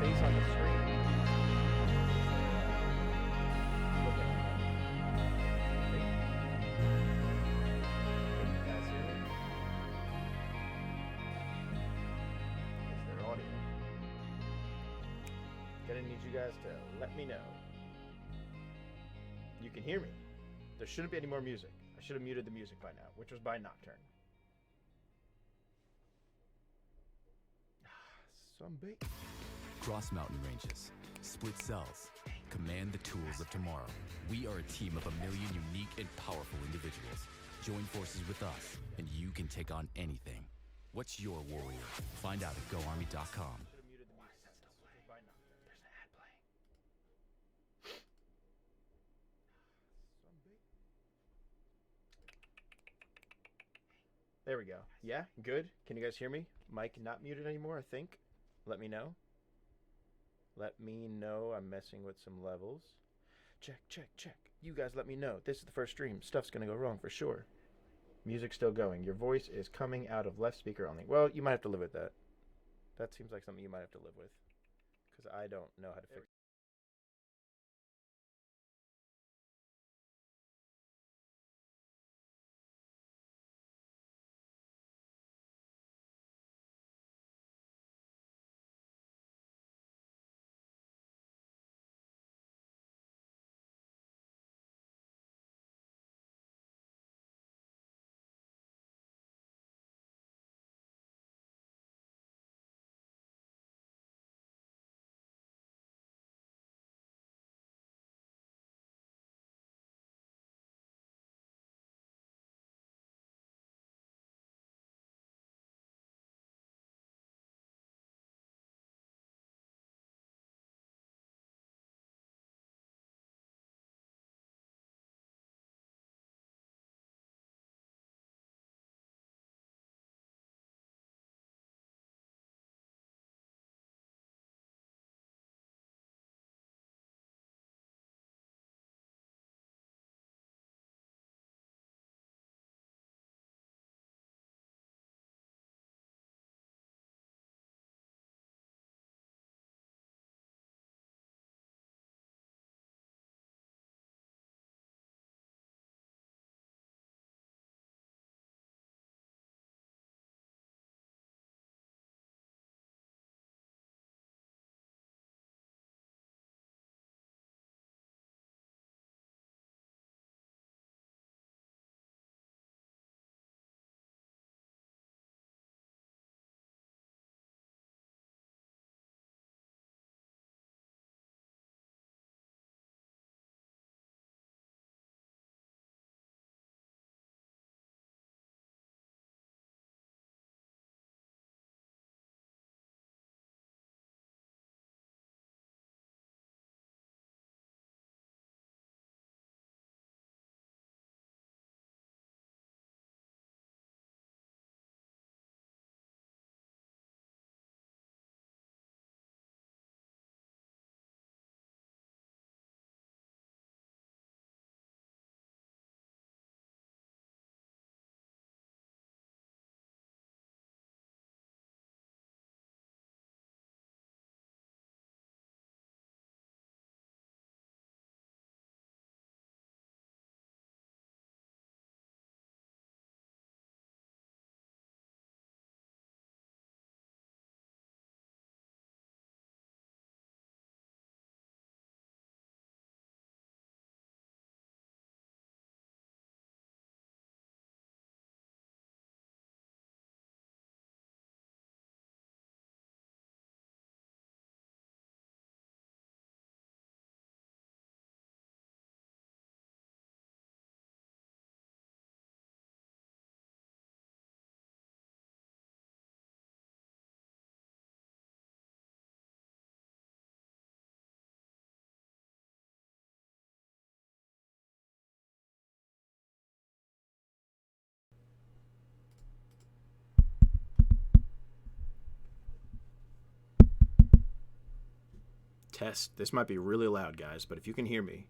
face on the screen. Look at it. Can you guys hear me? Is there audio? Gonna need you guys to let me know. You can hear me. There shouldn't be any more music. I should have muted the music by now, which was by Nocturne. Some bait. Cross mountain ranges, split cells, command the tools of tomorrow. We are a team of 1 million unique and powerful individuals. Join forces with us, and you can take on anything. What's your warrior? Find out at GoArmy.com. Should have muted the music. Which was by Nocturne. There's an ad playing. Some bait. There we go. Yeah, good. Can you guys hear me? Mic not muted anymore, I think. Let me know. Let me know I'm messing with some levels. Check, check, check. You guys let me know. This is the first stream. Stuff's going to go wrong for sure. Music's still going. Your voice is coming out of left speaker only. Well, you might have to live with that. That seems like something you might have to live with. Because I don't know how to fix it. Test. This might be really loud, guys, but if you can hear me,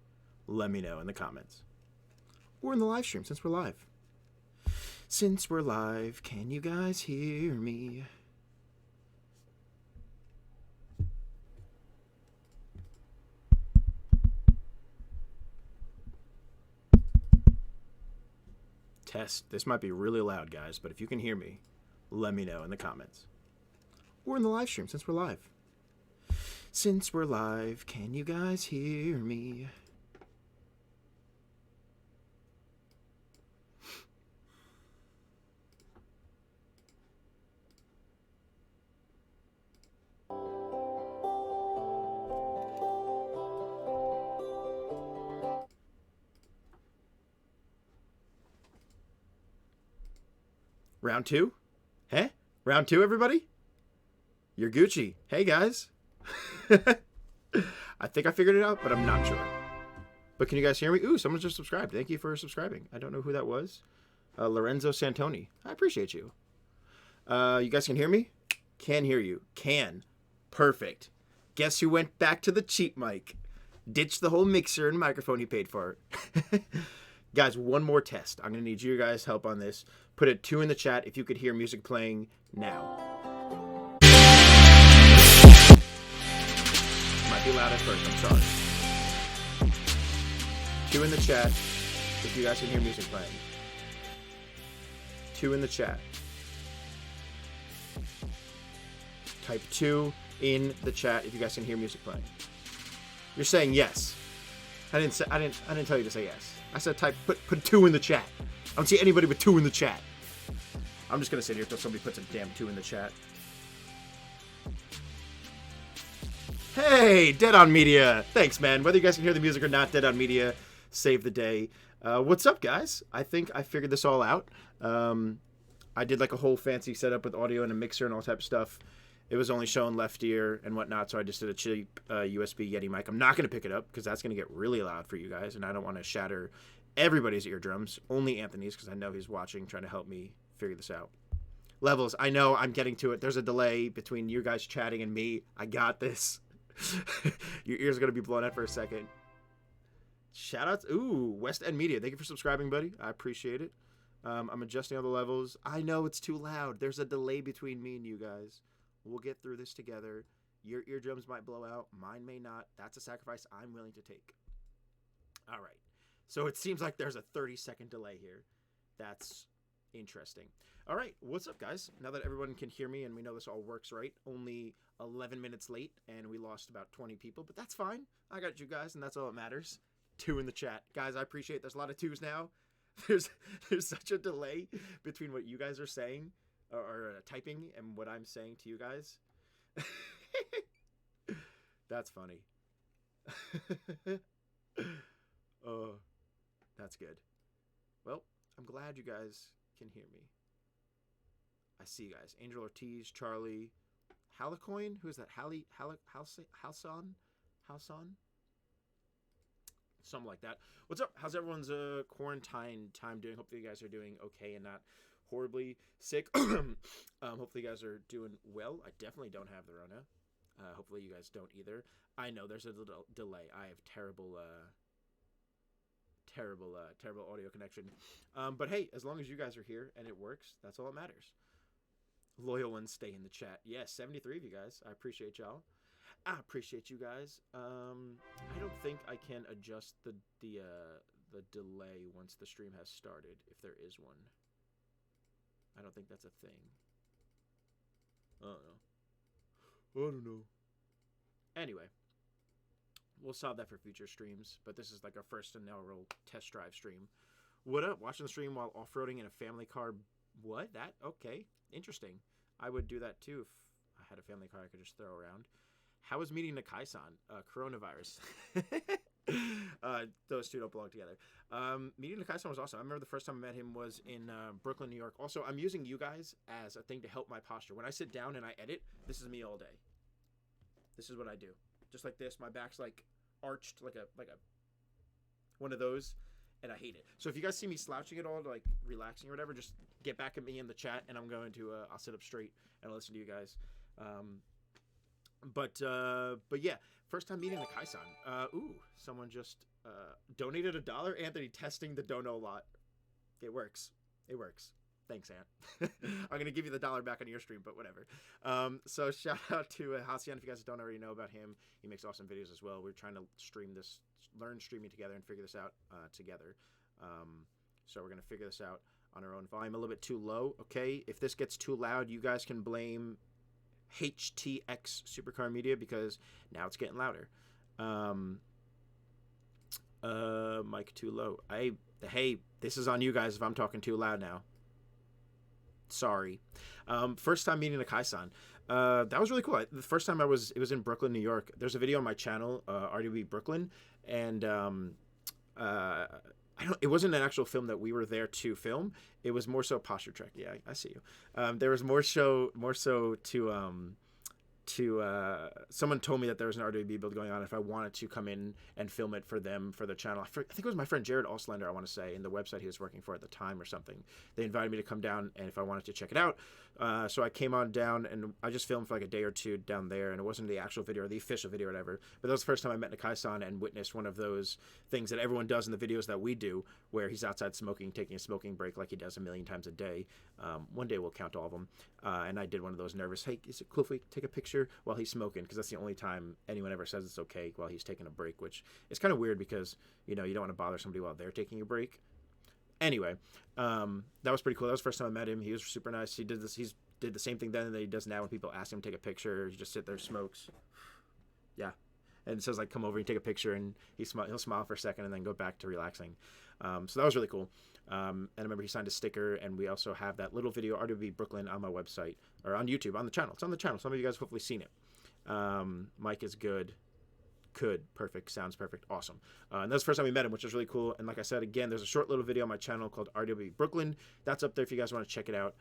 let me know in the comments. Or in the live stream, since we're live. Since we're live, can you guys hear me? Test. This might be really loud, guys, but if you can hear me, let me know in the comments. Or in the live stream, since we're live. Since we're live, can you guys hear me? Round two? Huh? Round two, everybody? You're Gucci. Hey, guys. I think I figured it out, but I'm not sure. But can you guys hear me? Ooh, someone just subscribed. Thank you for subscribing. I don't know who that was. Lorenzo Santoni. I appreciate you. You guys can hear me? Can hear you. Can. Perfect. Guess who went back to the cheap mic? Ditched the whole mixer and microphone he paid for. Guys, one more test. I'm going to need you guys' help on this. Put a 2 in the chat if you could hear music playing now. Might be loud at first. I'm sorry. 2 in the chat if you guys can hear music playing. 2 in the chat. Type 2 in the chat if you guys can hear music playing. You're saying yes. I didn't tell you to say yes. I said put 2 in the chat. I don't see anybody but 2 in the chat. I'm just gonna sit here until somebody puts a damn 2 in the chat. Hey, Dead on Media. Thanks, man. Whether you guys can hear the music or not, Dead on Media saved the day. What's up, guys? I think I figured this all out. I did like a whole fancy setup with audio and a mixer and all type of stuff. It was only showing left ear and whatnot, so I just did a cheap USB Yeti mic. I'm not going to pick it up because that's going to get really loud for you guys, and I don't want to shatter everybody's eardrums, only Anthony's, because I know he's watching, trying to help me figure this out. Levels, I know, I'm getting to it. There's a delay between you guys chatting and me. I got this. Your ears are going to be blown out for a second. Shoutouts. Ooh, West End Media. Thank you for subscribing, buddy. I appreciate it. I'm adjusting all the levels. I know it's too loud. There's a delay between me and you guys. We'll get through this together. Your eardrums might blow out. Mine may not. That's a sacrifice I'm willing to take. All right. So it seems like there's a 30-second delay here. That's interesting. All right. What's up, guys? Now that everyone can hear me and we know this all works right, only 11 minutes late and we lost about 20 people, but that's fine. I got you guys, and that's all that matters. 2 in the chat. Guys, I appreciate it. There's a lot of 2s now. There's such a delay between what you guys are saying or typing and what I'm saying to you guys. That's funny. Oh, that's good. Well, I'm glad you guys can hear me. I see you guys. Angel Ortiz, Charlie, Halicoin. Who is that? Halson? Something like that. What's up? How's everyone's quarantine time doing? Hopefully you guys are doing okay and not horribly sick. Hopefully you guys are doing well. I definitely don't have the Rona. Hopefully you guys don't either. I know there's a little delay. I have terrible audio connection. But hey, as long as you guys are here and it works, that's all that matters. Loyal ones stay in the chat. Yes, 73 of you guys. I appreciate y'all. I appreciate you guys. I don't think I can adjust the delay once the stream has started, if there is one. I don't think that's a thing. I don't know. Anyway, we'll solve that for future streams, but this is like our first inaugural test drive stream. What up? Watching the stream while off-roading in a family car. What? That? Okay. Interesting. I would do that too if I had a family car I could just throw around. How was meeting Nakai-san? Coronavirus. Those two don't belong together. Meeting Nakai-san was awesome. I remember the first time I met him was in Brooklyn, New York. Also, I'm using you guys as a thing to help my posture. When I sit down and I edit, this is me all day. This is what I do. Just like this. My back's like arched like a one of those, and I hate it. So if you guys see me slouching at all, like relaxing or whatever, just get back at me in the chat, and I'm going to I'll sit up straight and I'll listen to you guys. But yeah, first time meeting Nakai-san. Ooh, someone just donated $1. Anthony testing the dono lot. It works. It works. Thanks, Ant. I'm gonna give you the $1 back on your stream, but whatever. So shout out to Halcyon. If you guys don't already know about him, he makes awesome videos as well. We're trying to learn streaming together and figure this out together. So we're gonna figure this out on our own volume a little bit too low. Okay, if this gets too loud, you guys can blame HTX Supercar Media because now it's getting louder. Mic too low. Hey, this is on you guys if I'm talking too loud now. Sorry. First time meeting Nakai-san. That was really cool. The first time it was in Brooklyn, New York. There's a video on my channel, RWB Brooklyn, and it wasn't an actual film that we were there to film. It was more so posture check. Yeah, I see you. There was more so to someone told me that there was an RWB build going on if I wanted to come in and film it for them for the channel. I think it was my friend Jared Auslander, I want to say, in the website he was working for at the time or something. They invited me to come down and if I wanted to check it out. So I came on down and I just filmed for like a day or two down there, and it wasn't the actual video or the official video or whatever, but that was the first time I met Nakai-san and witnessed one of those things that everyone does in the videos that we do where he's outside smoking, taking a smoking break like he does a million times a day. One day we'll count all of them. And I did one of those nervous, hey, is it cool if we take a picture while he's smoking? Because that's the only time anyone ever says it's okay while he's taking a break, which is kind of weird because, you don't want to bother somebody while they're taking a break. Anyway, that was pretty cool. That was the first time I met him. He was super nice. He did the same thing then that he does now when people ask him to take a picture. He just sit there, smokes. Yeah. And it says, like, come over and take a picture, and he'll smile for a second and then go back to relaxing. So that was really cool. And I remember he signed a sticker, and we also have that little video, RWB Brooklyn, on my website, or on YouTube, on the channel. It's on the channel. Some of you guys have hopefully seen it. Mic is good. Perfect. Sounds perfect. Awesome. And that's the first time we met him, which was really cool. And like I said, again, there's a short little video on my channel called RWB Brooklyn. That's up there if you guys want to check it out.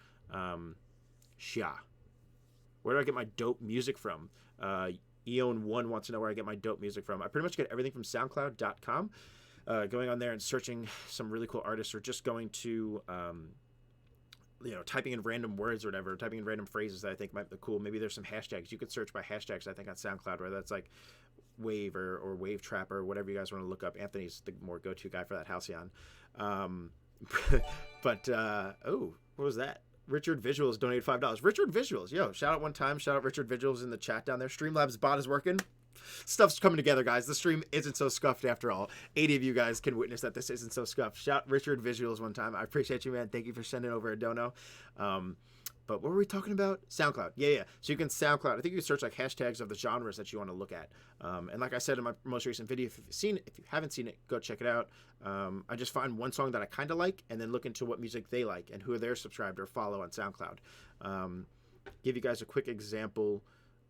Where do I get my dope music from? Eon1 wants to know where I get my dope music from. I pretty much get everything from SoundCloud.com. Going on there and searching some really cool artists, or just going to, typing in random words or whatever, typing in random phrases that I think might be cool. Maybe there's some hashtags. You could search by hashtags, I think, on SoundCloud, whether that's like Wave or Wave Trap or whatever you guys want to look up. Anthony's the more go-to guy for that, Halcyon. What was that? Richard Visuals donated $5. Richard Visuals, yo, shout out one time. Shout out Richard Visuals in the chat down there. Streamlabs bot is working. Stuff's coming together, guys. The stream isn't so scuffed after all. 80 of you guys can witness that this isn't so scuffed. Shout Richard Visuals one time. I appreciate you, man. Thank you for sending over a dono. But what were we talking about? SoundCloud. Yeah. So you can SoundCloud. I think you can search like hashtags of the genres that you want to look at. And like I said in my most recent video, if you haven't seen it, go check it out. I just find one song that I kind of like and then look into what music they like and who they're subscribed or follow on SoundCloud. Give you guys a quick example.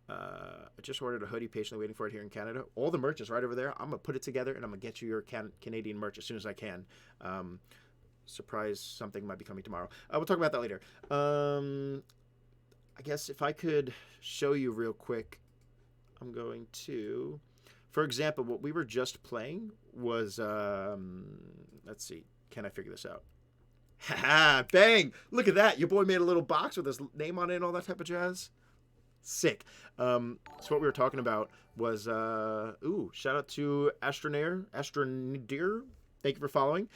I just ordered a hoodie, patiently waiting for it here in Canada. All the merch is right over there. I'm going to put it together and I'm going to get you your Canadian merch as soon as I can. Surprise, something might be coming tomorrow. We'll talk about that later. I guess if I could show you real quick, I'm going to, for example, what we were just playing was, let's see, can I figure this out? Haha, bang! Look at that. Your boy made a little box with his name on it and all that type of jazz. Sick. So what we were talking about was, shout out to Astronair. Thank you for following.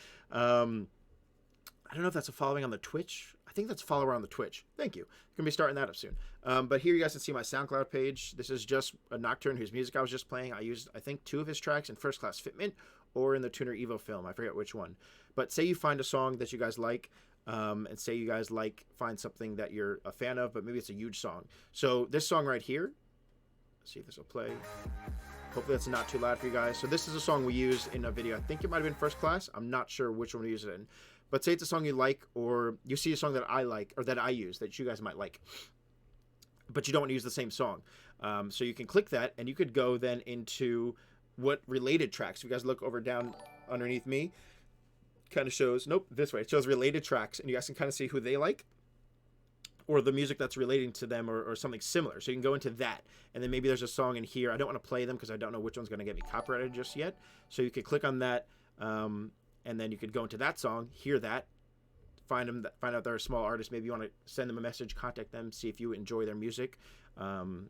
I don't know if that's a following on the Twitch. I think that's a follower on the Twitch. Thank you. Going to be starting that up soon. But here you guys can see my SoundCloud page. This is just a Nocturne whose music I was just playing. I used, I think, 2 of his tracks in First Class Fitment or in the Tuner Evo film. I forget which one. But say you find a song that you guys like, and say you guys find something that you're a fan of, but maybe it's a huge song. So this song right here, let's see if this will play. Hopefully that's not too loud for you guys. So this is a song we used in a video. I think it might have been First Class. I'm not sure which one we used it in. But say it's a song you like, or you see a song that I like, or that I use, that you guys might like, but you don't want to use the same song. So you can click that, and you could go then into what related tracks. If you guys look over down underneath me, kind of shows, nope, this way. It shows related tracks, and you guys can kind of see who they like, or the music that's relating to them, or something similar. So you can go into that, and then maybe there's a song in here. I don't want to play them because I don't know which one's going to get me copyrighted just yet. So you could click on that, and then you could go into that song, hear that, find out they're a small artist. Maybe you want to send them a message, contact them, see if you enjoy their music, and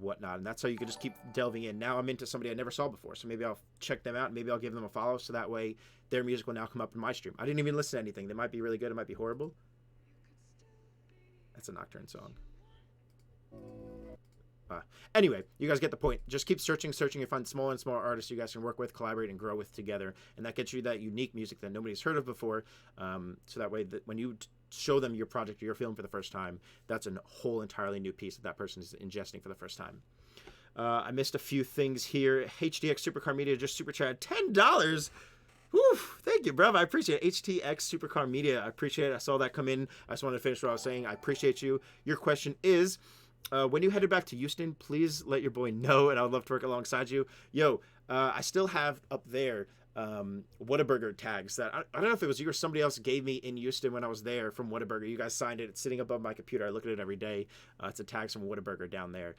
whatnot. And that's how you can just keep delving in. Now I'm into somebody I never saw before, so maybe I'll check them out. Maybe I'll give them a follow, so that way their music will now come up in my stream. I didn't even listen to anything. They might be really good. It might be horrible. That's a Nocturne song. Anyway, you guys get the point. Just keep searching, and find smaller and smaller artists you guys can work with, collaborate, and grow with together. And that gets you that unique music that nobody's heard of before. So that way, that when you show them your project or your film for the first time, that's a whole entirely new piece that person is ingesting for the first time. I missed a few things here. HDX Supercar Media just super chat $10. Whew, thank you, bro. I appreciate it. HTX Supercar Media. I appreciate it. I saw that come in. I just wanted to finish what I was saying. I appreciate you. Your question is, when you headed back to Houston, please let your boy know, and I would love to work alongside you. Yo, I still have up there Whataburger tags that I don't know if it was you or somebody else gave me in Houston when I was there from Whataburger. You guys signed it. It's sitting above my computer. I look at it every day. It's a tags from Whataburger down there.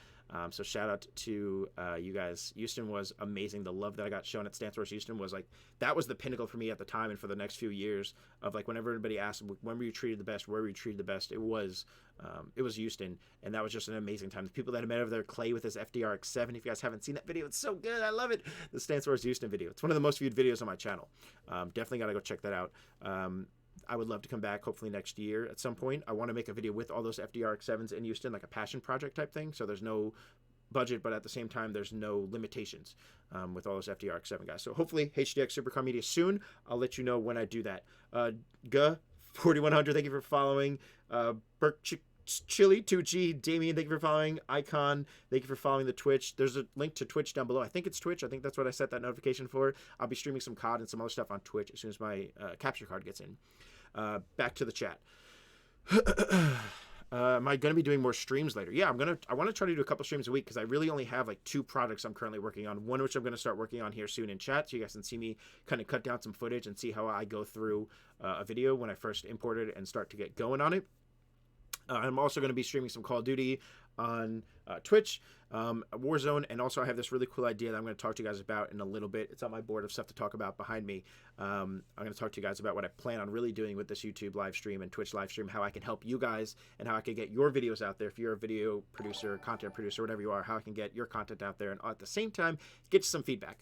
So shout out to you guys. Houston was amazing. The love that I got shown at Stance Wars Houston was like, that was the pinnacle for me at the time and for the next few years of like, whenever everybody asked, when were you treated the best, where were you treated the best, it was Houston, and that was just an amazing time. The people that I met over there, Clay with his FDR X7, if you guys haven't seen that video, it's so good. I love it. The Stance Wars Houston video. It's one of the most viewed videos on my channel. Definitely got to go check that out. I would love to come back hopefully next year at some point. I want to make a video with all those FDR X7s in Houston, like a passion project type thing. So there's no budget, but at the same time, there's no limitations with all those FDR X7 guys. So hopefully HDX Supercar Media soon. I'll let you know when I do that. Guh4100, thank you for following. Burke Chili 2G, Damien, thank you for following. Icon, thank you for following the Twitch. There's a link to Twitch down below. I think it's Twitch. I think that's what I set that notification for. I'll be streaming some COD and some other stuff on Twitch as soon as my capture card gets in. Back to the chat. Am I going to be doing more streams later? Yeah, I want to try to do a couple streams a week because I really only have like 2 projects I'm currently working on. One which I'm going to start working on here soon in chat, so you guys can see me kind of cut down some footage and see how I go through a video when I first import it and start to get going on it. I'm also going to be streaming some Call of Duty on Twitch, Warzone, and also I have this really cool idea that I'm going to talk to you guys about in a little bit. It's on my board of stuff to talk about behind me. I'm going to talk to you guys about what I plan on really doing with this YouTube live stream and Twitch live stream, how I can help you guys and how I can get your videos out there. If you're a video producer, content producer, whatever you are, how I can get your content out there and at the same time get you some feedback.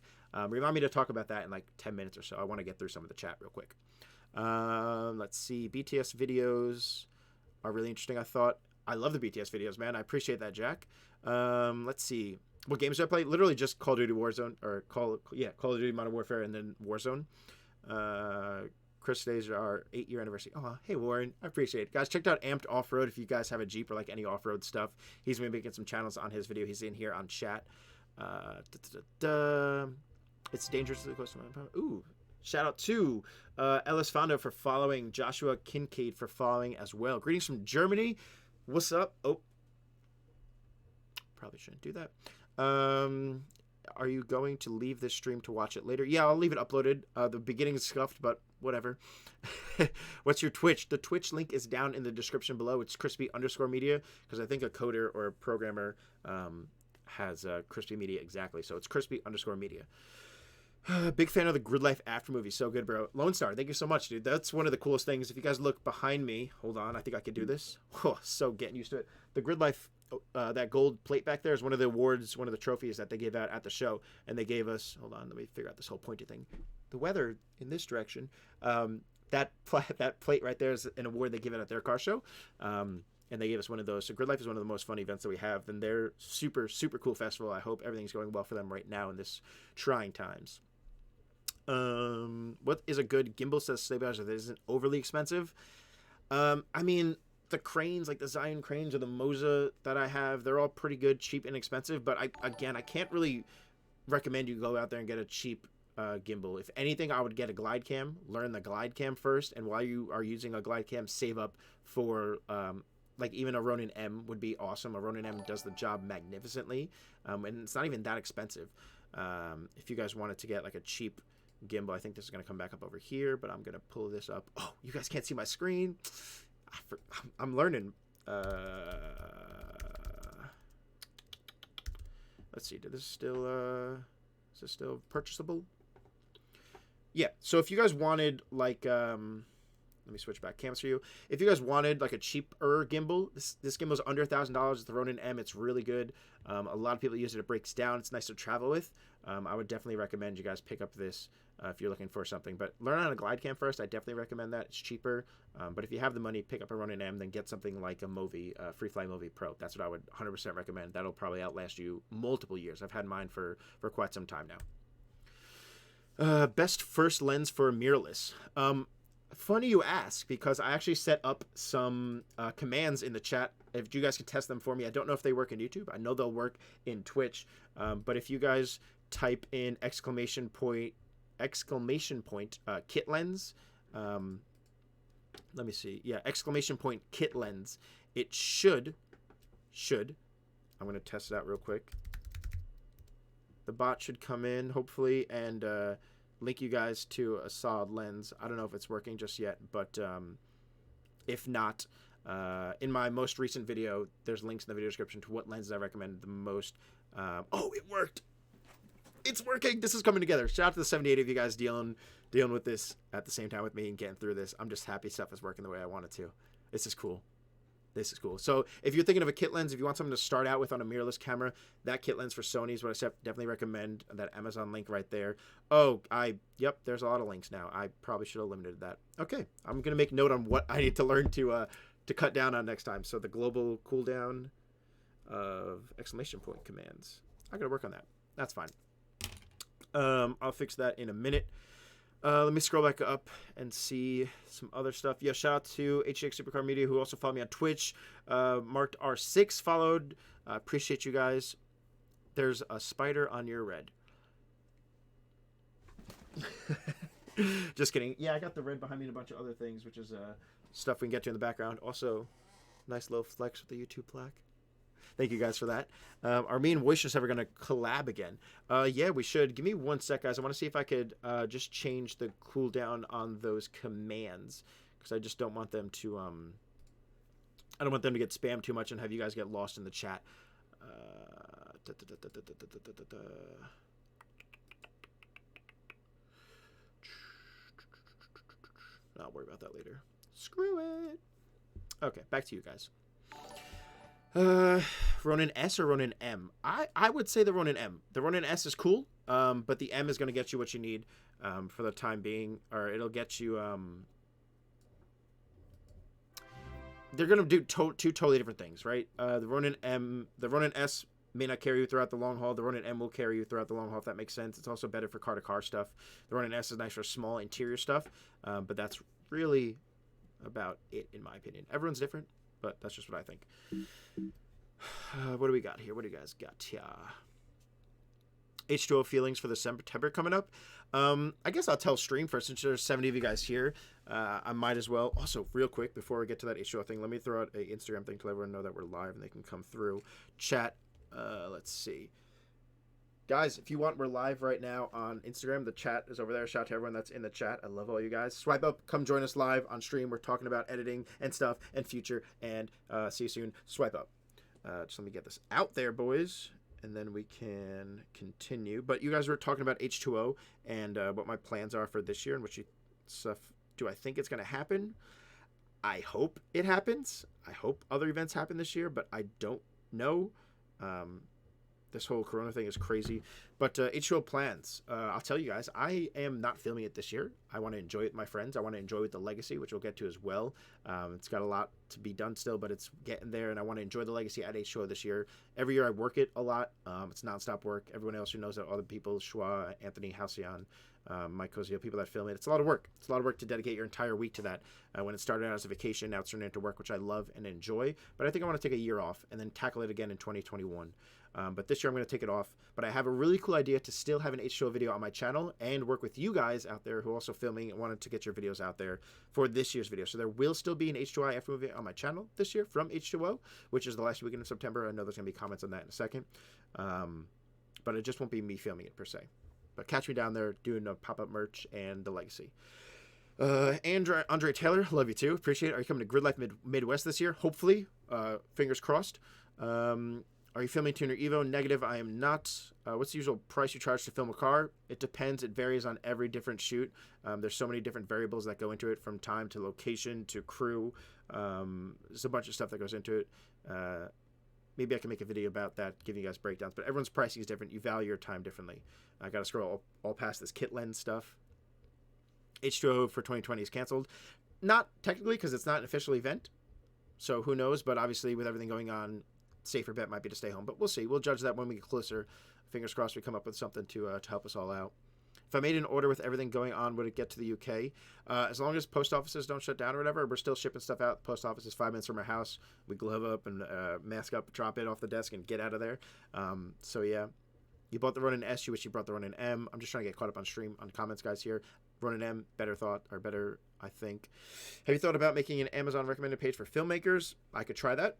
Remind me to talk about that in like 10 minutes or so. I want to get through some of the chat real quick. Let's see. BTS videos are really interesting, I thought. I love the BTS videos, man. I appreciate that, Jack. Let's see. What games do I play? Literally just Call of Duty Warzone, or Call of Duty Modern Warfare, and then Warzone. Chris, today's our 8-year anniversary. Oh, hey, Warren. I appreciate it. Guys, check out Amped Off-Road if you guys have a Jeep or like any off-road stuff. He's going to be making some channels on his video. He's in here on chat. It's dangerously close to my... Ooh. Shout out to Ellis Fondo for following, Joshua Kincaid for following as well. Greetings from Germany. What's up? Oh, probably shouldn't do that. Are you going to leave this stream to watch it later? Yeah, I'll leave it uploaded. The beginning is scuffed, but whatever. What's your Twitch? The Twitch link is down in the description below. It's Krispy_media, because I think a coder or a programmer has Krispy Media exactly. So it's Krispy_media. Big fan of the Grid Life After movie. So good, bro. Lone Star, thank you so much, dude. That's one of the coolest things. If you guys look behind me, hold on, I think I can do this. Oh, so getting used to it. The Grid Life, that gold plate back there is one of the awards, one of the trophies that they gave out at the show. And they gave us, hold on, let me figure out this whole pointy thing. The weather in this direction. That plate right there is an award they give out at their car show. And they gave us one of those. So Grid Life is one of the most fun events that we have. And they're super, super cool festival. I hope everything's going well for them right now in this trying times. What is a good gimbal stabilizer that isn't overly expensive? I mean, the cranes, like the Zion cranes or the Moza that I have, they're all pretty good, cheap, and expensive. But I can't really recommend you go out there and get a cheap gimbal. If anything, I would get a glide cam. Learn the glide cam first, and while you are using a glide cam, save up for like even a Ronin M would be awesome. A Ronin M does the job magnificently, and it's not even that expensive. If you guys wanted to get like a cheap gimbal, I think this is going to come back up over here, but I'm going to pull this up. Oh, you guys can't see my screen. I'm learning. Let's see. Is this still purchasable? Yeah. So if you guys wanted like Let me switch back cams for you. If you guys wanted like a cheaper gimbal, this gimbal is under $1,000. It's the Ronin M. It's really good. A lot of people use it. It breaks down. It's nice to travel with. I would definitely recommend you guys pick up this if you're looking for something. But learn on a glide cam first. I definitely recommend that. It's cheaper. But if you have the money, pick up a Ronin M, then get something like a Movi, FreeFly Movi Pro. That's what I would 100% recommend. That'll probably outlast you multiple years. I've had mine for quite some time now. Best first lens for mirrorless. Funny you ask, because I actually set up some commands in the chat. If you guys can test them for me, I don't know if they work in YouTube. I know they'll work in Twitch. But if you guys type in exclamation point kit lens, let me see. Yeah, exclamation point kit lens. It should. I'm gonna test it out real quick. The bot should come in hopefully and link you guys to a solid lens. I don't know if it's working just yet, but if not, in my most recent video, there's links in the video description to what lenses I recommend the most. Oh, it worked! It's working! This is coming together. Shout out to the 78 of you guys dealing with this at the same time with me and getting through this. I'm just happy stuff is working the way I want it to. This is cool. This is cool. So if you're thinking of a kit lens, if you want something to start out with on a mirrorless camera, that kit lens for Sony is what I definitely recommend. That Amazon link right there. Oh, yep, there's a lot of links now. I probably should have limited that. Okay, I'm going to make note on what I need to learn to cut down on next time. So the global cooldown of exclamation point commands. I got to work on that. That's fine. I'll fix that in a minute. Let me scroll back up and see some other stuff. Yeah, shout out to HX Supercar Media, who also followed me on Twitch. Marked R6 followed. Appreciate you guys. There's a spider on your red. Just kidding. Yeah, I got the red behind me and a bunch of other things, which is stuff we can get to in the background. Also, nice little flex with the YouTube plaque. Thank you guys for that. Are me and Voiceless ever going to collab again? Yeah, we should. Give me 1 sec, guys. I want to see if I could just change the cooldown on those commands, because I just don't want them to I don't want them to get spammed too much and have you guys get lost in the chat. I'll worry about that later. Screw it. Okay, back to you guys. Ronin S or Ronin M? I would say the Ronin M. The Ronin S is cool, but the M is going to get you what you need for the time being, or it'll get you... they're going to do two totally different things, right? The Ronin S may not carry you throughout the long haul. The Ronin M will carry you throughout the long haul, if that makes sense. It's also better for car-to-car stuff. The Ronin S is nice for small interior stuff, but that's really about it, in my opinion. Everyone's different, but that's just what I think. What do we got here? What do you guys got here? H2O feelings for the September coming up. I guess I'll tell stream first, since there's 70 of you guys here. I might as well. Also, real quick, before we get to that H2O thing, let me throw out an Instagram thing to let everyone know that we're live and they can come through. Chat, let's see. Guys, if you want, we're live right now on Instagram. The chat is over there. Shout out to everyone that's in the chat. I love all you guys. Swipe up. Come join us live on stream. We're talking about editing and stuff and future. And see you soon. Swipe up. Just let me get this out there, boys. And then we can continue. But you guys were talking about H2O and what my plans are for this year and what stuff do I think it's going to happen. I hope it happens. I hope other events happen this year, but I don't know. This whole Corona thing is crazy. But H2O plans. I'll tell you guys, I am not filming it this year. I want to enjoy it with my friends. I want to enjoy it with the Legacy, which we'll get to as well. It's got a lot to be done still, but it's getting there, and I want to enjoy the Legacy at H2O this year. Every year I work it a lot. It's nonstop work. Everyone else who knows that, other people, Schwa, Anthony, Halcyon, Mike Cozio, people that film it. It's a lot of work. It's a lot of work to dedicate your entire week to that. When it started out as a vacation, now it's turned into work, which I love and enjoy. But I think I want to take a year off and then tackle it again in 2021. But this year I'm going to take it off. But I have a really cool idea to still have an H2O video on my channel and work with you guys out there who are also filming and wanted to get your videos out there for this year's video. So there will still be an H2O IF movie on my channel this year from H2O, which is the last weekend of September. I know there's going to be comments on that in a second. But it just won't be me filming it per se. But catch me down there doing a pop-up merch and the Legacy. Andre Taylor, love you too. Appreciate it. Are you coming to Grid Life Midwest this year? Hopefully. Fingers crossed. Are you filming Tuner Evo? Negative, I am not. What's the usual price you charge to film a car? It depends. It varies on every different shoot. There's so many different variables that go into it, from time to location to crew. There's a bunch of stuff that goes into it. Maybe I can make a video about that, giving you guys breakdowns. But everyone's pricing is different. You value your time differently. I got to scroll all past this kit lens stuff. H2O for 2020 is canceled. Not technically, because it's not an official event. So who knows? But obviously, with everything going on, safer bet might be to stay home. But we'll see. We'll judge that when we get closer. Fingers crossed we come up with something to help us all out. If I made an order with everything going on, would it get to the UK? As long as post offices don't shut down or whatever, we're still shipping stuff out. The post office is 5 minutes from our house. We glove up and mask up, drop it off the desk, and get out of there. So yeah, you bought the Ronin S. You wish you brought the Ronin M. I'm just trying to get caught up on stream, on comments, guys. Here, Ronin M, better, I think. Have you thought about making an Amazon recommended page for filmmakers? I could try that.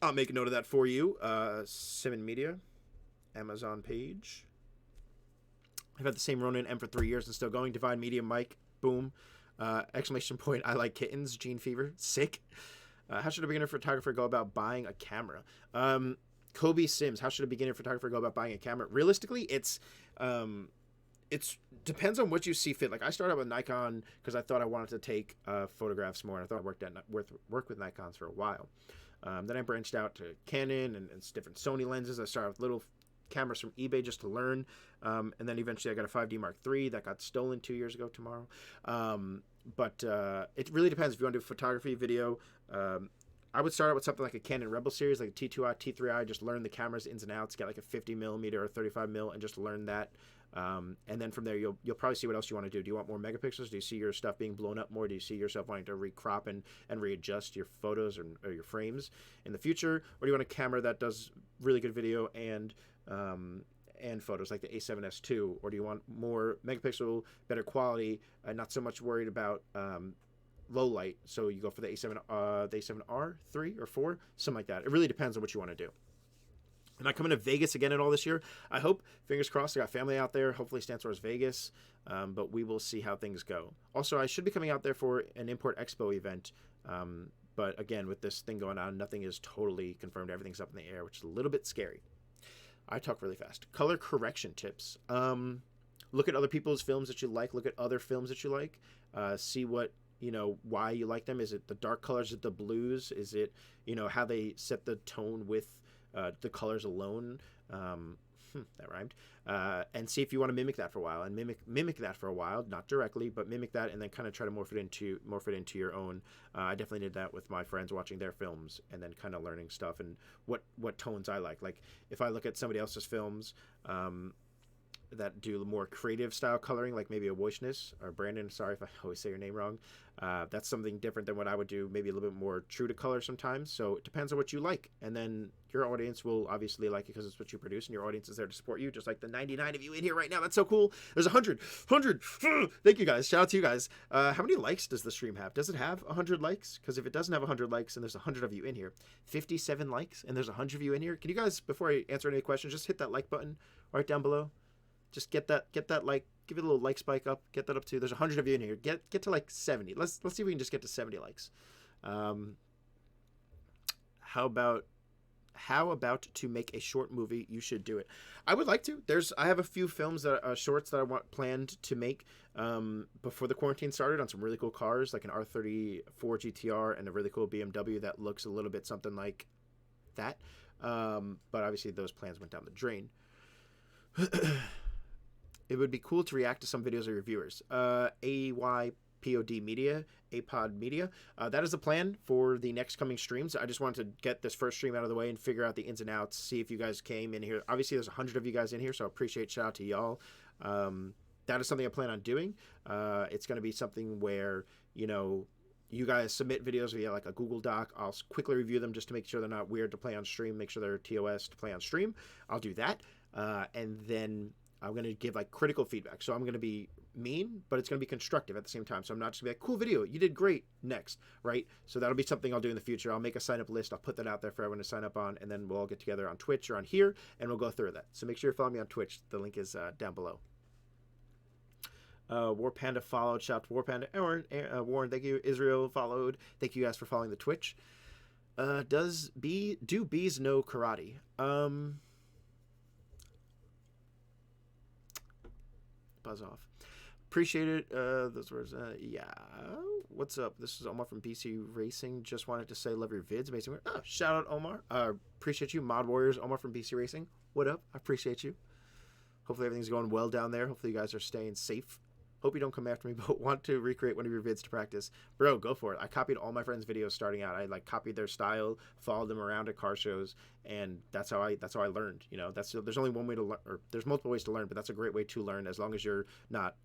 I'll make a note of that for you. Simon Media, Amazon page. I've had the same Ronin M for 3 years and still going. Divine Medium mic, boom. Exclamation point, I like kittens. Gene Fever, sick. How should a beginner photographer go about buying a camera? Kobe Sims, how should a beginner photographer go about buying a camera? Realistically, it's depends on what you see fit. Like, I started with Nikon because I thought I wanted to take photographs more, and I thought I worked with Nikons for a while. Then I branched out to Canon and different Sony lenses. I started with little cameras from eBay just to learn, and then eventually I got a 5D Mark III that got stolen 2 years ago tomorrow. But it really depends if you want to do photography, video. I would start out with something like a Canon Rebel series, like a T2i, T3i, just learn the camera's ins and outs, get like a 50mm or 35mm and just learn that. And then from there, you'll probably see what else you want to do. Do you want more megapixels? Do you see your stuff being blown up more? Do you see yourself wanting to recrop and readjust your photos or your frames in the future? Or do you want a camera that does really good video and photos, like the A7S II? Or do you want more megapixel, better quality, and not so much worried about low light? So you go for the A7R 3 or 4, something like that. It really depends on what you want to do. Am I coming to Vegas again at all this year? I hope. Fingers crossed. I got family out there. Hopefully Stantor's Vegas. But we will see how things go. Also, I should be coming out there for an Import Expo event. But again, with this thing going on, nothing is totally confirmed. Everything's up in the air, which is a little bit scary. I talk really fast. Color correction tips. Look at other people's films that you like. Look at other films that you like. See what, why you like them. Is it the dark colors? Is it the blues? Is it, how they set the tone with the colors alone? That rhymed. And see if you want to mimic that for a while, and mimic that for a while, not directly, but mimic that, and then kind of try to morph it into your own. I definitely did that with my friends, watching their films and then kind of learning stuff and what tones I like. Like, if I look at somebody else's films that do more creative style coloring, like maybe a Woishness or Brandon, sorry if I always say your name wrong, that's something different than what I would do, maybe a little bit more true to color sometimes. So it depends on what you like, and then your audience will obviously like it because it's what you produce, and your audience is there to support you, just like the 99 of you in here right now. That's so cool. There's 100. Thank you guys. Shout out to you guys. How many likes does the stream have? Does it have 100 likes? Because if it doesn't have 100 likes and there's 100 of you in here, 57 likes and there's 100 of you in here, can you guys, before I answer any questions, just hit that like button right down below? Just get that like, give it a little like spike up, get that up to, there's 100 of you in here, get to like 70. Let's see if we can just get to 70 likes. How about to make a short movie? You should do it. I would like to. I have a few films that shorts that I want planned to make before the quarantine started, on some really cool cars, like an R34 GTR and a really cool BMW that looks a little bit something like that. But obviously those plans went down the drain. It would be cool to react to some videos of your viewers. AYPOD Media, APOD Media. That is the plan for the next coming streams. I just wanted to get this first stream out of the way and figure out the ins and outs, see if you guys came in here. Obviously, there's 100 of you guys in here, so I appreciate, shout out to y'all. That is something I plan on doing. It's going to be something where, you guys submit videos via like a Google Doc. I'll quickly review them just to make sure they're not weird to play on stream, make sure they're TOS to play on stream. I'll do that. And then I'm going to give like critical feedback. So I'm going to be mean, but it's going to be constructive at the same time. So I'm not just going to be like, cool video, you did great, next, right? So that'll be something I'll do in the future. I'll make a sign up list. I'll put that out there for everyone to sign up on, and then we'll all get together on Twitch or on here, and we'll go through that. So make sure you're following me on Twitch. The link is down below. War Panda followed. Shout out to War Panda. Warren, thank you. Israel followed. Thank you guys for following the Twitch. Do bees know karate? Buzz off. Appreciate it. Those words. Yeah. What's up? This is Omar from BC Racing. Just wanted to say love your vids. Amazing. Oh, shout out Omar. Appreciate you. Mod Warriors. Omar from BC Racing. What up? I appreciate you. Hopefully everything's going well down there. Hopefully you guys are staying safe. Hope you don't come after me, but want to recreate one of your vids to practice. Bro, go for it. I copied all my friends' videos starting out. I copied their style, followed them around at car shows, and that's how I learned. You know, there's only one way to learn, or there's multiple ways to learn, but that's a great way to learn as long as you're not,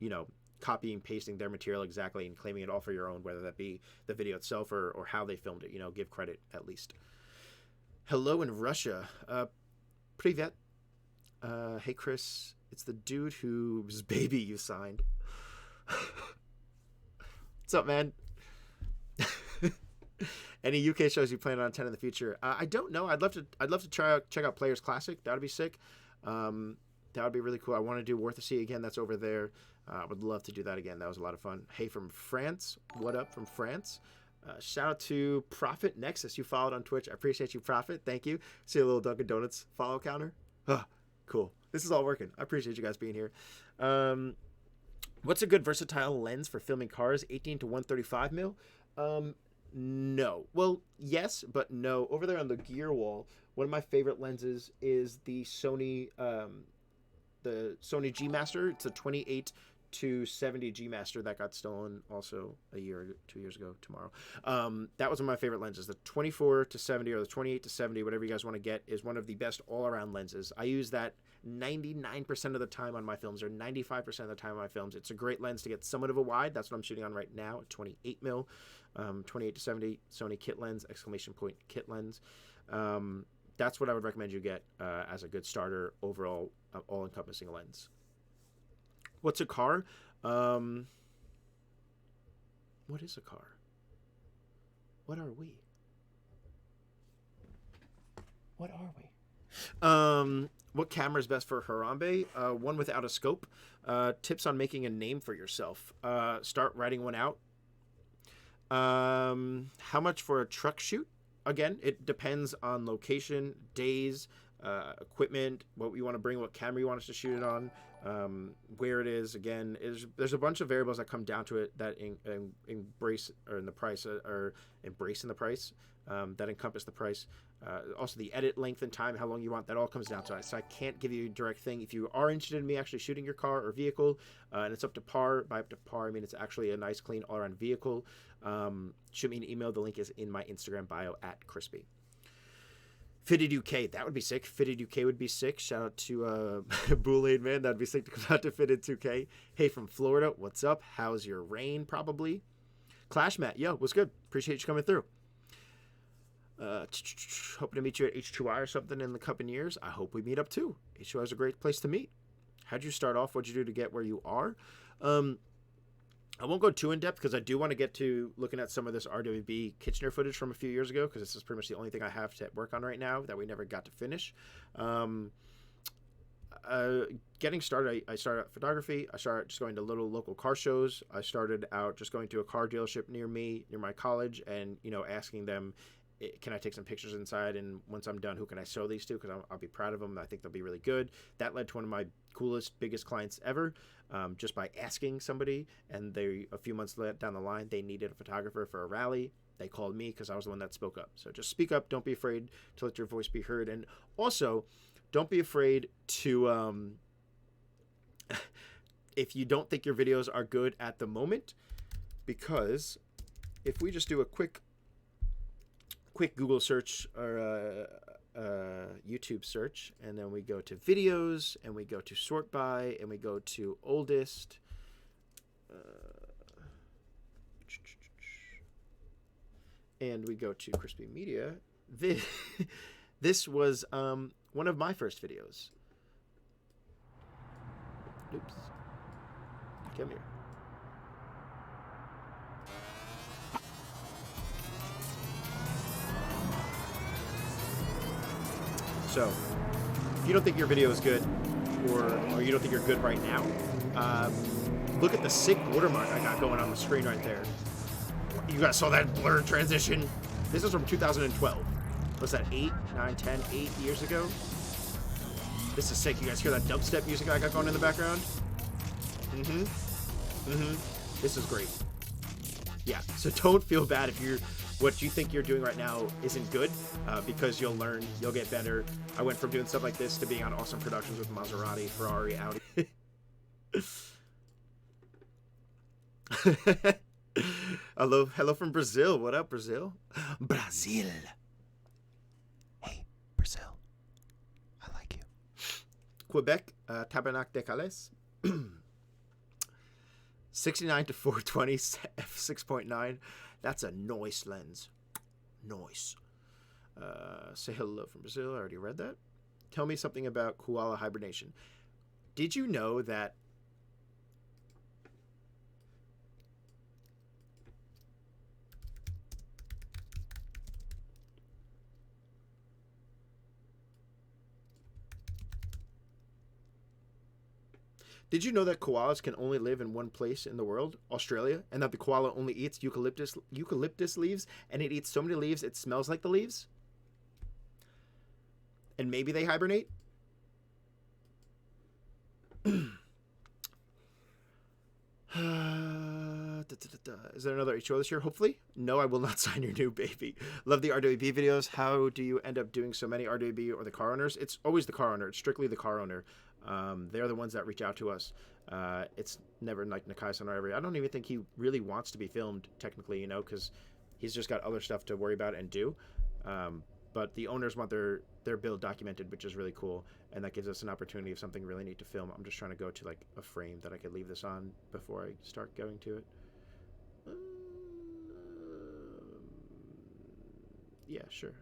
copying, pasting their material exactly and claiming it all for your own, whether that be the video itself or how they filmed it. Give credit at least. Hello in Russia. Privet. Hey Chris, it's the dude whose baby you signed. What's up, man? Any UK shows you plan on attending in the future? I don't know. I'd love to check out Players Classic. That would be sick. That would be really cool. I want to do Worth a See again. That's over there. I would love to do that again. That was a lot of fun. Hey, from France. What up from France? Shout out to Profit Nexus. You followed on Twitch. I appreciate you, Profit. Thank you. See a little Dunkin' Donuts follow counter. Cool. This is all working. I appreciate you guys being here. What's a good versatile lens for filming cars? 18 to 135 mil? No. Well, yes, but no. Over there on the gear wall, one of my favorite lenses is the Sony G Master. It's a 28 to 70 G Master that got stolen also a year or 2 years ago tomorrow. That was one of my favorite lenses. The 24 to 70 or the 28 to 70, whatever you guys want to get, is one of the best all-around lenses. I use that 99% of the time on my films, or 95% of the time on my films. It's a great lens to get somewhat of a wide. That's what I'm shooting on right now, 28 mil, 28 to 70 Sony kit lens, exclamation point kit lens. That's what I would recommend you get as a good starter overall, all-encompassing lens. What's a car? What is a car? What are we? What are we? What camera is best for Harambe? One without a scope. Tips on making a name for yourself. Start writing one out. How much for a truck shoot? Again, it depends on location, days, equipment, what you want to bring, what camera you want us to shoot it on, where it is. Again, there's a bunch of variables that come down to it that embrace or in the price or embrace in the price, that encompass the price. Also the edit length and time, how long you want, that all comes down to it. So I can't give you a direct thing. If you are interested in me actually shooting your car or vehicle, and it's up to par, by up to par, I mean it's actually a nice, clean, all-around vehicle, shoot me an email. The link is in my Instagram bio at Krispy. Fitted UK, that would be sick. Fitted UK would be sick. Shout out to Boulaid, man. That'd be sick to come out to Fitted 2K. Hey, from Florida, what's up? How's your rain? Probably. Clash Matt, yo, what's good? Appreciate you coming through. Hoping to meet you at H2I or something in the coming years. I hope we meet up too. H2I is a great place to meet. How'd you start off? What'd you do to get where you are? I won't go too in depth because I do want to get to looking at some of this RWB Kitchener footage from a few years ago, because this is pretty much the only thing I have to work on right now that we never got to finish. Getting started, I started out photography. I started just going to little local car shows. I started out just going to a car dealership near my college, and asking them, can I take some pictures inside, and once I'm done, who can I show these to, because I'll be proud of them. I think they'll be really good. That led to one of my coolest, biggest clients ever, just by asking somebody, and a few months down the line, they needed a photographer for a rally. They called me because I was the one that spoke up. So just speak up. Don't be afraid to let your voice be heard. And also, don't be afraid to, if you don't think your videos are good at the moment, because if we just do a quick Google search or YouTube search, and then we go to videos, and we go to sort by, and we go to oldest, and we go to Krispy Media. This was one of my first videos. Oops. Come here. So, if you don't think your video is good, or you don't think you're good right now, look at the sick watermark I got going on the screen right there. You guys saw that blur transition? This is from 2012. What's that, 8 years ago? This is sick. You guys hear that dubstep music I got going in the background? This is great. Yeah, so don't feel bad if what you think you're doing right now isn't good, because you'll learn, you'll get better. I went from doing stuff like this to being on awesome productions with Maserati, Ferrari, Audi. Hello from Brazil. What up, Brazil? Brazil. Hey, Brazil. I like you. Quebec, Tabernacle de Calais. 69 to 420 f6.9. That's a noise lens. Noise. Say hello from Brazil. I already read that. Tell me something about koala hibernation. Did you know that koalas can only live in one place in the world, Australia, and that the koala only eats eucalyptus leaves, and it eats so many leaves it smells like the leaves? And maybe they hibernate? Is there another HO this year? Hopefully. No, I will not sign your new baby. Love the RWB videos. How do you end up doing so many RWB or the car owners? It's always the car owner. It's strictly the car owner. They're the ones that reach out to us. It's never like Nakai-san or every. I don't even think he really wants to be filmed technically, because he's just got other stuff to worry about and do. But the owners want their build documented, which is really cool, and that gives us an opportunity if something really neat to film. I'm just trying to go to like a frame that I could leave this on before I start going to it. Yeah, sure,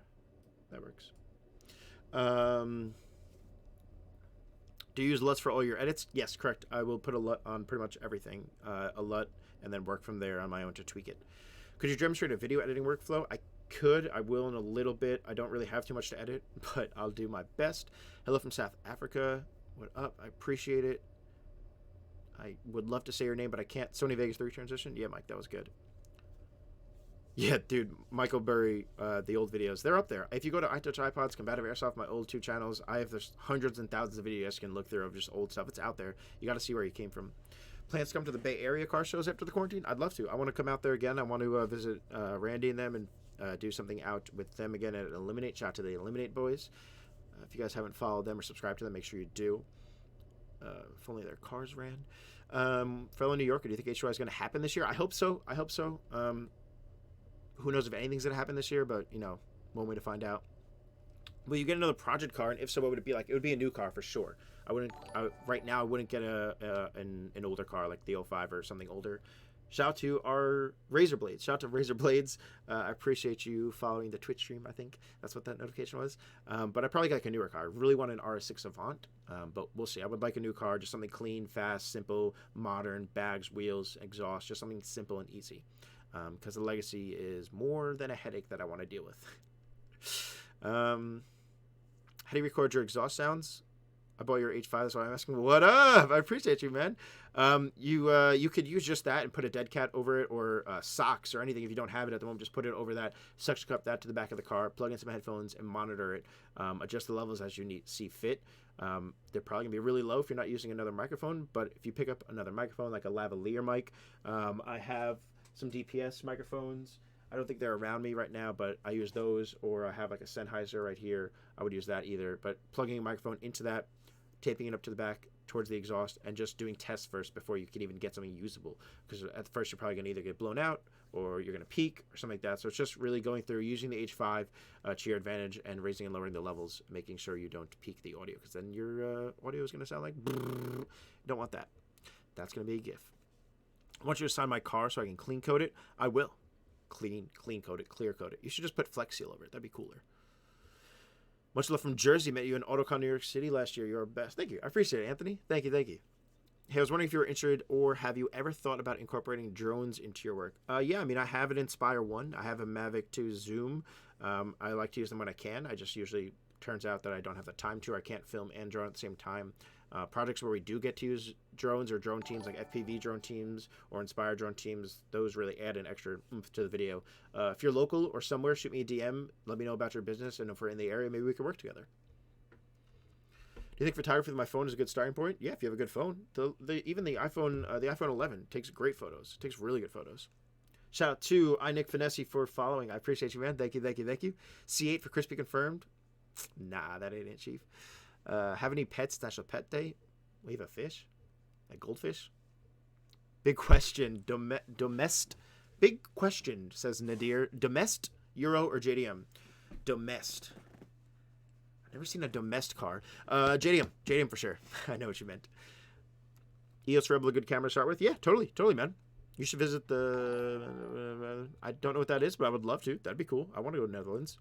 that works. Do you use LUTs for all your edits? Yes, correct. I will put a LUT on pretty much everything, a LUT, and then work from there on my own to tweak it. Could you demonstrate a video editing workflow? I could. I will in a little bit. I don't really have too much to edit, but I'll do my best. Hello from South Africa. What up? I appreciate it. I would love to say your name, but I can't. Sony Vegas 3 transition? Yeah, Mike, that was good. Yeah, dude, Michael Burry, the old videos, they're up there. If you go to iTouch iPods, Combative Airsoft, my old 2 channels, there's hundreds and thousands of videos you can look through of just old stuff. It's out there. You got to see where you came from. Plans to come to the Bay Area car shows after the quarantine? I'd love to. I want to come out there again. I want to visit Randy and them and do something out with them again at Eliminate. Shout out to the Eliminate boys. If you guys haven't followed them or subscribed to them, make sure you do. If only their cars ran. Fellow New Yorker, do you think HY is going to happen this year? I hope so. Who knows if anything's going to happen this year, but, one way to find out. Will you get another project car? And if so, what would it be like? It would be a new car for sure. Right now, I wouldn't get an older car like the 05 or something older. Shout out to our Razor Blades. Shout out to Razor Blades. I appreciate you following the Twitch stream, I think. That's what that notification was. But I probably like a newer car. I really want an RS6 Avant, but we'll see. I would like a new car, just something clean, fast, simple, modern, bags, wheels, exhaust, just something simple and easy. Because the Legacy is more than a headache that I want to deal with. How do you record your exhaust sounds? I bought your H5, that's why I'm asking. What up? I appreciate you, man. You could use just that and put a dead cat over it, or socks or anything. If you don't have it at the moment, just put it over that, suction cup that to the back of the car, plug in some headphones, and monitor it. Adjust the levels as you see fit. They're probably going to be really low if you're not using another microphone, but if you pick up another microphone, like a lavalier mic, I have some DPS microphones. I don't think they're around me right now, but I use those, or I have like a Sennheiser right here. I would use that either, but plugging a microphone into that, taping it up to the back towards the exhaust, and just doing tests first before you can even get something usable, because at first you're probably going to either get blown out or you're going to peak or something like that. So it's just really going through using the H5 to your advantage and raising and lowering the levels, making sure you don't peak the audio, because then your audio is going to sound like you don't want that. That's going to be a GIF. I want you to sign my car so I can clean coat it. I will. Clean coat it, clear coat it. You should just put Flex Seal over it. That'd be cooler. Much love from Jersey. Met you in AutoCon New York City last year. You're best. Thank you. I appreciate it, Anthony. Thank you. Hey, I was wondering if you were interested, or have you ever thought about incorporating drones into your work? Yeah, I mean, I have an Inspire 1. I have a Mavic 2 Zoom. I like to use them when I can. I just usually turns out that I don't have the time to, or I can't film and drone at the same time. Projects where we do get to use drones or drone teams, like FPV drone teams or Inspire drone teams, those really add an extra oomph to the video. If you're local or somewhere, shoot me a DM. Let me know about your business, and if we're in the area, maybe we can work together. Do you think photography with my phone is a good starting point? Yeah, if you have a good phone. Even the iPhone 11 takes great photos. It takes really good photos. Shout out to Nick Finessi for following. I appreciate you, man. Thank you. C8 for Krispy confirmed. Nah, that ain't it, Chief. Have any pets? National Pet Day. We have a fish. A goldfish. Big question. Domest. Big question, says Nadir. Domest, Euro, or JDM? Domest. I've never seen a Domest car. JDM for sure. I know what you meant. EOS Rebel, a good camera to start with? Yeah, totally, man. You should visit the... I don't know what that is, but I would love to. That'd be cool. I want to go to the Netherlands.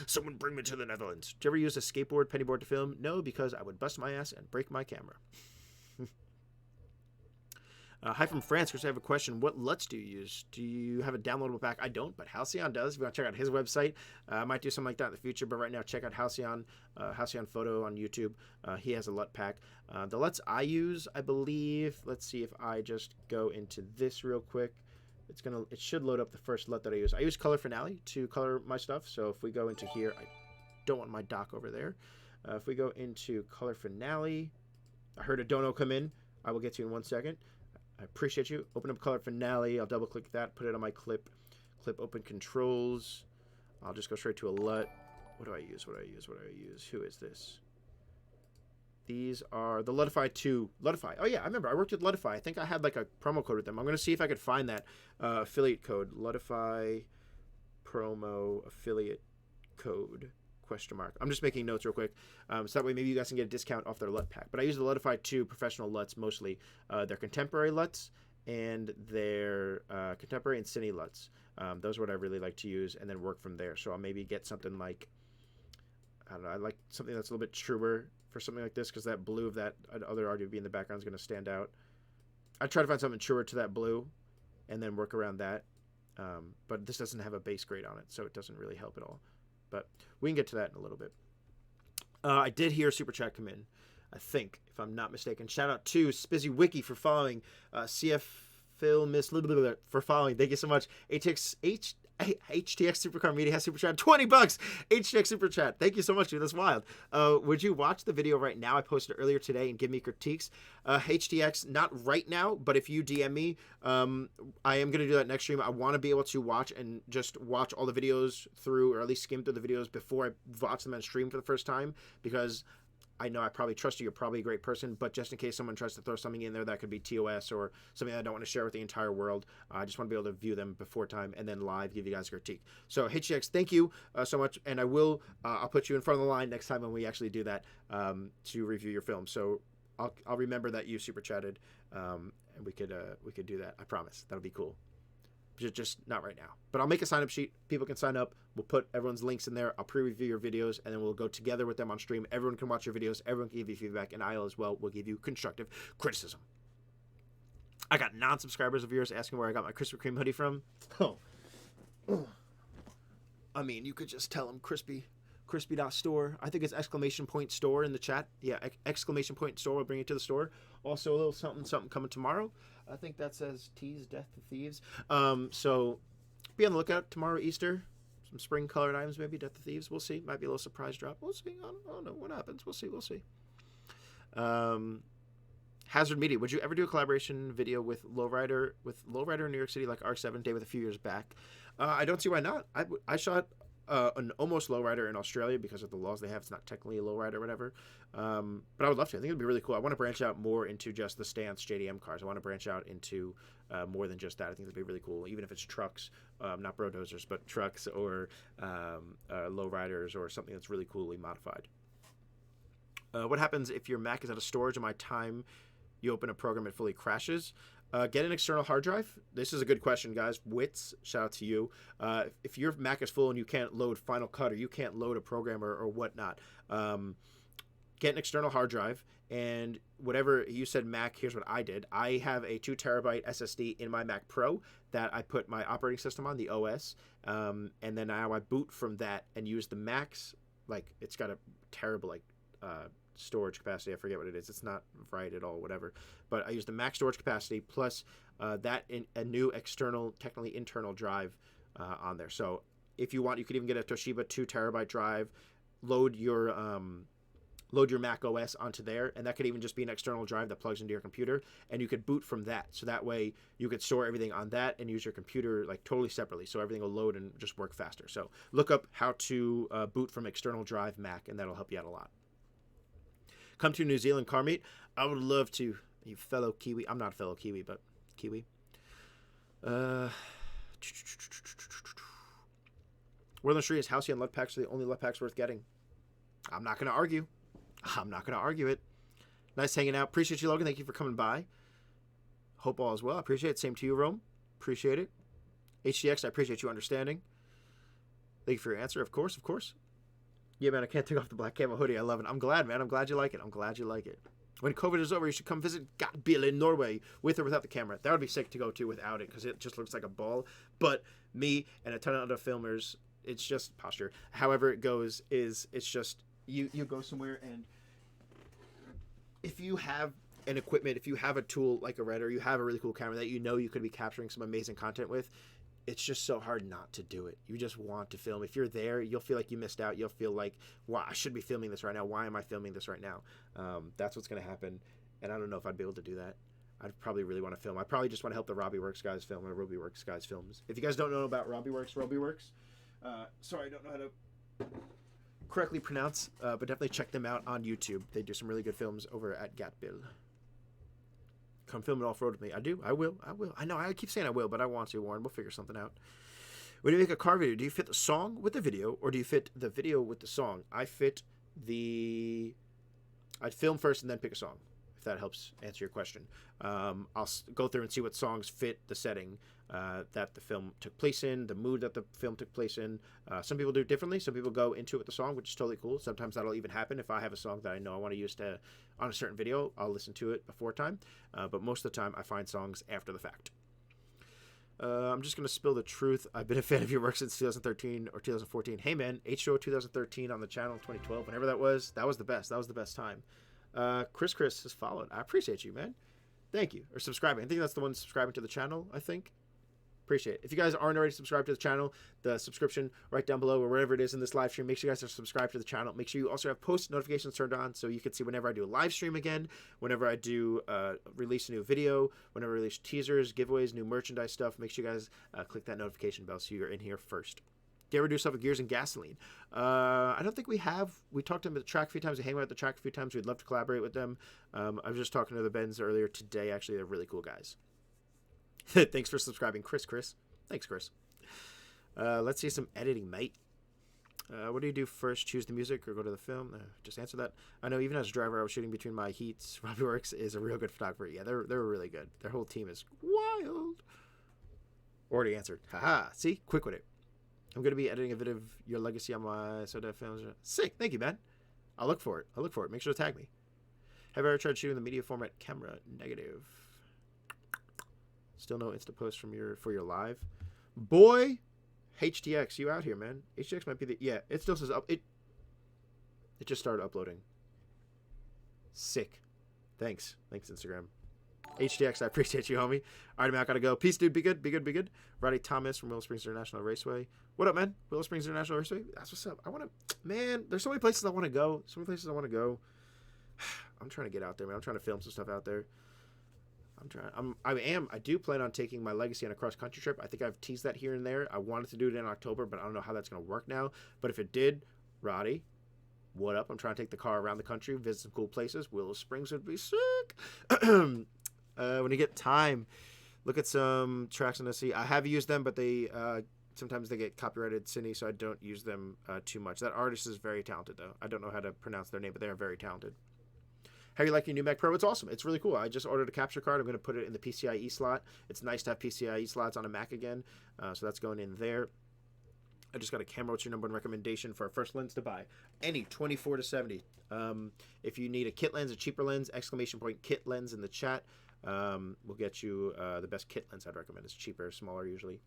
Someone bring me to the Netherlands. Did you ever use a skateboard, pennyboard to film? No, because I would bust my ass and break my camera. Hi from France, Chris. I have a question. What LUTs do you use? Do you have a downloadable pack? I don't, but Halcyon does. If you want to check out his website, I might do something like that in the future. But right now, check out Halcyon Photo on YouTube. He has a LUT pack. The LUTs I use, I believe. Let's see if I just go into this real quick. It should load up the first LUT that I use. I use Color Finale to color my stuff. So if we go into here, I don't want my dock over there. If we go into Color Finale, I heard a dono come in. I will get to you in 1 second. I appreciate you. Open up Color Finale. I'll double click that, put it on my clip. Clip open controls. I'll just go straight to a LUT. What do I use? Who is this? These are the Lutify 2. Lutify. Oh, yeah, I remember. I worked with Lutify. I think I had like a promo code with them. I'm going to see if I could find that affiliate code. Lutify promo affiliate code. ? I'm just making notes real quick. So that way maybe you guys can get a discount off their LUT pack. But I use the Lutify 2 professional LUTs mostly. Their contemporary LUTs and their contemporary and cine LUTs. Those are what I really like to use and then work from there. So I'll maybe get something like, I don't know, I like something that's a little bit truer for something like this because that blue of that other RGB in the background is going to stand out. I try to find something truer to that blue and then work around that. But this doesn't have a base grade on it, so it doesn't really help at all. But we can get to that in a little bit. I did hear a super chat come in, I think, if I'm not mistaken. Shout out to Spizzy Wiki for following. CF Phil Miss for following. Thank you so much. HTX Supercar Media has super chat. $20. HTX super chat. Thank you so much, dude. That's wild. Would you watch the video right now? I posted it earlier today and give me critiques. HTX, not right now, but if you DM me, I am going to do that next stream. I want to be able to watch and just watch all the videos through, or at least skim through the videos before I watch them on stream for the first time, because I know I probably trust you. You're probably a great person, but just in case someone tries to throw something in there that could be TOS or something I don't want to share with the entire world, I just want to be able to view them before time and then live give you guys a critique. So HGX, thank you so much, and I'll put you in front of the line next time when we actually do that to review your film. So I'll remember that you super chatted, and we could do that. I promise. That'll be cool. Just not right now. But I'll make a sign-up sheet. People can sign up. We'll put everyone's links in there. I'll pre-review your videos, and then we'll go together with them on stream. Everyone can watch your videos. Everyone can give you feedback, and I'll as well will give you constructive criticism. I got non-subscribers of yours asking where I got my Krispy Kreme hoodie from. Oh. I mean, you could just tell them Crispy.store. I think it's !store in the chat. Yeah, !store will bring you to the store. Also, a little something coming tomorrow. I think that says Tease Death to Thieves. So be on the lookout tomorrow, Easter. Some spring colored items, maybe Death to Thieves. We'll see. Might be a little surprise drop. We'll see. I don't know what happens. We'll see. Hazard Media. Would you ever do a collaboration video with Lowrider in New York City, like R7 David a few years back? I don't see why not. I shot an almost lowrider in Australia because of the laws they have. It's not technically a lowrider or whatever. But I would love to. I think it'd be really cool. I want to branch out more into just the stance JDM cars. I want to branch out into more than just that. I think it'd be really cool, even if it's trucks, not bulldozers, but trucks or lowriders or something that's really coolly modified. What happens if your Mac is out of storage and by time you open a program it fully crashes? Get an external hard drive. This is a good question, guys. Wits, shout out to you. If your Mac is full and you can't load Final Cut or you can't load a program or whatnot, get an external hard drive. And whatever you said Mac, here's what I did. I have a 2 terabyte SSD in my Mac Pro that I put my operating system on, the OS, and then now I boot from that and use the Mac's like it's got a terrible like storage capacity. I forget what it is. It's not right at all, whatever. But I use the max storage capacity plus that in a new external, technically internal drive on there. So if you want, you could even get a Toshiba 2 terabyte drive, load your Mac OS onto there, and that could even just be an external drive that plugs into your computer, and you could boot from that. So that way you could store everything on that and use your computer like totally separately, so everything will load and just work faster. So look up how to boot from external drive Mac, and that'll help you out a lot. Come to New Zealand car meet. I would love to, you fellow Kiwi. I'm not a fellow Kiwi, but Kiwi. World on the Street is Halcyon left packs are the only left packs worth getting. I'm not going to argue. I'm not going to argue it. Nice hanging out. Appreciate you, Logan. Thank you for coming by. Hope all is well. I appreciate it. Same to you, Rome. Appreciate it. HDX, I appreciate you understanding. Thank you for your answer. Of course, of course. Yeah, man, I can't take off the black camo hoodie. I love it. I'm glad, man. I'm glad you like it. I'm glad you like it. When COVID is over, you should come visit Gatbil in Norway with or without the camera. That would be sick to go to without it because it just looks like a ball. But me and a ton of other filmers, it's just posture. However it goes is it's just you go somewhere, and if you have an equipment, if you have a tool like a Red, or you have a really cool camera that you know you could be capturing some amazing content with, it's just so hard not to do it. You just want to film. If you're there, you'll feel like you missed out. You'll feel like, wow, I should be filming this right now. Why am I filming this right now? That's what's going to happen. And I don't know if I'd be able to do that. I'd probably really want to film. I probably just want to help the Robbie Works guys film, or Robbie Works guys films. If you guys don't know about Robbie Works, sorry, I don't know how to correctly pronounce, but definitely check them out on YouTube. They do some really good films over at Gatbil. Come film it off-road with me. I do. I will. I know. I keep saying I will, but I want to, Warren. We'll figure something out. When you make a car video, do you fit the song with the video, or do you fit the video with the song? I'd film first and then pick a song, if that helps answer your question. I'll go through and see what songs fit the setting that the film took place in, the mood that the film took place in. Some people do it differently. Some people go into it with the song, which is totally cool. Sometimes that'll even happen. If I have a song that I know I want to use on a certain video, I'll listen to it before time. But most of the time, I find songs after the fact. I'm just going to spill the truth. I've been a fan of your work since 2013 or 2014. Hey, man, H-Show 2013 on the channel, 2012, whenever that was the best. That was the best time. Chris has followed. I appreciate you, man. Thank you. Or subscribing. I think that's the one subscribing to the channel, I think. Appreciate it. If you guys aren't already subscribed to the channel, the subscription right down below or wherever it is in this live stream, make sure you guys are subscribed to the channel. Make sure you also have post notifications turned on so you can see whenever I do a live stream again, whenever I do release a new video, whenever I release teasers, giveaways, new merchandise stuff. Make sure you guys click that notification bell so you're in here first. Do you ever do stuff with Gears and Gasoline? I don't think we have. We talked to them at the track a few times. We hang out at the track a few times. We'd love to collaborate with them. I was just talking to the Bens earlier today. Actually, they're really cool guys. Thanks for subscribing, Chris. Thanks, Chris. Let's see some editing, mate. What do you do first? Choose the music or go to the film? Just answer that. I know even as a driver, I was shooting between my heats. Robbie Works is a real good photographer. Yeah, they're really good. Their whole team is wild. Already answered. Haha. See? Quick with it. I'm going to be editing a bit of your legacy on my Soda films. Sick. Thank you, man. I'll look for it. Make sure to tag me. Have I ever tried shooting the media format camera? Negative. Still no Insta post for your live. Boy, HTX, you out here, man. HTX might be the... Yeah, it still says up. It just started uploading. Sick. Thanks, Instagram. HTX, I appreciate you, homie. All right, man, I gotta go. Peace, dude. Be good. Roddy Thomas from Willow Springs International Raceway. What up, man? Willow Springs International Raceway? That's what's up. Man, there's so many places I want to go. I'm trying to get out there, man. I'm trying to film some stuff out there. I do plan on taking my legacy on a cross-country trip. I think I've teased that here and there. I wanted to do it in October, but I don't know how that's going to work now. But if it did, Roddy, what up? I'm trying to take the car around the country, visit some cool places. Willow Springs would be sick. When you get time, look at some tracks on the sea. I have used them, but they sometimes they get copyrighted Cine, so I don't use them too much. That artist is very talented, though. I don't know how to pronounce their name, but they are very talented. How you like your new Mac Pro? It's awesome. It's really cool. I just ordered a capture card. I'm going to put it in the PCIe slot. It's nice to have PCIe slots on a Mac again, so that's going in there. I just got a camera. What's your number one recommendation for a first lens to buy? Any 24-70. If you need a kit lens, a cheaper lens, exclamation point kit lens in the chat. We'll get you the best kit lens I'd recommend. It's cheaper, smaller usually.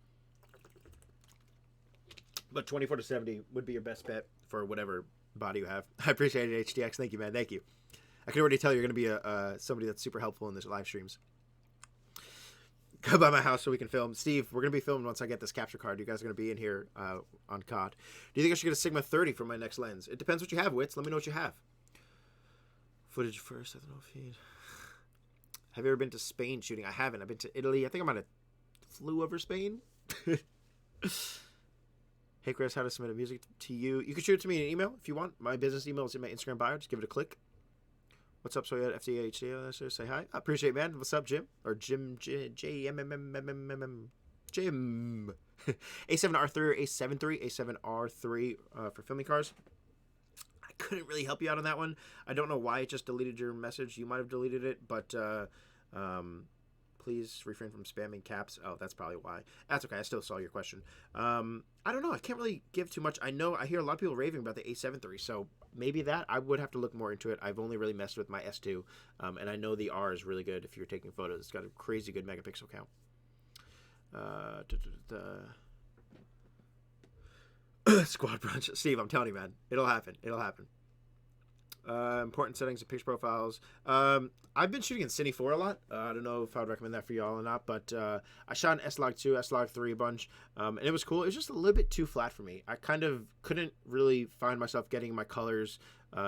But 24-70 would be your best bet for whatever body you have. I appreciate it, HDX. Thank you, man. Thank you. I can already tell you're going to be somebody that's super helpful in this live streams. Come by my house so we can film. Steve, we're going to be filming once I get this capture card. You guys are going to be in here on COD. Do you think I should get a Sigma 30 for my next lens? It depends what you have, Wits. Let me know what you have. Footage first. I don't know if you... Have you ever been to Spain shooting? I haven't. I've been to Italy. I think I might have flew over Spain. Hey, Chris, how to submit a music to you? You can shoot it to me in an email if you want. My business email is in my Instagram bio. Just give it a click. What's up, Soyad? FTA, HTA, say hi. I appreciate it, man. What's up, Jim? Or Jim, Jim. A7R3 or A73, A7R3 for filming cars. I couldn't really help you out on that one. I don't know why it just deleted your message. You might have deleted it, but please refrain from spamming caps. Oh, that's probably why. That's okay. I still saw your question. I don't know. I can't really give too much. I hear a lot of people raving about the A7 III, so maybe that. I would have to look more into it. I've only really messed with my S2, and I know the R is really good if you're taking photos. It's got a crazy good megapixel count. Squad brunch. Steve, I'm telling you, man. It'll happen. It'll happen. Important settings of picture profiles. I've been shooting in Cine 4 a lot. I don't know if I would recommend that for y'all or not, but I shot in S-Log 2, S-Log 3 a bunch, and it was cool. It was just a little bit too flat for me. I kind of couldn't really find myself getting my colors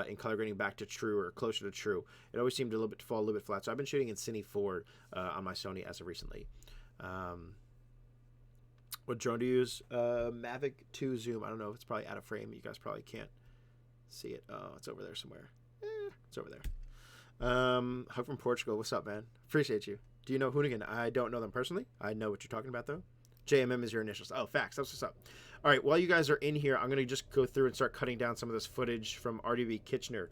in color grading back to true or closer to true. It always seemed to fall a little bit flat. So I've been shooting in Cine 4 on my Sony as of recently. What drone do you use? Mavic 2 Zoom. I don't know if it's probably out of frame. You guys probably can't see it. Oh, it's over there somewhere. It's over there. Hug from Portugal. What's up, man? Appreciate you. Do you know Hoonigan? I don't know them personally. I know what you're talking about, though. JMM is your initials. Oh, facts. That's what's up. All right, while you guys are in here, I'm going to just go through and start cutting down some of this footage from RDB Kitchener.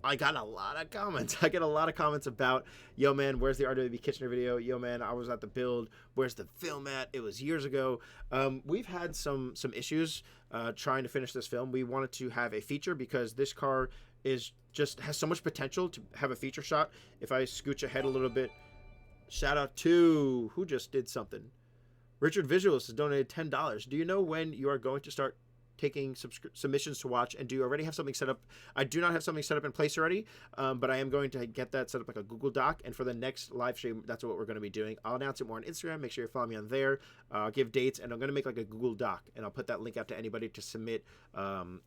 I got a lot of comments. I get a lot of comments about, yo, man, where's the RWB Kitchener video? Yo, man, I was at the build. Where's the film at? It was years ago. We've had some issues trying to finish this film. We wanted to have a feature because this car has so much potential to have a feature shot. If I scooch ahead a little bit, shout out to who just did something. Richard Visuals has donated $10. Do you know when you are going to start taking submissions to watch, and do you already have something set up? I do not have something set up in place already, but I am going to get that set up like a Google Doc, and for the next live stream, that's what we're going to be doing. I'll announce it more on Instagram. Make sure you follow me on there. I'll give dates, and I'm going to make like a Google Doc, and I'll put that link out to anybody to submit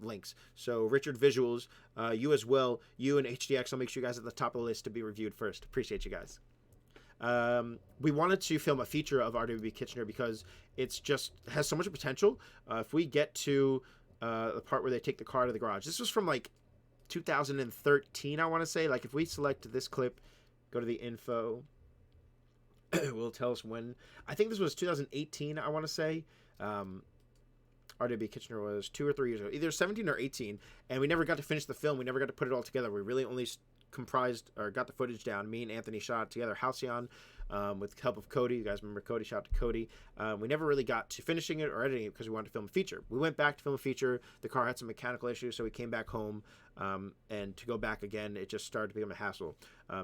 links. So Richard Visuals, you as well, you and HDX, I'll make sure you guys at the top of the list to be reviewed first. Appreciate you guys. We wanted to film a feature of RWB Kitchener because it's just has so much potential. If we get to the part where they take the car to the garage, this was from like 2013, I want to say. Like if we select this clip, go to the info, it will tell us when. I think this was 2018, I want to say. RWB Kitchener was 2 or 3 years ago, either 17 or 18, and we never got to finish the film. We never got to put it all together. We really only comprised or got the footage down. Me and Anthony shot it together, Halcyon, with the help of Cody. You guys remember Cody? Shout out to Cody. We never really got to finishing it or editing it because we wanted to film a feature. We went back to film a feature. The car had some mechanical issues, so we came back home, and to go back again, it just started to become a hassle.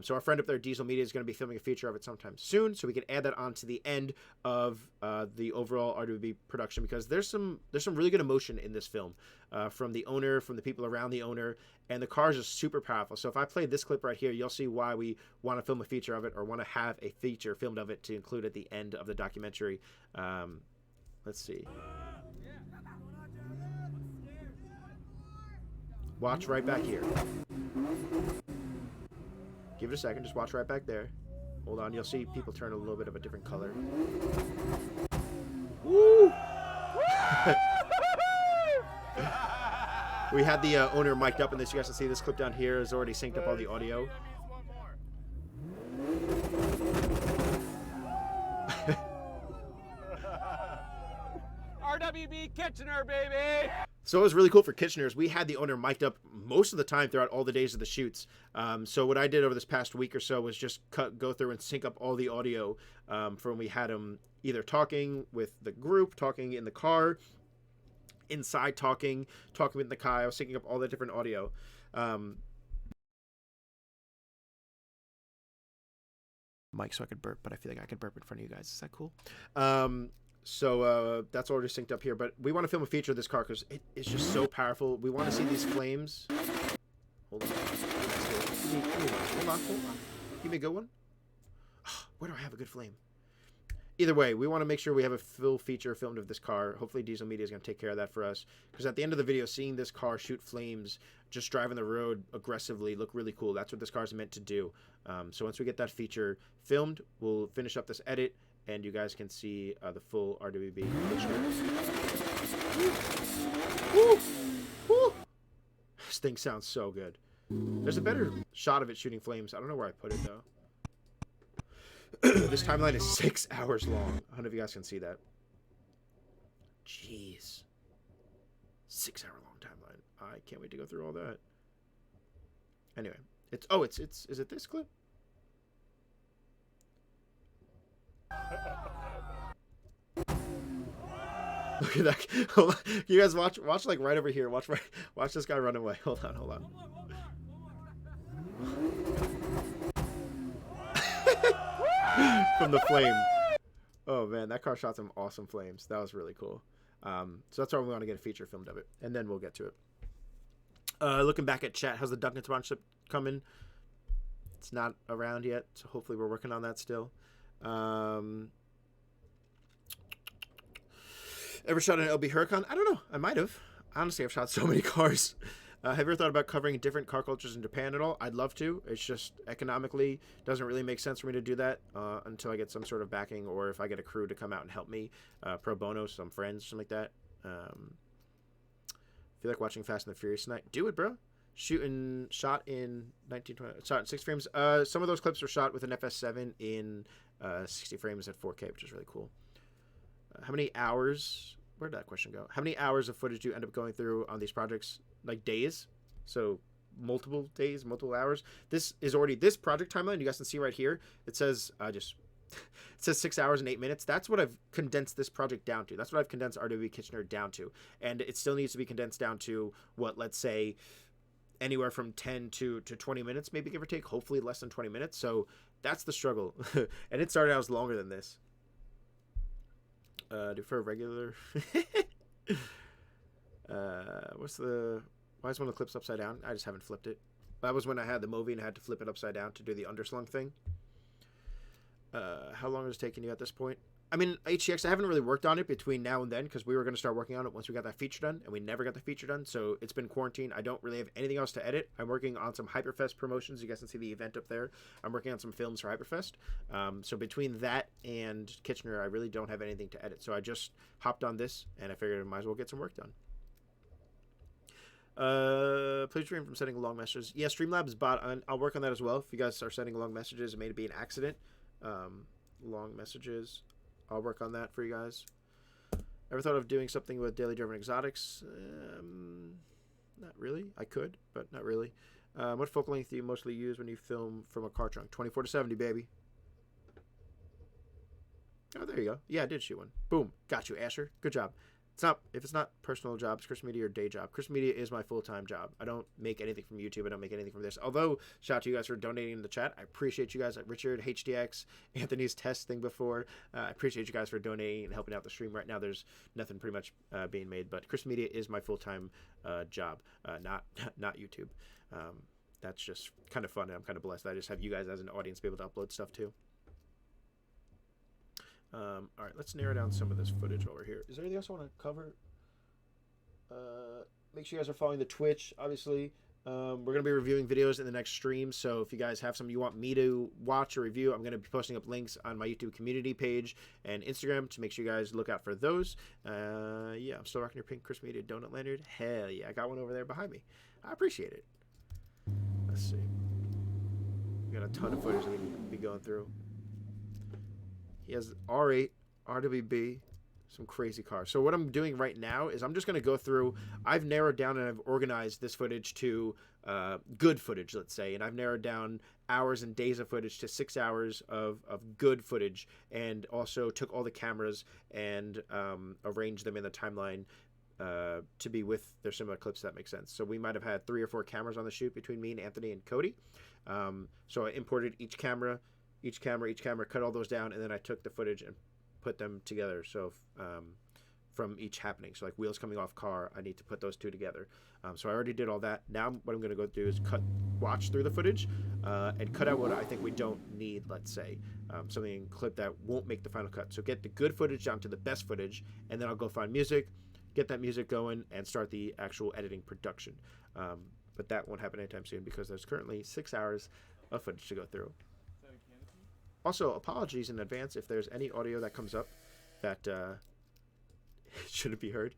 So our friend up there, Diesel Media, is going to be filming a feature of it sometime soon, so we can add that on to the end of the overall RWB production, because there's some really good emotion in this film from the owner, from the people around the owner, and the car is just super powerful. So if I play this clip right here, you'll see why we want to film a feature of it, or want to have a feature filmed of it to include at the end of the documentary. Let's see. Watch right back here. Give it a second. Just watch right back there. Hold on. You'll see people turn a little bit of a different color. Woo! We had the owner mic'd up in this. You guys can see this clip down here has already synced up all the audio. RWB Kitchener, baby! So it was really cool for Kitchener's. We had the owner mic'd up most of the time throughout all the days of the shoots. So what I did over this past week or so was just go through and sync up all the audio from when we had him either talking with the group, talking in the car, inside talking with the car. I was syncing up all the different audio. Mic so I could burp, but I feel like I could burp in front of you guys. Is that cool? So that's already synced up here. But we want to film a feature of this car because it is just so powerful. We want to see these flames. Hold on. Hold on. Give me a good one. Where do I have a good flame? Either way, we want to make sure we have a full feature filmed of this car. Hopefully Diesel Media is going to take care of that for us. Because at the end of the video, seeing this car shoot flames, just driving the road aggressively, look really cool. That's what this car is meant to do. So once we get that feature filmed, we'll finish up this edit, and you guys can see the full RWB picture. Woo! Woo! This thing sounds so good. There's a better shot of it shooting flames. I don't know where I put it, though. This timeline is 6 hours long. I don't know if you guys can see that. Jeez. 6 hour long timeline. I can't wait to go through all that. Anyway, is it this clip? Look at that. Hold on. You guys watch like right over here. Watch this guy run away. Hold on. From the flame. Oh man, that car shot some awesome flames. That was really cool. So that's why we want to get a feature filmed of it, and then we'll get to it. Looking back at chat, how's the Duncan sponsorship coming? It's not around yet, so hopefully we're working on that still. Ever shot an LB Huracan? I don't know. I might have. Honestly, I've shot so many cars. Have you ever thought about covering different car cultures in Japan at all? I'd love to. It's just economically doesn't really make sense for me to do that until I get some sort of backing, or if I get a crew to come out and help me pro bono, some friends, something like that. Feel like watching Fast and the Furious tonight? Do it, bro. Shot in 1920. Shot in 6 frames. Some of those clips were shot with an FS7 in 60 frames at 4K, which is really cool. How many hours? Where did that question go? How many hours of footage do you end up going through on these projects? Like days? So multiple days, multiple hours. This is already this project timeline. You guys can see right here. It says it says 6 hours and 8 minutes. That's what I've condensed this project down to. That's what I've condensed RWB Kitchener down to. And it still needs to be condensed down to what, let's say, anywhere from 10 to 20 minutes, maybe give or take. Hopefully less than 20 minutes. So that's the struggle. And it started out as longer than this. Do for a regular. Why is one of the clips upside down? I just haven't flipped it. That was when I had the movie and I had to flip it upside down to do the underslung thing. How long is it taking you at this point? I mean, HTX, I haven't really worked on it between now and then because we were going to start working on it once we got that feature done, and we never got the feature done, so it's been quarantine. I don't really have anything else to edit. I'm working on some Hyperfest promotions. You guys can see the event up there. I'm working on some films for Hyperfest. So between that and Kitchener, I really don't have anything to edit. So I just hopped on this, and I figured I might as well get some work done. Please refrain from sending long messages. Yeah, Streamlabs bot. I'll work on that as well. If you guys are sending long messages, it may be an accident. Long messages. I'll work on that for you guys. Ever thought of doing something with daily driven exotics? Not really. I could, but not really. What focal length do you mostly use when you film from a car trunk? 24 to 70, baby. Oh, there you go. Yeah, I did shoot one. Boom. Got you, Asher. Good job. If it's not personal job, it's Krispy Media or day job. Krispy Media is my full-time job. I don't make anything from YouTube. I don't make anything from this. Although, shout out to you guys for donating in the chat. I appreciate you guys. Like Richard, HDX, Anthony's test thing before. I appreciate you guys for donating and helping out the stream. Right now, there's nothing pretty much being made. But Krispy Media is my full-time job, not YouTube. That's just kind of fun. And I'm kind of blessed that I just have you guys as an audience be able to upload stuff too. All right, let's narrow down some of this footage while we're here. Is there anything else I want to cover? Make sure you guys are following the Twitch, obviously. We're going to be reviewing videos in the next stream, so if you guys have some you want me to watch or review, I'm going to be posting up links on my YouTube community page and Instagram to make sure you guys look out for those. Yeah, I'm still rocking your pink Krispy Media donut lanyard. Hell yeah, I got one over there behind me. I appreciate it. Let's see. We got a ton of footage that we can be going through. He has R8, RWB, some crazy cars. So what I'm doing right now is I'm just going to go through. I've narrowed down and I've organized this footage to good footage, let's say. And I've narrowed down hours and days of footage to 6 hours of good footage. And also took all the cameras and arranged them in the timeline to be with their similar clips, if that makes sense. So we might have had 3 or 4 cameras on the shoot between me and Anthony and Cody. So I imported each camera, cut all those down, and then I took the footage and put them together. So from each happening. So like wheels coming off car, I need to put those two together. So I already did all that. Now what I'm going to go do is watch through the footage and cut out what I think we don't need, let's say. Something clip that won't make the final cut. So get the good footage down to the best footage, and then I'll go find music, get that music going, and start the actual editing production. But that won't happen anytime soon because there's currently 6 hours of footage to go through. Also, apologies in advance if there's any audio that comes up that shouldn't be heard.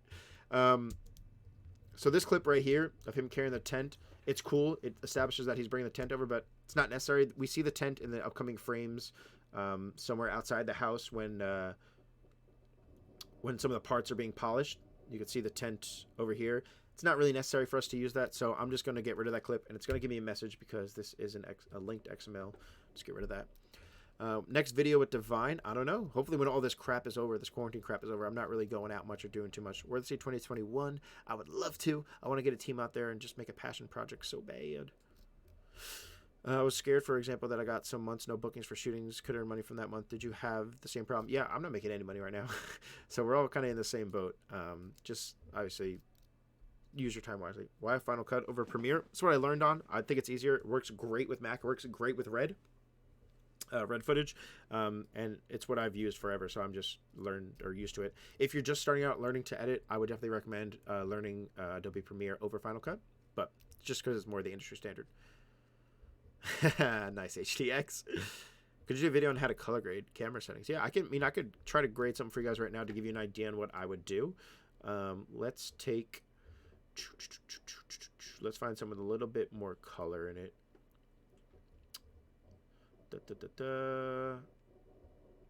So this clip right here of him carrying the tent, it's cool. It establishes that he's bringing the tent over, but it's not necessary. We see the tent in the upcoming frames somewhere outside the house when some of the parts are being polished. You can see the tent over here. It's not really necessary for us to use that, so I'm just going to get rid of that clip, and it's going to give me a message because this is a linked XML. Just get rid of that. Next video with Divine, I don't know. Hopefully when all this crap is over, this quarantine crap is over, I'm not really going out much or doing too much. Worth Sea 2021, I would love to. I want to get a team out there and just make a passion project so bad. I was scared, for example, that I got some months no bookings for shootings, could earn money from that month. Did you have the same problem? Yeah, I'm not making any money right now. So we're all kind of in the same boat. Just obviously use your time wisely. Why Final Cut over Premiere? That's what I learned on. I think it's easier. It works great with Mac. It works great with Red footage, and it's what I've used forever, so I'm just learned or used to it. If you're just starting out learning to edit, I would definitely recommend learning Adobe Premiere over Final Cut, but just because it's more the industry standard. Nice HDX. Could you do a video on how to color grade camera settings? Yeah, I could try to grade something for you guys right now to give you an idea on what I would do. Let's find some with a little bit more color in it. I'm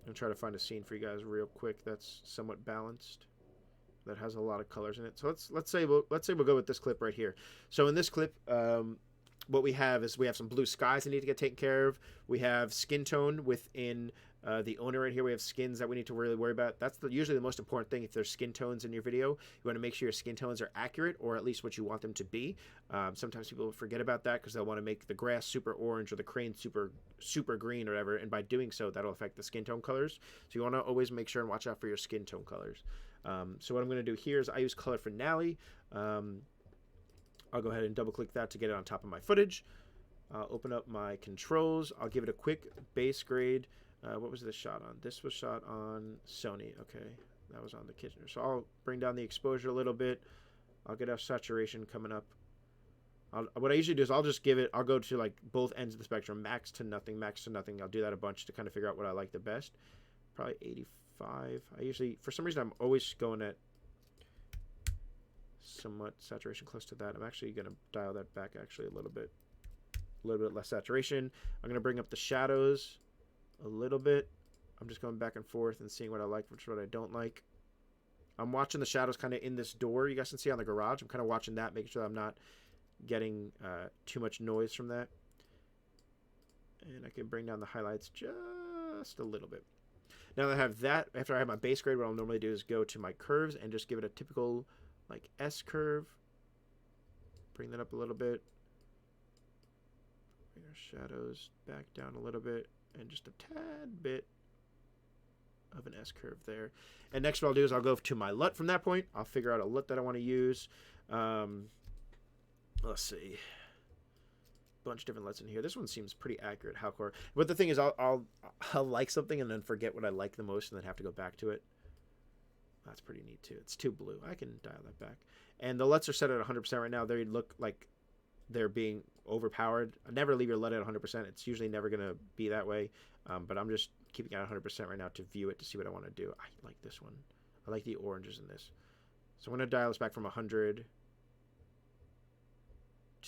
gonna try to find a scene for you guys real quick that's somewhat balanced, that has a lot of colors in it. So let's say we'll go with this clip right here. So in this clip, what we have is we have some blue skies that need to get taken care of. We have skin tone within the owner right here. We have skins that we need to really worry about. That's usually the most important thing. If there's skin tones in your video, you want to make sure your skin tones are accurate, or at least what you want them to be. Sometimes people forget about that because they'll want to make the grass super orange or the crane super green or whatever, and by doing so, that'll affect the skin tone colors. So you want to always make sure and watch out for your skin tone colors. So what I'm going to do here is I use Color Finale. I'll go ahead and double click that to get it on top of my footage. I'll open up my controls. I'll give it a quick base grade. What was this shot on? This was shot on Sony. Okay, that was on the Kitchener. So I'll bring down the exposure a little bit. I'll get our saturation coming up. What I usually do is I'll go to like both ends of the spectrum, max to nothing, max to nothing. I'll do that a bunch to kind of figure out what I like the best. Probably 85. I usually, for some reason, I'm always going at somewhat saturation close to that. I'm actually going to dial that back actually a little bit less saturation. I'm going to bring up the shadows a little bit. I'm just going back and forth and seeing what I like versus what I don't like. I'm watching the shadows kind of in this door you guys can see on the garage. I'm kind of watching that, making sure that I'm not getting too much noise from that. And I can bring down the highlights just a little bit. Now that I have that, after I have my base grade, what I'll normally do is go to my curves and just give it a typical like S curve. Bring that up a little bit. Bring our shadows back down a little bit. And just a tad bit of an S curve there. And next what I'll do is I'll go to my LUT from that point. I'll figure out a LUT that I want to use. Let's see. Bunch of different LUTs in here. This one seems pretty accurate, Halcor. But the thing is, I'll like something and then forget what I like the most and then have to go back to it. That's pretty neat too. It's too blue. I can dial that back. And the LUTs are set at 100% right now. They look like they're being overpowered. Never leave your LUT at 100%. It's usually never going to be that way. But I'm just keeping it at 100% right now to view it to see what I want to do. I like this one. I like the oranges in this. So I'm going to dial this back from 100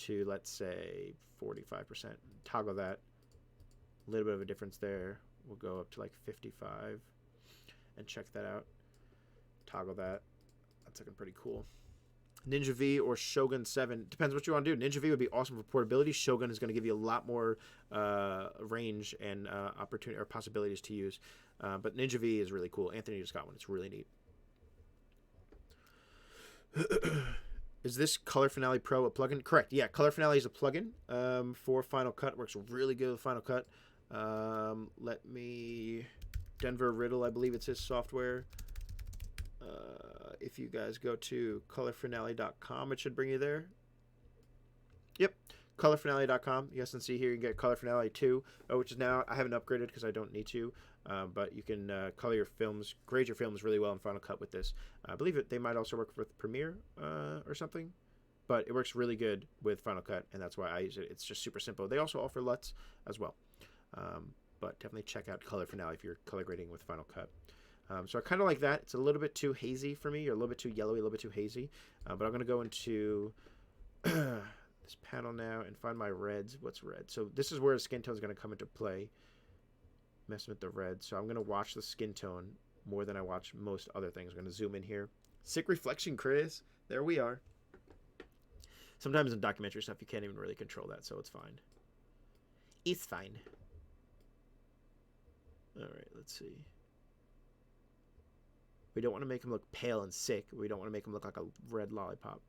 to, let's say, 45%. Toggle that. A little bit of a difference there. We'll go up to like 55 and check that out. Toggle that. That's looking pretty cool. Ninja V or Shogun 7. Depends what you want to do. Ninja V would be awesome for portability. Shogun is going to give you a lot more range and opportunity or possibilities to use. But Ninja V is really cool. Anthony just got one. It's really neat. Is this Color Finale Pro a plugin? Correct. Yeah, Color Finale is a plugin for Final Cut. It works really good with Final Cut. Let me Denver Riddle, I believe it's his software. If you guys go to colorfinale.com, it should bring you there. Yep, colorfinale.com. You guys can see here you can get Color Finale 2, which is now, I haven't upgraded because I don't need to, but you can color your films, grade your films really well in Final Cut with this. I believe they might also work with Premiere or something, but it works really good with Final Cut, and that's why I use it. It's just super simple. They also offer LUTs as well, but definitely check out Color Finale if you're color grading with Final Cut. So I kind of like that. It's a little bit too hazy for me, or a little bit too yellowy, a little bit too hazy, but I'm going to go into this panel now and find my reds. What's red? So this is where the skin tone is going to come into play, messing with the red. So I'm going to watch the skin tone more than I watch most other things. I'm going to zoom in here. Sick reflection, Chris. There we are. Sometimes in documentary stuff, you can't even really control that, so it's fine. It's fine. All right, let's see. We don't want to make him look pale and sick. We don't want to make him look like a red lollipop.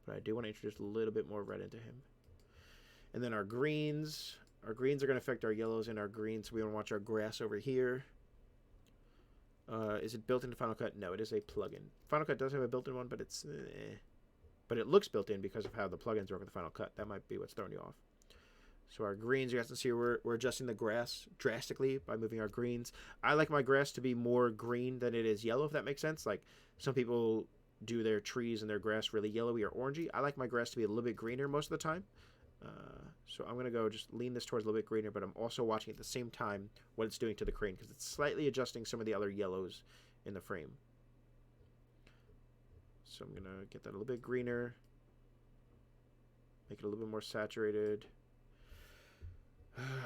But I do want to introduce a little bit more red into him. And then our greens. Our greens are going to affect our yellows and our greens. So we want to watch our grass over here. Is it built into Final Cut? No, it is a plugin. Final Cut does have a built-in one, but it's... But it looks built in because of how the plugins work with the Final Cut. That might be what's throwing you off. So our greens, you guys can see we're adjusting the grass drastically by moving our greens. I like my grass to be more green than it is yellow, if that makes sense. Like some people do their trees and their grass really yellowy or orangey. I like my grass to be a little bit greener most of the time. So I'm going to go just lean this towards a little bit greener, but I'm also watching at the same time what it's doing to the crane because it's slightly adjusting some of the other yellows in the frame. So I'm going to get that a little bit greener, make it a little bit more saturated.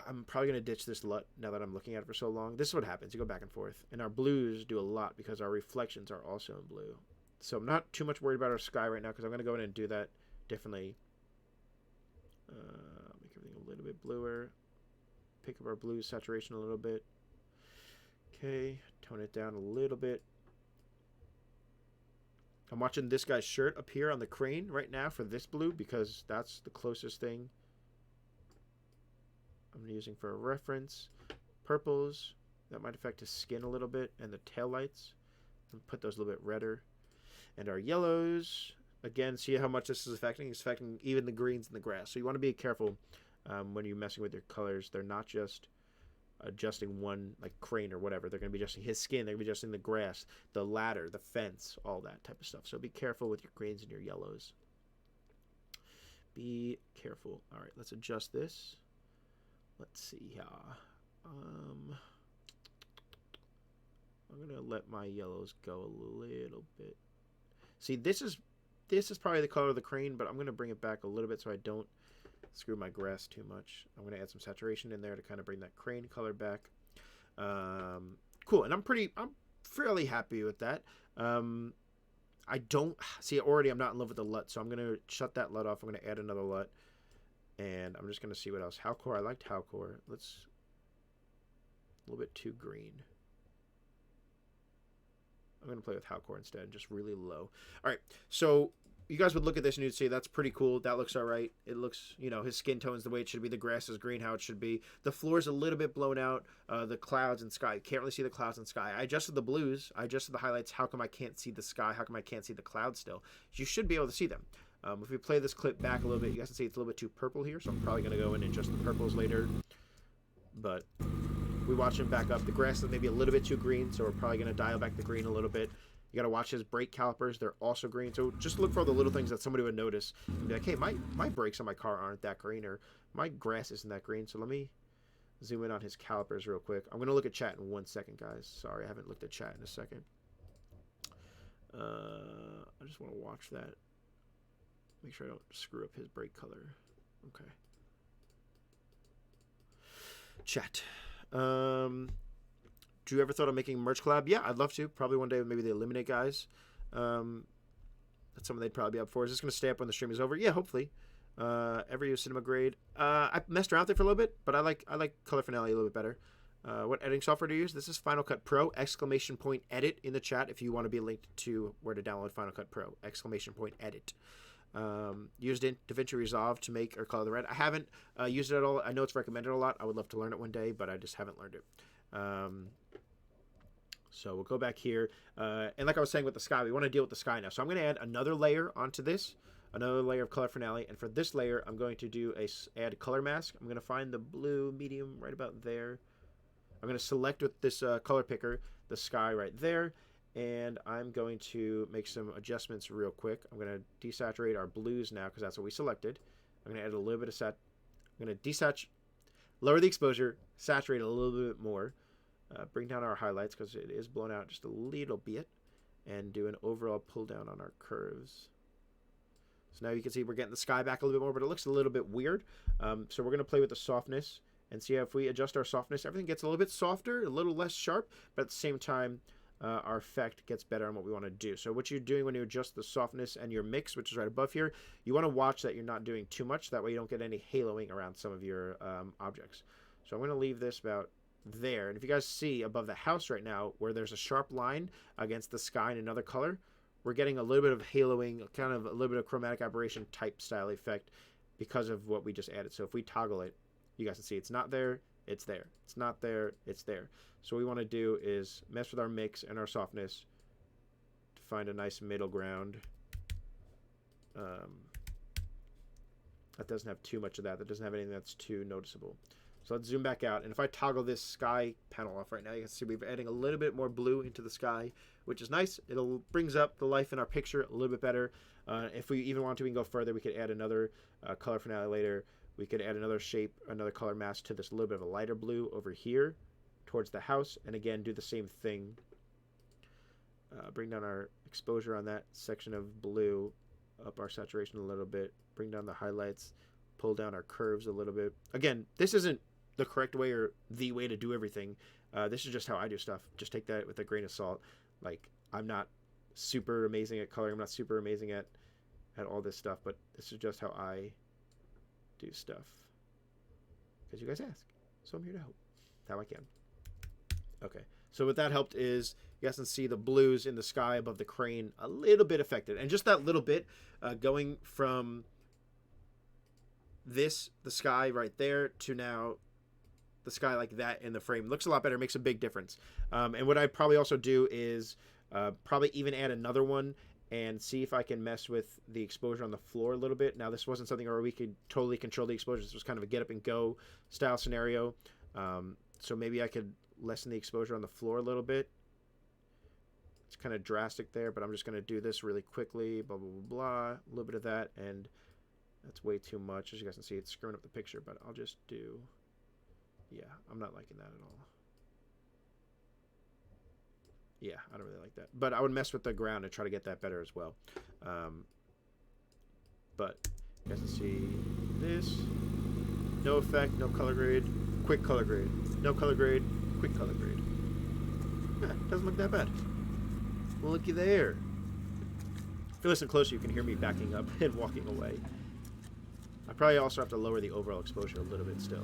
I'm probably going to ditch this LUT now that I'm looking at it for so long. This is what happens. You go back and forth. And our blues do a lot because our reflections are also in blue. So I'm not too much worried about our sky right now because I'm going to go in and do that differently. Make everything a little bit bluer. Pick up our blue saturation a little bit. Okay. Tone it down a little bit. I'm watching this guy's shirt appear on the crane right now for this blue because that's the closest thing I'm using for a reference. Purples, that might affect his skin a little bit, and the tail lights. And put those a little bit redder. And our yellows, again, see how much this is affecting? It's affecting even the greens and the grass. So you want to be careful when you're messing with your colors. They're not just adjusting one, like crane or whatever. They're going to be adjusting his skin. They're going to be adjusting the grass, the ladder, the fence, all that type of stuff. So be careful with your greens and your yellows. Be careful. All right, let's adjust this. Let's see here. I'm going to let my yellows go a little bit. See, this is probably the color of the crane, but I'm going to bring it back a little bit so I don't screw my grass too much. I'm going to add some saturation in there to kind of bring that crane color back. Cool, and I'm fairly happy with that. I don't see already. I'm not in love with the LUT, so I'm going to shut that LUT off. I'm going to add another LUT. And I'm just going to see what else. Halcor, I liked Halcor. Let's... A little bit too green. I'm going to play with Halcor instead, just really low. All right, so you guys would look at this and you'd say, that's pretty cool. That looks all right. It looks, you know, his skin tone's the way it should be. The grass is green, how it should be. The floor's a little bit blown out. The clouds and sky. You can't really see the clouds and sky. I adjusted the blues. I adjusted the highlights. How come I can't see the sky? How come I can't see the clouds still? You should be able to see them. If we play this clip back a little bit, you guys can see it's a little bit too purple here, so I'm probably going to go in and adjust the purples later. But we watch him back up. The grass is maybe a little bit too green, so we're probably going to dial back the green a little bit. You got to watch his brake calipers. They're also green. So just look for the little things that somebody would notice. And be like, hey, my brakes on my car aren't that green, or my grass isn't that green. So let me zoom in on his calipers real quick. I'm going to look at chat in 1 second, guys. Sorry, I haven't looked at chat in a second. I just want to watch that. Make sure I don't screw up his brake color. Okay. Chat. Do you ever thought of making a merch collab? Yeah, I'd love to. Probably one day with maybe the Eliminate guys. That's something they'd probably be up for. Is this going to stay up when the stream is over? Yeah, hopefully. Ever use Cinema Grade? I messed around with it for a little bit, but I like Color Finale a little bit better. What editing software do you use? This is Final Cut Pro! !Edit in the chat if you want to be linked to where to download Final Cut Pro! !Edit. Used DaVinci Resolve to make or color the red. I haven't used it at all. I know it's recommended a lot. I would love to learn it one day, but I just haven't learned it. So we'll go back here. And like I was saying with the sky, we want to deal with the sky now. So I'm going to add another layer onto this, another layer of color finale. And for this layer, I'm going to do add color mask. I'm going to find the blue medium right about there. I'm going to select with this color picker the sky right there. And I'm going to make some adjustments real quick. I'm going to desaturate our blues now because that's what we selected. I'm going to add a little bit of I'm going to lower the exposure, saturate a little bit more. Bring down our highlights because it is blown out just a little bit, and do an overall pull down on our curves. So now you can see we're getting the sky back a little bit more, but it looks a little bit weird. So we're going to play with the softness and see how if we adjust our softness, everything gets a little bit softer, a little less sharp, but at the same time, our effect gets better on what we want to do. So what you're doing when you adjust the softness and your mix, which is right above here, you want to watch that you're not doing too much. That way you don't get any haloing around some of your objects. So I'm going to leave this about there. And if you guys see above the house right now where there's a sharp line against the sky in another color, we're getting a little bit of haloing, kind of a little bit of chromatic aberration type style effect because of what we just added. So if we toggle it, you guys can see it's not there, it's there. It's not there, it's there. So what we want to do is mess with our mix and our softness to find a nice middle ground. That doesn't have too much of that. That doesn't have anything that's too noticeable. So let's zoom back out. And if I toggle this sky panel off right now, you can see we're adding a little bit more blue into the sky, which is nice. It'll brings up the life in our picture a little bit better. If we even want to, we can go further. We could add another color finale later. We could add another shape, another color mask to this little bit of a lighter blue over here towards the house. And again, do the same thing. Bring down our exposure on that section of blue, up our saturation a little bit, bring down the highlights, pull down our curves a little bit. Again, this isn't the correct way or the way to do everything. This is just how I do stuff. Just take that with a grain of salt. Like, I'm not super amazing at coloring. I'm not super amazing at all this stuff, but this is just how I do stuff. Because you guys ask. So I'm here to help. How I can. Okay. So what that helped is you guys can see the blues in the sky above the crane a little bit affected. And just that little bit going from the sky right there to now the sky like that in the frame looks a lot better, makes a big difference. And what I'd probably also do is probably even add another one and see if I can mess with the exposure on the floor a little bit. Now, this wasn't something where we could totally control the exposure. This was kind of a get up and go style scenario. So maybe I could lessen the exposure on the floor a little bit. It's kind of drastic there, but I'm just going to do this really quickly, blah, blah, blah, blah, a little bit of that, and that's way too much. As you guys can see, it's screwing up the picture, but I'll just do, yeah, I'm not liking that at all. Yeah, I don't really like that. But I would mess with the ground and try to get that better as well. But you guys can see this. No effect, no color grade, quick color grade. No color grade, quick color grade. Yeah, doesn't look that bad. Well, looky there. If you listen closer, you can hear me backing up and walking away. I probably also have to lower the overall exposure a little bit still.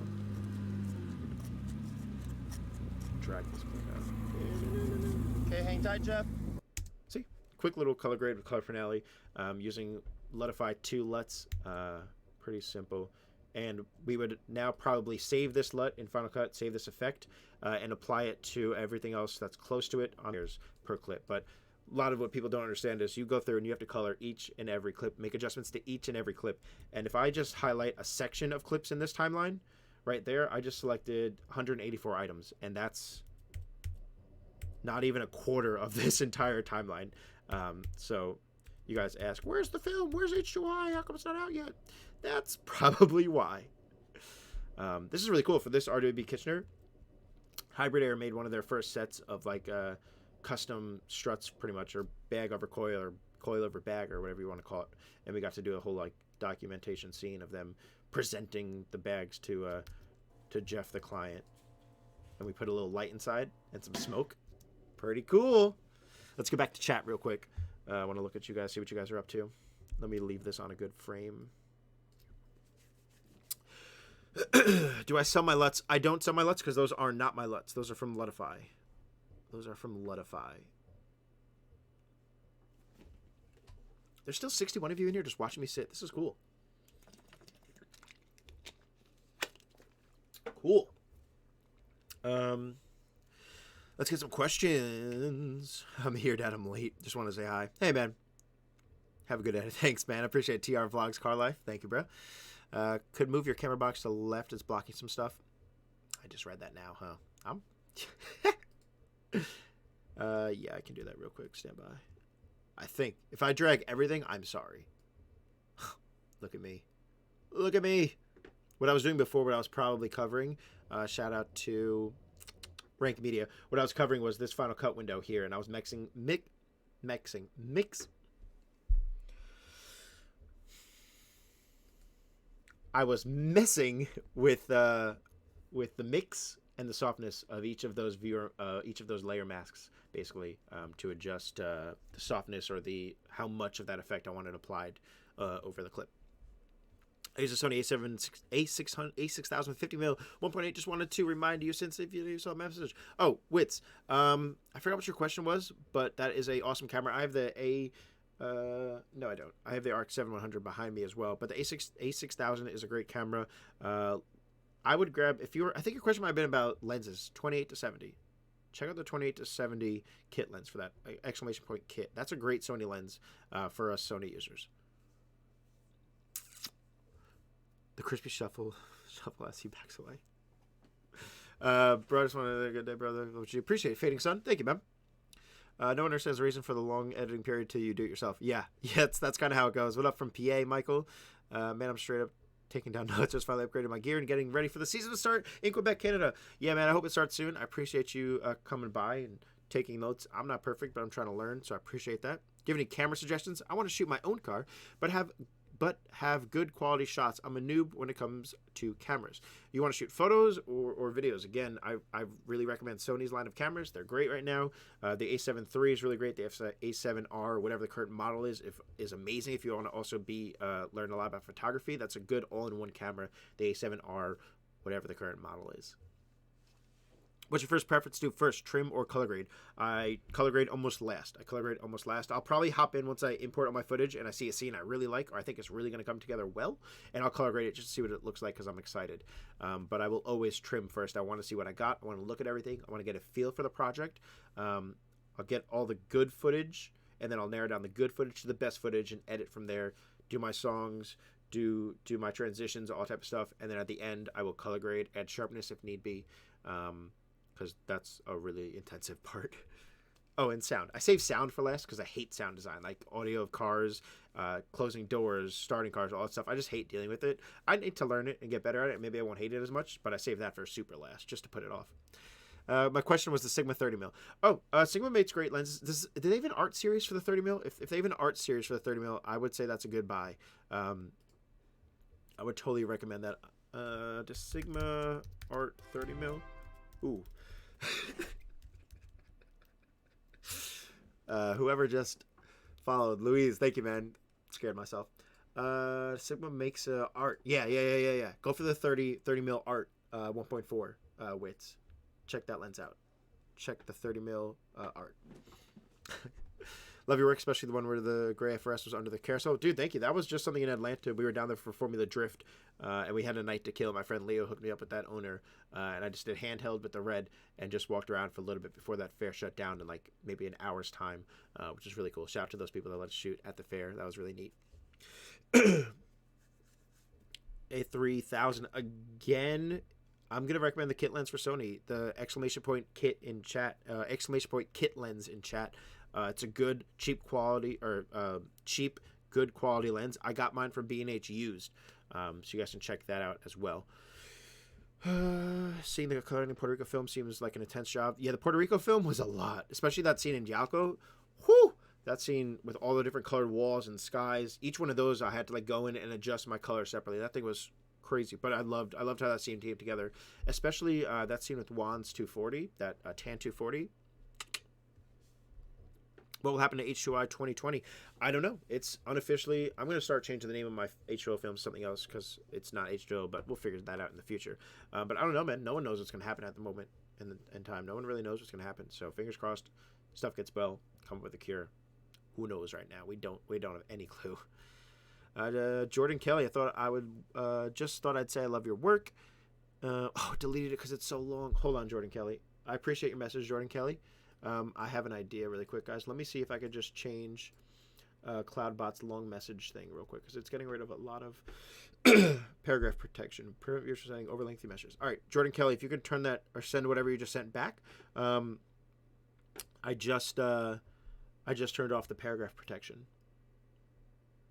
Drag this point out. Okay, hang tight, Jeff. See, quick little color grade with color finale. Using LUTify 2 LUTs. Pretty simple. And we would now probably save this LUT in Final Cut, save this effect, and apply it to everything else that's close to it on yours per clip. But a lot of what people don't understand is you go through and you have to color each and every clip, make adjustments to each and every clip. And if I just highlight a section of clips in this timeline, right there, I just selected 184 items, and that's not even a quarter of this entire timeline. So you guys ask, where's the film? Where's H2I? How come it's not out yet? That's probably why. This is really cool. For this RWB Kitchener, Hybrid Air made one of their first sets of like custom struts, pretty much, or bag over coil or coil over bag or whatever you want to call it. And we got to do a whole like documentation scene of them presenting the bags to Jeff, the client. And we put a little light inside and some smoke. Pretty cool. Let's go back to chat real quick. I want to look at you guys, see what you guys are up to. Let me leave this on a good frame. Do I sell my LUTs? I don't sell my LUTs because those are not my LUTs. Those are from LUTify. Those are from LUTify. There's still 61 of you in here just watching me sit. This is cool. Cool. Let's Let's get some questions. I'm here, Dad. I'm late. Just want to say hi. Hey, man. Have a good edit. Thanks, man. I appreciate it. TR Vlogs Car Life. Thank you, bro. Could move your camera box to the left. It's blocking some stuff. I just read that now, huh? Yeah, I can do that real quick. Stand by. I think. If I drag everything, I'm sorry. Look at me. Look at me. What I was doing before, what I was probably covering, shout out to Rank Media. What I was covering was this Final Cut window here, and I was mixing. I was messing with the mix and the softness of each of those layer masks, basically, to adjust the softness or how much of that effect I wanted applied over the clip. I use a Sony A6000 50mm 1.8. Just wanted to remind you, since if you saw my message. Oh, Wits. I forgot what your question was, but that is a awesome camera. I have the no, I don't. I have the ARC 7100 behind me as well. But the A6000 is a great camera. I would grab, I think your question might have been about lenses, 28 to 70. Check out the 28 to 70 kit lens for that exclamation point kit. That's a great Sony lens for us Sony users. The Krispy shuffle as he backs away. Bro, I just wanted to have a good day, brother. Which you appreciate. Fading Sun. Thank you, man. No one understands the reason for the long editing period till you do it yourself. Yeah, that's kind of how it goes. What up from PA, Michael? Man, I'm straight up taking down notes. Just finally upgraded my gear and getting ready for the season to start in Quebec, Canada. Yeah, man, I hope it starts soon. I appreciate you coming by and taking notes. I'm not perfect, but I'm trying to learn, so I appreciate that. Do you have any camera suggestions? I want to shoot my own car, but have good quality shots. I'm a noob when it comes to cameras. You want to shoot photos or videos? Again, I really recommend Sony's line of cameras. They're great right now. The A7 III is really great. The A7R, whatever the current model is amazing. If you want to also learn a lot about photography, that's a good all-in-one camera. The A7R, whatever the current model is. What's your first preference to do first, trim or color grade? I color grade almost last. I'll probably hop in once I import all my footage and I see a scene I really like or I think it's really going to come together well, and I'll color grade it just to see what it looks like because I'm excited. But I will always trim first. I want to see what I got. I want to look at everything. I want to get a feel for the project. I'll get all the good footage, and then I'll narrow down the good footage to the best footage and edit from there, do my songs, do my transitions, all type of stuff, and then at the end I will color grade, add sharpness if need be. Because that's a really intensive part. Oh, and sound. I save sound for last because I hate sound design, like audio of cars, closing doors, starting cars, all that stuff. I just hate dealing with it. I need to learn it and get better at it. Maybe I won't hate it as much, but I save that for super last just to put it off. My question was the Sigma 30mm. Oh, Sigma makes great lenses. Do they have an art series for the 30mm? If they have an art series for the 30mm, I would say that's a good buy. I would totally recommend that. The Sigma Art 30mm. Ooh. Whoever just followed, Louise, thank you, man. Scared myself. Sigma makes art. Yeah. Go for the 30mm art 1.4 widths. Check that lens out. Check the 30mm art. Love your work, especially the one where the gray FRS was under the carousel. Dude, thank you. That was just something in Atlanta. We were down there for Formula Drift, and we had a night to kill. My friend Leo hooked me up with that owner, and I just did handheld with the red and just walked around for a little bit before that fair shut down in like maybe an hour's time, which is really cool. Shout out to those people that let us shoot at the fair. That was really neat. A3000 again. I'm gonna recommend the kit lens for Sony. The exclamation point kit in chat. Exclamation point kit lens in chat. It's a good, cheap, good quality lens. I got mine from B&H used, so you guys can check that out as well. Seeing the coloring in Puerto Rico film seems like an intense job. Yeah, the Puerto Rico film was a lot, especially that scene in Yalco. Whew! That scene with all the different colored walls and skies. Each one of those I had to like go in and adjust my color separately. That thing was crazy, but I loved how that scene came together, especially that scene with Juan's 240, that tan 240. What will happen to H2I 2020? I don't know. It's unofficially. I'm going to start changing the name of my H2O film to something else because it's not H2O, but we'll figure that out in the future. But I don't know, man. No one knows what's going to happen at the moment in time. No one really knows what's going to happen. So fingers crossed, stuff gets well. Come up with a cure. Who knows right now? We don't have any clue. Jordan Kelly, I thought I would just thought I'd say I love your work. Deleted it because it's so long. Hold on, Jordan Kelly. I appreciate your message, Jordan Kelly. I have an idea really quick, guys. Let me see if I could just change CloudBot's long message thing real quick, because it's getting rid of a lot of paragraph protection. Prevent viewers from sending over lengthy messages. All right, Jordan Kelly, if you could turn that or send whatever you just sent back. I just turned off the paragraph protection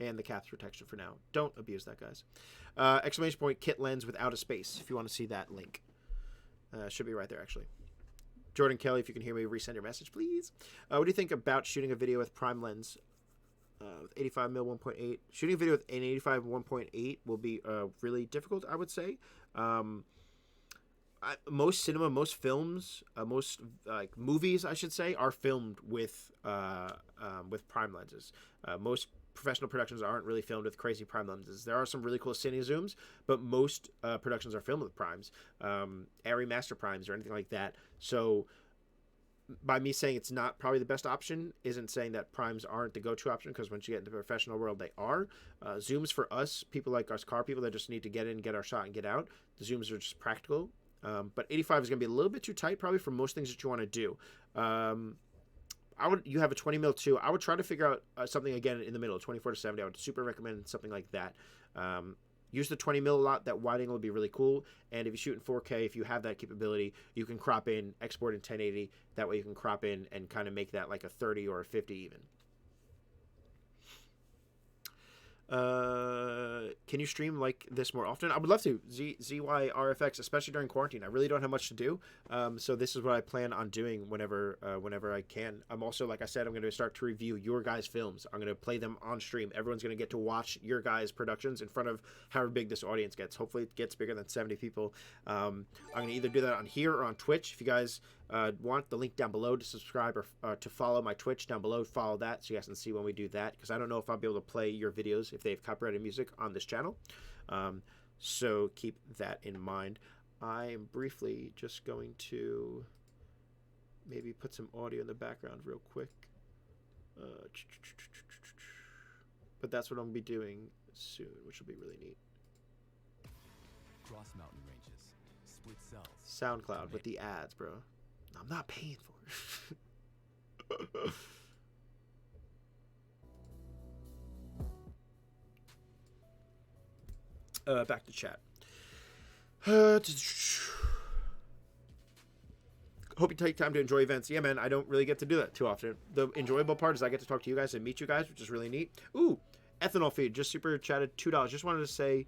and the caps protection for now. Don't abuse that, guys. Exclamation point kit lens without a space. If you want to see that link, should be right there actually. Jordan Kelly, if you can hear me, resend your message, please. What do you think about shooting a video with prime lens? With 85mm 1.8. Shooting a video with an 85 1.8 will be really difficult, I would say. Most cinema, most films, most like movies, I should say, are filmed with prime lenses. Most professional productions aren't really filmed with crazy prime lenses. There are some really cool cine zooms, but most productions are filmed with primes, Arri Master primes or anything like that. So by me saying it's not probably the best option isn't saying that primes aren't the go-to option, because once you get into the professional world, they are. Zooms for us, people like us car people that just need to get in, get our shot, and get out, the zooms are just practical. But 85 is going to be a little bit too tight probably for most things that you want to do. You have a 20mm too. I would try to figure out something again in the middle, 24 to 70. I would super recommend something like that. Use the 20mm a lot. That wide angle would be really cool. And if you shoot in 4K, if you have that capability, you can crop in, export in 1080. That way you can crop in and kind of make that like a 30 or a 50 even. Can you stream like this more often? I would love to. ZYRFX, especially during quarantine. I really don't have much to do. So this is what I plan on doing whenever I can. I'm also, like I said, I'm going to start to review your guys' films. I'm going to play them on stream. Everyone's going to get to watch your guys' productions in front of however big this audience gets. Hopefully it gets bigger than 70 people. I'm going to either do that on here or on Twitch. If you guys want, the link down below to subscribe or to follow my Twitch down below, follow that so you guys can see when we do that, because I don't know if I'll be able to play your videos if they have copyrighted music on this channel. So keep that in mind. I am briefly just going to maybe put some audio in the background real quick. But that's what I'm going to be doing soon, which will be really neat. Cross mountain ranges, split cells. SoundCloud with the ads, bro. I'm not paying for it. Back to chat. Hope you take time to enjoy events. Yeah, man, I don't really get to do that too often. The enjoyable part is I get to talk to you guys and meet you guys, which is really neat. Ooh, Ethanol Feed just super chatted $2. Just wanted to say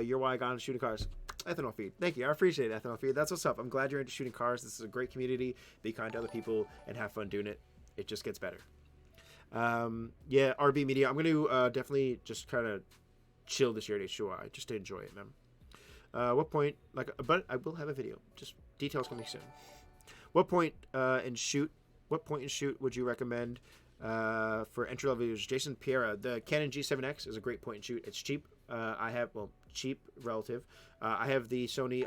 you're why I got into shooting cars. Ethanol Feed, thank you. I appreciate it, Ethanol Feed. That's what's up. I'm glad you're into shooting cars. This is a great community. Be kind to other people and have fun doing it. It just gets better. Yeah, RB Media. I'm going to definitely just kind of chill this year at HUI just to enjoy it, man. What point, but I will have a video. Just details coming soon. What point in shoot would you recommend for entry level users? Jason Piera, the Canon G7X is a great point and shoot. It's cheap. Cheap relative. I have the Sony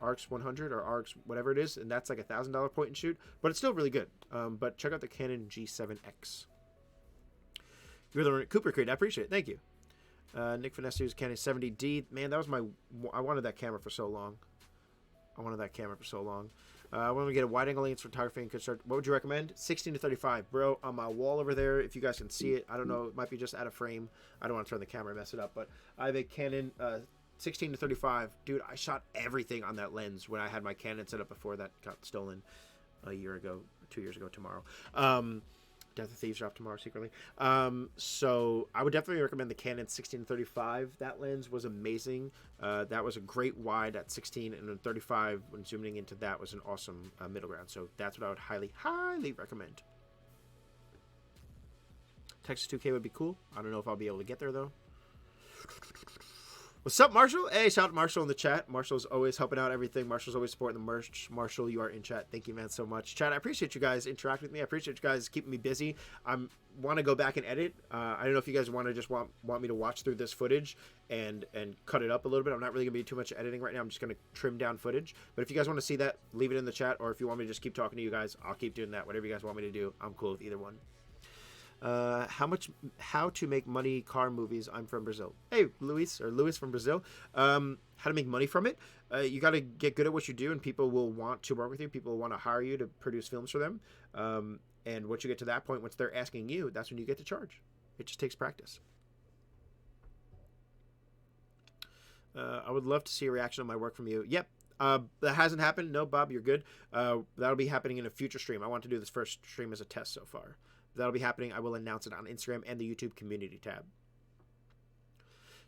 RX 100 or RX whatever it is, and that's like $1,000 point and shoot, but it's still really good. But check out the Canon G7X. You're the Cooper Creed. I appreciate it. Thank you. Nick Finesse uses Canon 70D. Man, that was I wanted that camera for so long. I want to get a wide angle lens photography and could start. What would you recommend? 16 to 35, bro. On my wall over there, if you guys can see it, I don't know. It might be just out of frame. I don't want to turn the camera and mess it up, but I have a Canon 16 to 35. Dude, I shot everything on that lens when I had my Canon set up before that got stolen a year ago, 2 years ago tomorrow. Death of Thieves drop tomorrow secretly. So I would definitely recommend the Canon 16 to 35. That lens was amazing. That was a great wide at 16, and then 35 when zooming into that was an awesome middle ground. So that's what I would highly, highly recommend. Texas 2K would be cool. I don't know if I'll be able to get there though. What's up, Marshall? Hey, shout out Marshall in the chat. Marshall's always helping out everything. Marshall's always supporting the merch. Marshall, you are in chat. Thank you, man, so much. Chat, I appreciate you guys interacting with me. I appreciate you guys keeping me busy. I want to go back and edit. I don't know if you guys want to just want me to watch through this footage and cut it up a little bit. I'm not really going to be too much editing right now. I'm just going to trim down footage. But if you guys want to see that, leave it in the chat. Or if you want me to just keep talking to you guys, I'll keep doing that. Whatever you guys want me to do, I'm cool with either one. How to make money car movies. I'm from Brazil. Hey, Luis from Brazil. How to make money from it. You got to get good at what you do, and people will want to work with you. People will want to hire you to produce films for them. And once you get to that point, once they're asking you, that's when you get to charge. It just takes practice. I would love to see a reaction on my work from you. Yep. That hasn't happened. No, Bob, you're good. That'll be happening in a future stream. I want to do this first stream as a test so far. That'll be happening. I will announce it on Instagram and the YouTube community tab.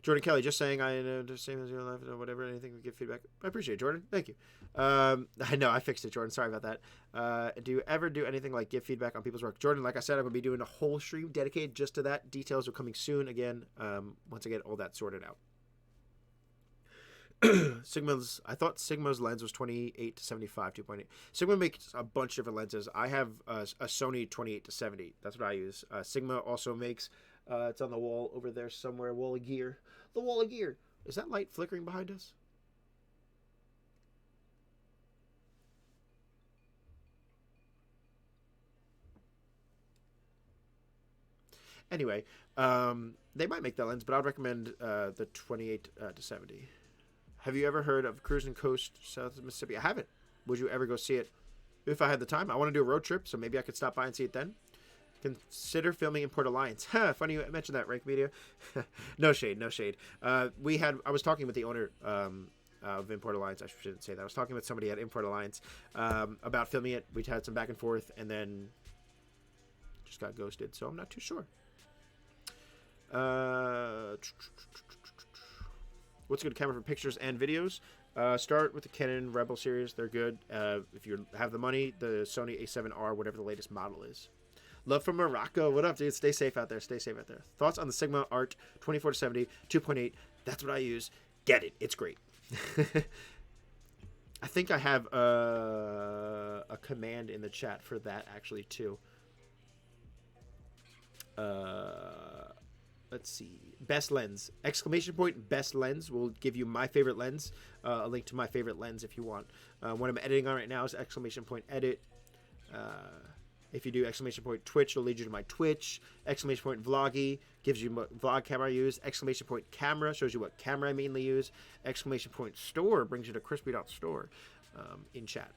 Jordan Kelly, just saying I know the same as your life or whatever, anything we give feedback. I appreciate it, Jordan. Thank you. I know I fixed it, Jordan. Sorry about that. Do you ever do anything like give feedback on people's work? Jordan, like I said, I'm going to be doing a whole stream dedicated just to that. Details are coming soon again, once I get all that sorted out. I thought Sigma's lens was 28 to 75 2.8. Sigma makes a bunch of different lenses. I have a Sony 28 to 70. That's what I use. Sigma also makes it's on the wall over there somewhere. Wall of gear. The wall of gear. Is that light flickering behind us? Anyway, they might make that lens, but I would recommend the 28 to 70. Have you ever heard of Cruising Coast, South of Mississippi? I haven't. Would you ever go see it? If I had the time. I want to do a road trip, so maybe I could stop by and see it then. Consider filming in Port Alliance. Funny you mentioned that, Rank Media. No shade, no shade. I was talking with the owner of Import Alliance. I shouldn't say that. I was talking with somebody at Import Alliance about filming it. We had some back and forth, and then just got ghosted, so I'm not too sure. What's a good camera for pictures and videos? Start with the Canon Rebel series. They're good. If you have the money, the Sony A7R, whatever the latest model is. Love from Morocco. What up, dude? Stay safe out there. Stay safe out there. Thoughts on the Sigma Art 24 to 70 2.8? That's what I use. Get it. It's great. I think I have a command in the chat for that actually too. Let's see. Best lens. Exclamation point best lens will give you my favorite lens. A link to my favorite lens if you want. What I'm editing on right now is exclamation point edit. If you do exclamation point Twitch, it'll lead you to my Twitch. Exclamation point vloggy gives you what vlog camera I use. Exclamation point camera shows you what camera I mainly use. Exclamation point store brings you to Krispy.store in chat.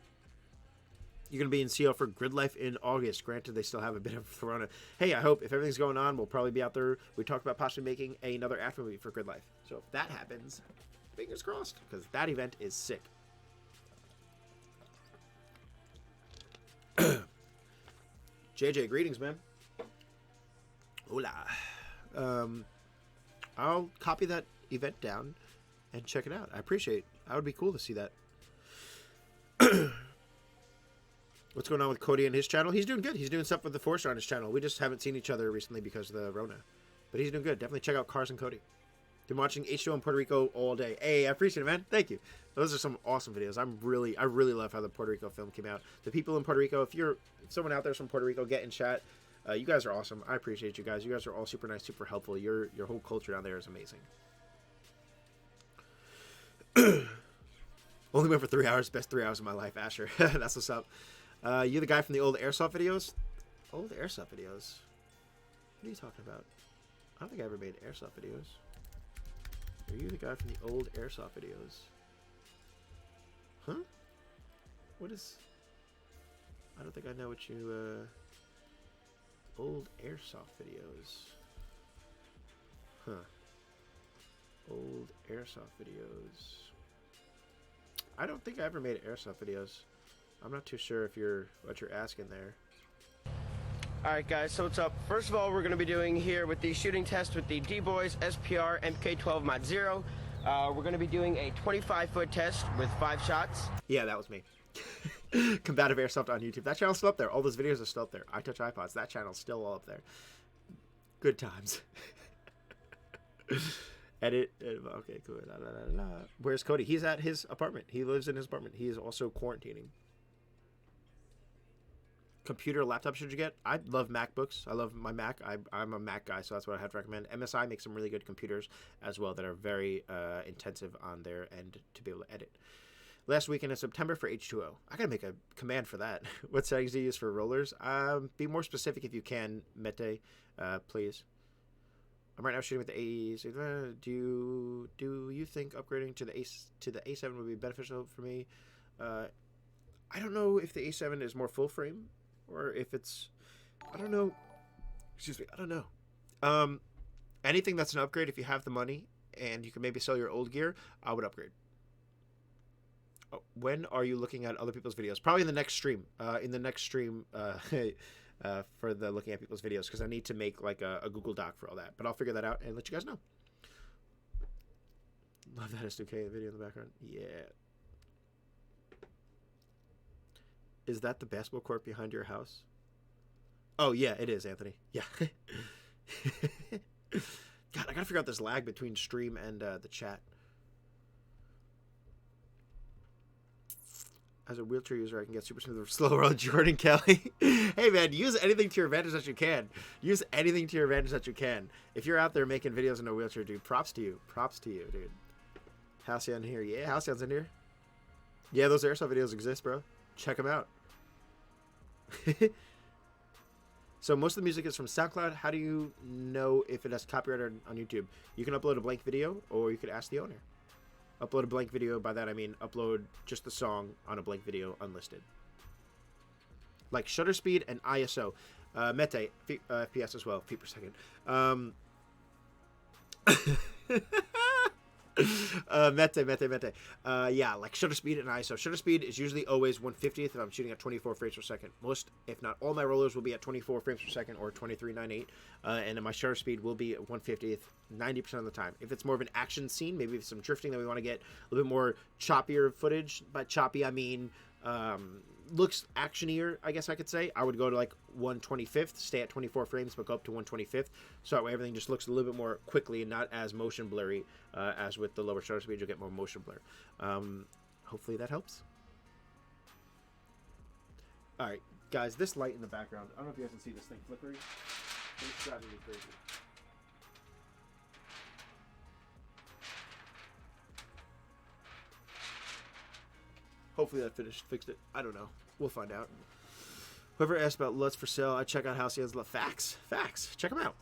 You're going to be in CL for Grid Life in August. Granted, they still have a bit of Corona. Hey, I hope if everything's going on, we'll probably be out there. We talked about possibly making another after movie for Grid Life. So if that happens, fingers crossed, because that event is sick. JJ, greetings, man. Hola. I'll copy that event down and check it out. I appreciate it. That would be cool to see that. What's going on with Cody and his channel? He's doing good. He's doing stuff with the Force on his channel. We just haven't seen each other recently because of the Rona. But he's doing good. Definitely check out Cars and Cody. Been watching H2O in Puerto Rico all day. Hey, I appreciate it, man. Thank you. Those are some awesome videos. I really love how the Puerto Rico film came out. The people in Puerto Rico, if someone out there's from Puerto Rico, get in chat. You guys are awesome. I appreciate you guys. You guys are all super nice, super helpful. Your whole culture down there is amazing. Only went for 3 hours. Best 3 hours of my life, Asher. That's what's up. You the guy from the old Airsoft videos? Old Airsoft videos? What are you talking about? I don't think I ever made Airsoft videos. Are you the guy from the old Airsoft videos? Huh? What is... I don't think I know what you... Old Airsoft videos. Huh. Old Airsoft videos. I don't think I ever made Airsoft videos. I'm not too sure if what you're asking there. Alright guys, so what's up? First of all, we're going to be doing here with the shooting test with the D-Boys SPR MK12 Mod 0. We're going to be doing a 25-foot test with 5 shots. Yeah, that was me. Combative Airsoft on YouTube. That channel's still up there. All those videos are still up there. I Touch iPods. That channel's still all up there. Good times. Edit. Okay, cool. La, la, la, la. Where's Cody? He's at his apartment. He lives in his apartment. He is also quarantining. Computer, laptop should you get? I love MacBooks. I love my Mac. I'm a Mac guy, so that's what I have to recommend. MSI makes some really good computers as well that are very intensive on their end to be able to edit. Last weekend in September for H2O. I gotta make a command for that. What settings do you use for rollers? Be more specific if you can, Mete, please. I'm right now shooting with the A's. Do you think upgrading to the A7 would be beneficial for me? I don't know if the A7 is more full frame or if it's, I don't know. Excuse me, I don't know. Anything that's an upgrade, if you have the money and you can maybe sell your old gear, I would upgrade. Oh, when are you looking at other people's videos? Probably in the next stream. For the looking at people's videos, because I need to make like a Google Doc for all that. But I'll figure that out and let you guys know. Love that S2K video in the background. Yeah. Is that the basketball court behind your house? Oh, yeah, it is, Anthony. Yeah. God, I gotta figure out this lag between stream and the chat. As a wheelchair user, I can get super smooth or slower on Jordan Kelly. Hey, man, use anything to your advantage that you can. Use anything to your advantage that you can. If you're out there making videos in a wheelchair, dude, props to you. Props to you, dude. Halcyon here. Yeah, Halcyon's in here. Yeah, those airsoft videos exist, bro. Check them out. So most of the music is from SoundCloud. How do you know if it has copyright on YouTube? You can upload a blank video, or you could ask the owner. Upload a blank video. By that I mean upload just the song on a blank video unlisted. Like shutter speed and ISO. Mete, FPS as well, feet per second. Mete. Yeah, like shutter speed and ISO. Shutter speed is usually always 1/50th if I'm shooting at 24 frames per second. Most, if not all, my rollers will be at 24 frames per second or 23.98, and then my shutter speed will be at 1/50th 90% of the time. If it's more of an action scene, maybe some drifting that we want to get a little bit more choppier footage. By choppy, I mean looks actionier, I guess I could say. I would go to like 1/25th, stay at 24 frames, but go up to 1/25th. So that way everything just looks a little bit more quickly and not as motion blurry as with the lower shutter speed. You'll get more motion blur. Hopefully that helps. All right, guys, this light in the background, I don't know if you guys can see this thing flickering. It's driving me crazy. Hopefully that fixed it. I don't know. We'll find out. Whoever asked about LUTs for sale, I check out Halcyon's LUT. Facts. Check them out.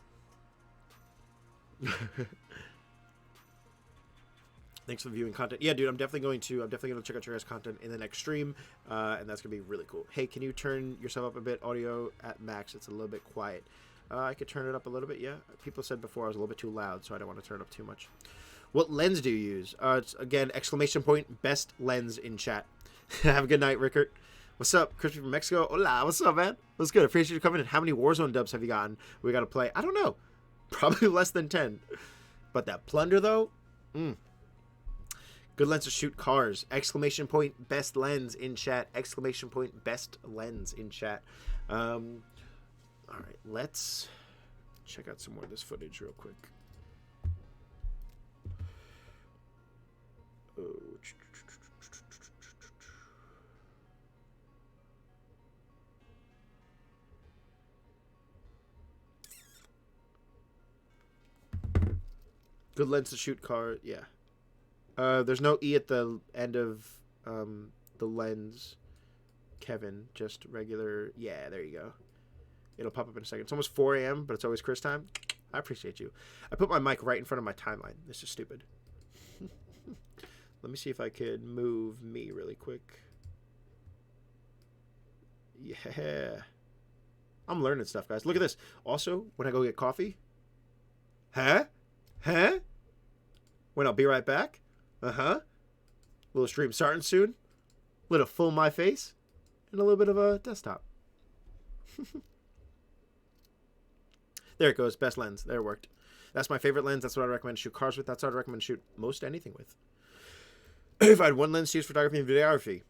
Thanks for viewing content. Yeah, dude, I'm definitely going to check out your guys' content in the next stream, and that's gonna be really cool. Hey, can you turn yourself up a bit? Audio at max. It's a little bit quiet. I could turn it up a little bit. Yeah. People said before I was a little bit too loud, so I don't want to turn it up too much. What lens do you use? It's again !best lens in chat. Have a good night, Rickert. What's up, Krispy from Mexico? Hola, what's up, man? What's good? Appreciate you coming in. How many Warzone dubs have you gotten? We got to play. I don't know. Probably less than 10. But that plunder though. Good lens to shoot cars. !best lens in chat. !best lens in chat. All right, let's check out some more of this footage real quick. Oh. Good lens to shoot car. Yeah. There's no E at the end of the lens, Kevin. Just regular. Yeah, there you go. It'll pop up in a second. It's almost 4 a.m., but it's always Chris time. I appreciate you. I put my mic right in front of my timeline. This is stupid. Let me see if I could move me really quick. Yeah. I'm learning stuff, guys. Look at this. Also, when I go get coffee. Huh? When I'll be right back. Little stream starting soon. Little full my face. And a little bit of a desktop. There it goes. Best lens. There it worked. That's my favorite lens. That's what I recommend to shoot cars with. That's what I recommend to shoot most anything with. If I had one lens to use photography and videography.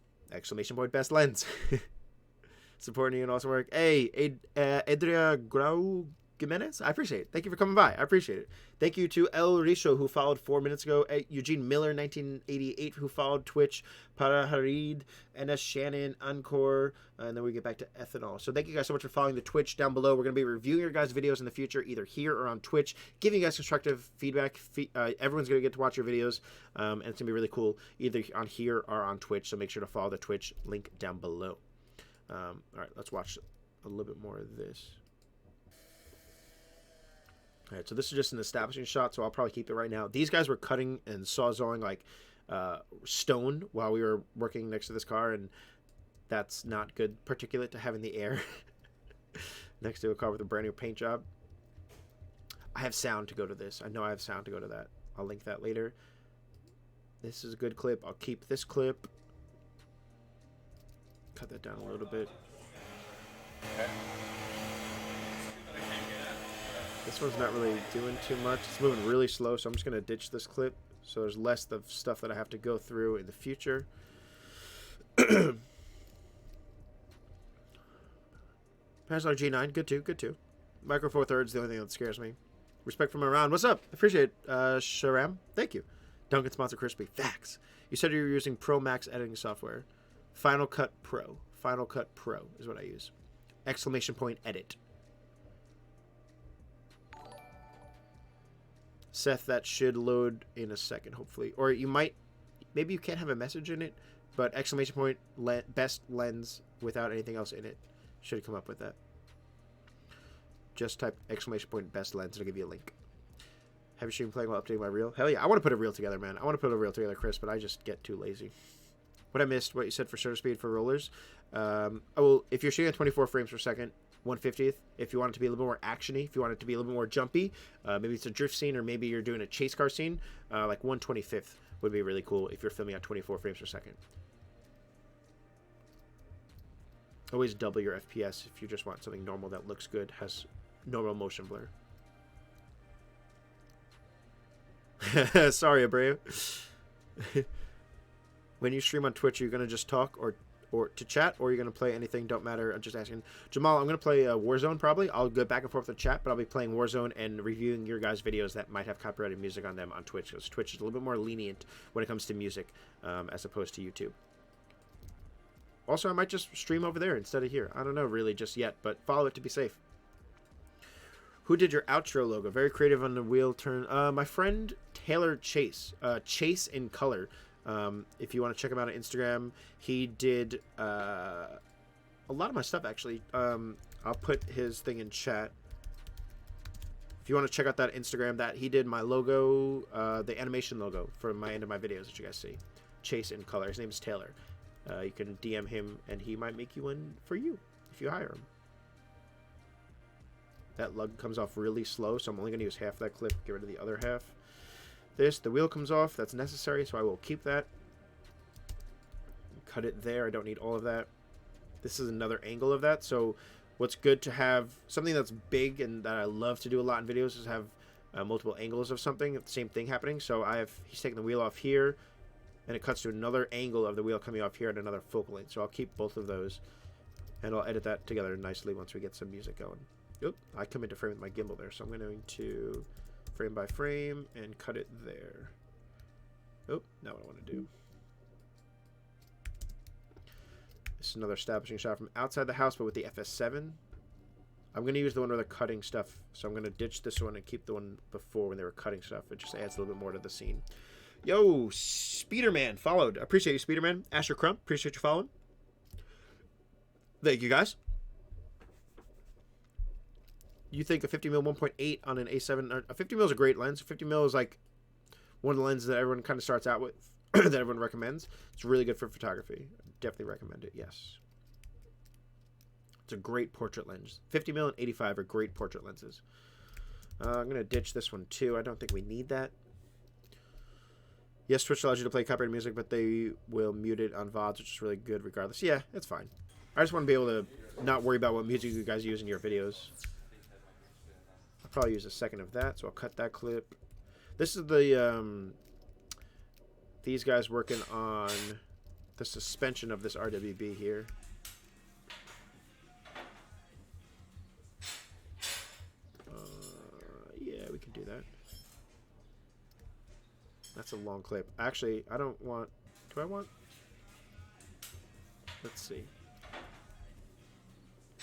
!best lens. Supporting you and also work. Hey, Adria Jimenez. I appreciate it. Thank you for coming by. I appreciate it. Thank you to El Risho, who followed 4 minutes ago. Eugene Miller, 1988, who followed Twitch. Para Harid, NS Shannon, Encore, and then we get back to Ethanol. So thank you guys so much for following the Twitch down below. We're going to be reviewing your guys' videos in the future, either here or on Twitch, giving you guys constructive feedback. Everyone's going to get to watch your videos, and it's going to be really cool, either on here or on Twitch. So make sure to follow the Twitch link down below. All right, let's watch a little bit more of this. All right, so this is just an establishing shot, so I'll probably keep it right now. These guys were cutting and sawzawing like stone while we were working next to this car, and that's not good particulate to have in the air next to a car with a brand new paint job. I have sound to go to this. I know I have sound to go to that. I'll link that later. This is a good clip. I'll keep this clip. Cut that down a little bit. Okay. This one's not really doing too much. It's moving really slow, so I'm just going to ditch this clip so there's less of stuff that I have to go through in the future. Panasonic G9, good too, good too. Micro Four Thirds, the only thing that scares me. Respect from around. What's up? Appreciate it. Sharam, thank you. Duncan sponsor Krispy. Facts. You said you were using Pro Max editing software. Final Cut Pro. Final Cut Pro is what I use. Exclamation point edit. Seth, that should load in a second, hopefully. Or you might, maybe you can't have a message in it, but exclamation point best lens without anything else in it should come up with that. Just type exclamation point best lens, it'll give you a link. Have you stream playing while updating my reel? Hell yeah, I want to put a reel together, man. I want to put a reel together, Chris, but I just get too lazy. What I missed, what you said for shutter speed for rollers. If you're shooting at 24 frames per second, 1/50th. If you want it to be a little bit more actiony, if you want it to be a little bit more jumpy, maybe it's a drift scene, or maybe you're doing a chase car scene, like 1/25th would be really cool if you're filming at 24 frames per second. Always double your FPS if you just want something normal that looks good, has normal motion blur. Sorry, Abreu. When you stream on Twitch, are you going to just talk or to chat, or are you going to play anything? Don't matter. I'm just asking. Jamal, I'm going to play Warzone probably. I'll go back and forth with chat, but I'll be playing Warzone and reviewing your guys' videos that might have copyrighted music on them on Twitch, because Twitch is a little bit more lenient when it comes to music as opposed to YouTube. Also, I might just stream over there instead of here. I don't know really just yet, but follow it to be safe. Who did your outro logo? Very creative on the wheel turn. My friend Taylor Chase. Chase in Color. If you want to check him out on Instagram, he did a lot of my stuff, actually. I'll put his thing in chat. If you want to check out that Instagram, that he did my logo, the animation logo for my end of my videos that you guys see. Chase in Color. His name is Taylor. You can DM him, and he might make you one for you if you hire him. That lug comes off really slow, so I'm only going to use half that clip, get rid of the other half. The wheel comes off. That's necessary, so I will keep that. Cut it there. I don't need all of that. This is another angle of that. So what's good to have, something that's big and that I love to do a lot in videos, is have multiple angles of something, the same thing happening. So he's taking the wheel off here, and it cuts to another angle of the wheel coming off here at another focal length. So I'll keep both of those, and I'll edit that together nicely once we get some music going. Oop, I come into frame with my gimbal there, so I'm going to frame by frame and cut it there. Oh, now what I want to do. This is another establishing shot from outside the house, but with the FS7. I'm going to use the one where they're cutting stuff, so I'm going to ditch this one and keep the one before when they were cutting stuff. It just adds a little bit more to the scene. Yo, Speederman followed. Appreciate you, Speederman. Asher Crump, appreciate you following. Thank you, guys. You think a 50mm 1.8 on an A7, a 50mm is a great lens. 50mm is like one of the lenses that everyone kind of starts out with, that everyone recommends. It's really good for photography. Definitely recommend it, yes. It's a great portrait lens. 50mm and 85 are great portrait lenses. I'm going to ditch this one too. I don't think we need that. Yes, Twitch allows you to play copyrighted music, but they will mute it on VODs, which is really good regardless. Yeah, it's fine. I just want to be able to not worry about what music you guys use in your videos. I'll probably use a second of that, so I'll cut that clip. This is the these guys working on the suspension of this RWB here. a long clip. Actually, I don't want... Do I want... Let's see.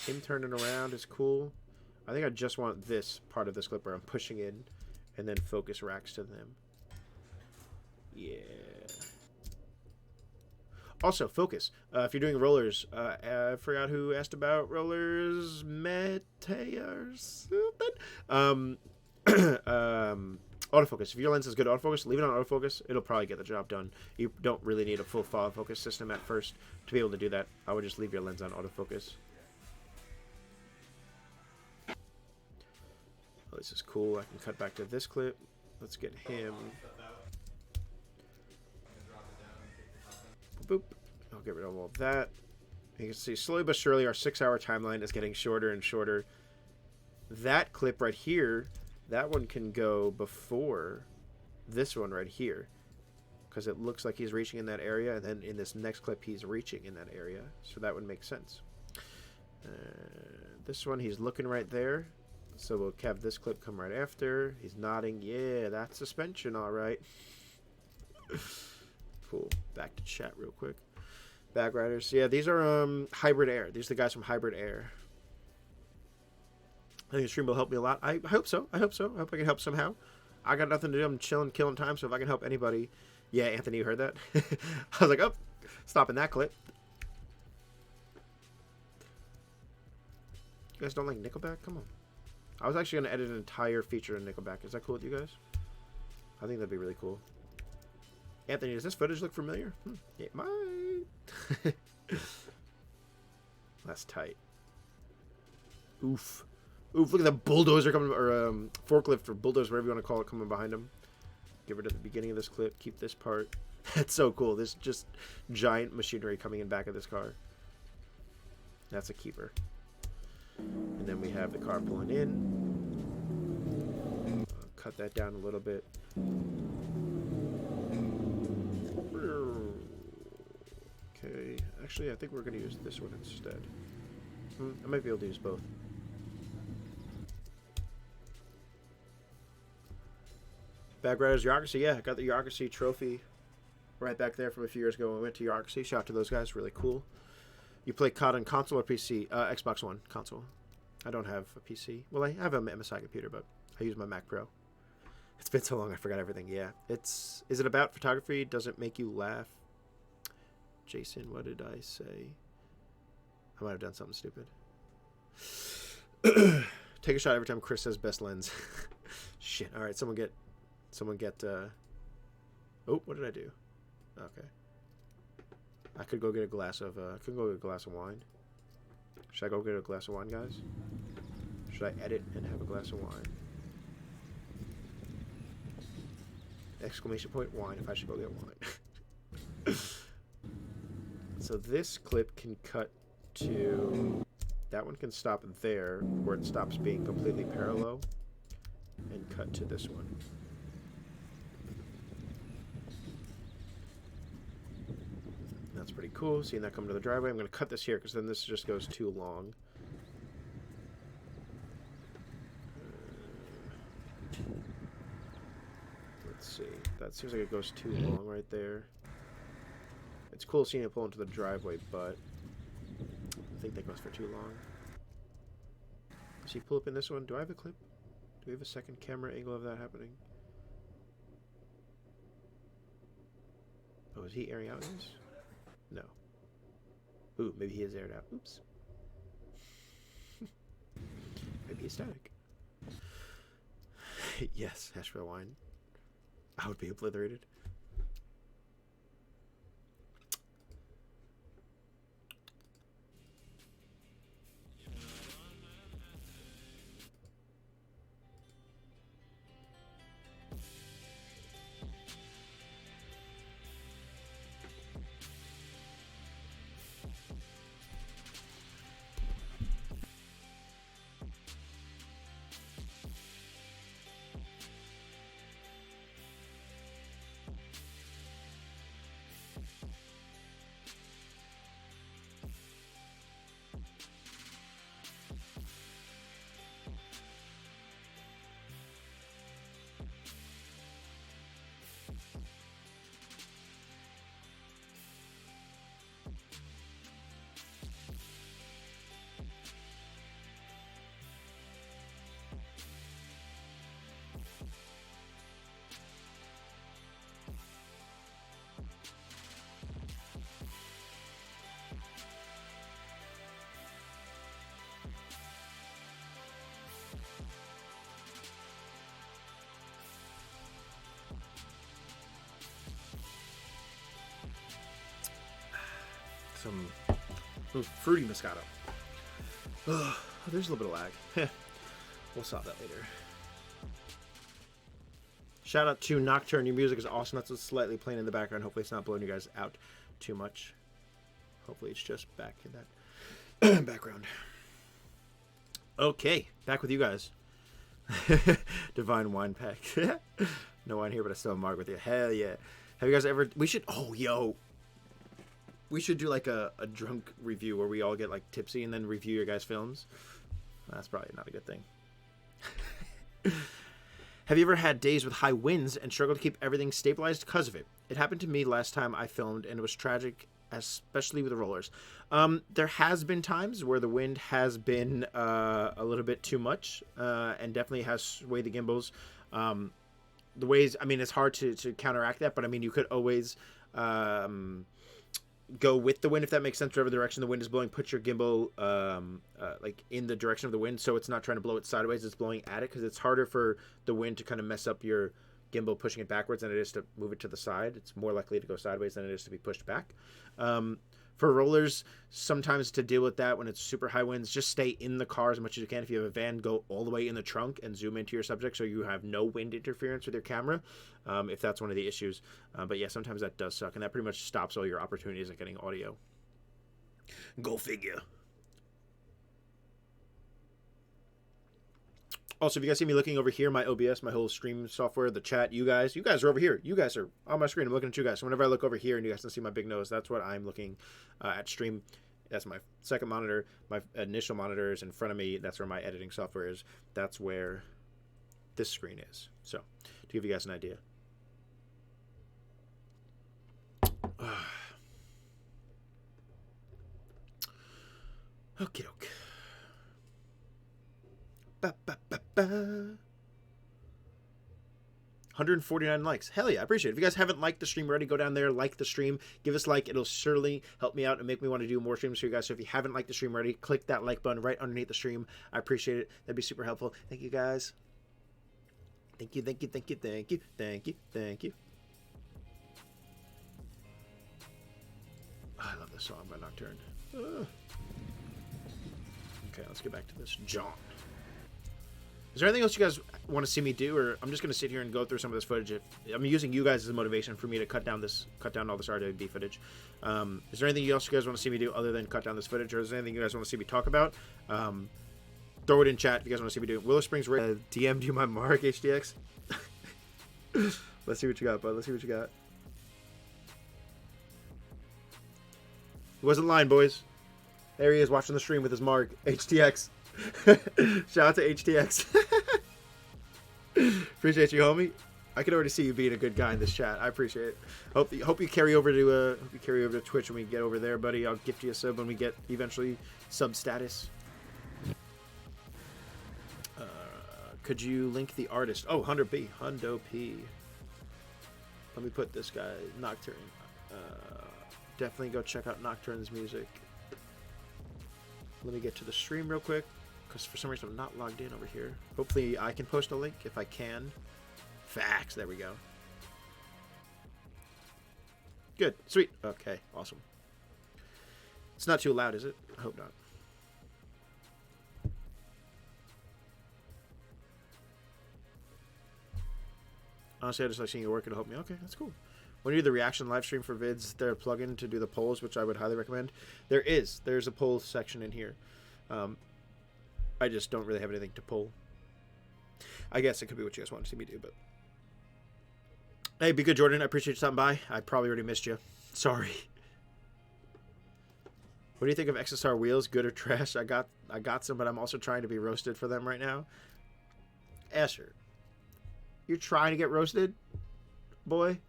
Him turning around is cool. I think I just want this part of this clip where I'm pushing in and then focus racks to them. Yeah. Also, focus. If you're doing rollers, I forgot who asked about rollers. Mete or something. Autofocus. If your lens is good autofocus, leave it on autofocus. It'll probably get the job done. You don't really need a full focus system at first to be able to do that. I would just leave your lens on autofocus. Oh, this is cool. I can cut back to this clip. Let's get him. Boop. I'll get rid of all of that. You can see slowly but surely our 6-hour timeline is getting shorter and shorter. That clip right here, that one can go before this one right here, because it looks like he's reaching in that area, and then in this next clip he's reaching in that area, so that would make sense. This one, he's looking right there, so we'll have this clip come right after. He's nodding. Yeah, that's suspension, all right. Cool. Back to chat real quick. Backriders. Yeah, these are Hybrid Air. These are the guys from Hybrid Air. I think the stream will help me a lot. I hope so. I hope so. I hope I can help somehow. I got nothing to do. I'm chilling, killing time. So if I can help anybody. Yeah, Anthony, you heard that? I was like, oh, stopping that clip. You guys don't like Nickelback? Come on. I was actually going to edit an entire feature in Nickelback. Is that cool with you guys? I think that'd be really cool. Anthony, does this footage look familiar? It might. That's tight. Oof. Oof, look at that bulldozer coming, or forklift or bulldozer, whatever you want to call it, coming behind him. Give it at the beginning of this clip. Keep this part. That's so cool. This just giant machinery coming in back of this car. That's a keeper. And then we have the car pulling in. Cut that down a little bit. Okay. Actually, I think we're going to use this one instead. I might be able to use both. Backriders Bureaucracy, yeah, I got the Bureaucracy trophy right back there from a few years ago when we went to Bureaucracy. Shout out to those guys, really cool. You play COD on console or PC? Xbox One console. I don't have a PC. Well, I have an MSI computer, but I use my Mac Pro. It's been so long, I forgot everything. Yeah, is it about photography? Does it make you laugh? Jason, what did I say? I might have done something stupid. Take a shot every time Chris says best lens. Shit. All right, someone get. Oh, what did I do? Okay. I could go get a glass of. I could go get a glass of wine. Should I go get a glass of wine, guys? Should I edit and have a glass of wine? Exclamation point wine. If I should go get wine. So this clip can cut to. That one can stop there, where it stops being completely parallel, and cut to this one. That's pretty cool, seeing that come to the driveway. I'm going to cut this here, because then this just goes too long. Let's see. That seems like it goes too long right there. It's cool seeing it pull into the driveway, but I think that goes for too long. See, pull up in this one. Do I have a clip? Do we have a second camera angle of that happening? Oh, is he airing out his? No. Ooh, maybe he is aired out. Oops. Maybe he's static. Yes, Asheville wine. I would be obliterated. some fruity Moscato. Oh, there's a little bit of lag. We'll solve that later. Shout out to Nocturne. Your music is awesome. That's what's slightly playing in the background. Hopefully it's not blowing you guys out too much. Hopefully it's just back in that background. Okay, back with you guys. Divine wine pack. No wine here, but I still have Mark with you. Hell yeah. Have you guys ever... We should... Oh, yo. We should do like a drunk review where we all get like tipsy and then review your guys' films. That's probably not a good thing. Have you ever had days with high winds and struggled to keep everything stabilized because of it? It happened to me last time I filmed, and it was tragic, especially with the rollers. There has been times where the wind has been a little bit too much, and definitely has swayed the gimbals. The ways, I mean, it's hard to counteract that, but I mean, you could always go with the wind, if that makes sense. Whatever direction the wind is blowing, put your gimbal like in the direction of the wind, so it's not trying to blow it sideways, it's blowing at it, because it's harder for the wind to kind of mess up your gimbal pushing it backwards than it is to move it to the side. It's more likely to go sideways than it is to be pushed back. For rollers, sometimes to deal with that when it's super high winds, just stay in the car as much as you can. If you have a van, go all the way in the trunk and zoom into your subject so you have no wind interference with your camera, if that's one of the issues. But yeah, sometimes that does suck, and that pretty much stops all your opportunities at getting audio. Go figure. Also, if you guys see me looking over here, my OBS, my whole stream software, the chat, you guys are over here. You guys are on my screen. I'm looking at you guys. So whenever I look over here and you guys can see my big nose, that's what I'm looking at stream. That's my second monitor. My initial monitor is in front of me. That's where my editing software is. That's where this screen is. So, to give you guys an idea. Okie doke. Ba, ba, ba, ba. 149 likes. Hell yeah, I appreciate it. If you guys haven't liked the stream already, go down there, like the stream, give us a like. It'll certainly help me out and make me want to do more streams for you guys. So if you haven't liked the stream already, click that like button right underneath the stream. I appreciate it. That'd be super helpful. Thank you, guys. Thank you, thank you, thank you, thank you, thank you, thank you. I love this song by Nocturne. Okay, let's get back to this. John. Is there anything else you guys want to see me do, or I'm just going to sit here and go through some of this footage? I'm using you guys as a motivation for me to cut down all this RWB footage. Is there anything else you guys want to see me do other than cut down this footage, or is there anything you guys want to see me talk about? Throw it in chat if you guys want to see me do. Willow Springs DM'd you my Mark HDX. Let's see what you got, bud. Let's see what you got. He wasn't lying, boys. There he is watching the stream with his Mark HTX. Shout out to HTX. Appreciate you, homie. I can already see you being a good guy in this chat. I appreciate it. Hope you carry over to Twitch when we get over there, buddy. I'll gift you a sub when we get eventually sub status. Could you link the artist? Oh, Hundo P. Let me put this guy, Nocturne. Definitely go check out Nocturne's music. Let me get to the stream real quick, because for some reason I'm not logged in over here. Hopefully I can post a link if I can. Facts. There we go. Good. Sweet. Okay. Awesome. It's not too loud, is it? I hope not. Honestly, I just like seeing your work. It'll help me. Okay, that's cool. When you do the reaction live stream for vids, there's a plugin to do the polls, which I would highly recommend. There's a poll section in here. I just don't really have anything to poll. I guess it could be what you guys want to see me do, but hey, be good, Jordan. I appreciate you stopping by. I probably already missed you. Sorry. What do you think of XSR wheels? Good or trash? I got some, but I'm also trying to be roasted for them right now. Asher, you're trying to get roasted, boy?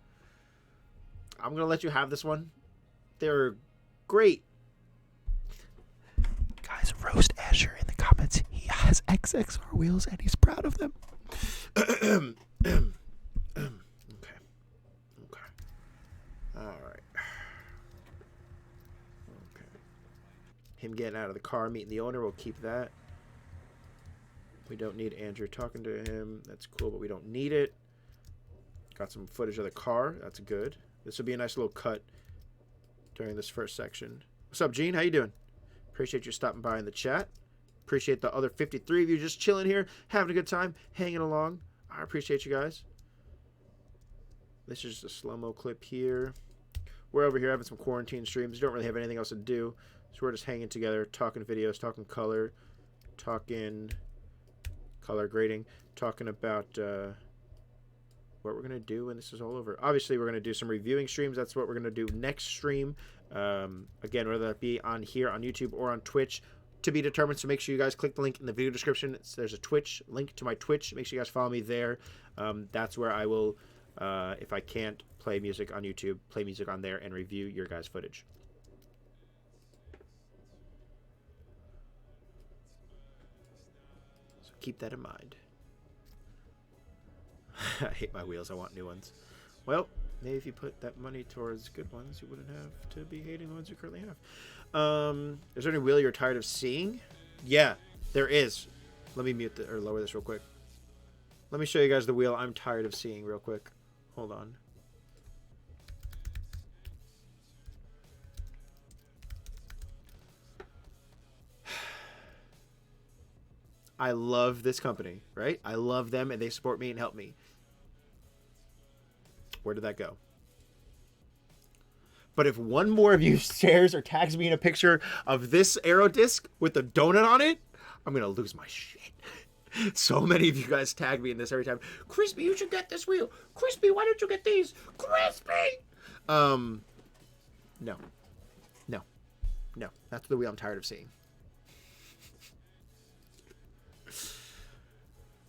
I'm going to let you have this one. They're great. Guys, roast Asher in the comments. He has XXR wheels and he's proud of them. Okay. All right. Okay. Him getting out of the car, meeting the owner, we'll keep that. We don't need Andrew talking to him. That's cool, but we don't need it. Got some footage of the car. That's good. This will be a nice little cut during this first section. What's up, Gene? How you doing? Appreciate you stopping by in the chat. Appreciate the other 53 of you just chilling here, having a good time, hanging along. I appreciate you guys. This is just a slow-mo clip here. We're over here having some quarantine streams. Don't really have anything else to do. So we're just hanging together, talking videos, talking color, talking color grading, talking about what we're going to do when this is all over. Obviously, we're going to do some reviewing streams. That's what we're going to do next stream. Again, whether that be on here on YouTube or on Twitch, to be determined. So make sure you guys click the link in the video description. There's a Twitch link to my Twitch. Make sure you guys follow me there. That's where I will, if I can't play music on YouTube, play music on there and review your guys' footage. So keep that in mind. I hate my wheels. I want new ones. Well, maybe if you put that money towards good ones, you wouldn't have to be hating the ones you currently have. Is there any wheel you're tired of seeing? Yeah, there is. Let me mute or lower this real quick. Let me show you guys the wheel I'm tired of seeing real quick. Hold on. I love this company, right? I love them and they support me and help me. Where did that go? But if one more of you shares or tags me in a picture of this Aero disc with a donut on it, I'm going to lose my shit. So many of you guys tag me in this every time. Krispy, you should get this wheel. Krispy, why don't you get these? Krispy! No. That's the wheel I'm tired of seeing.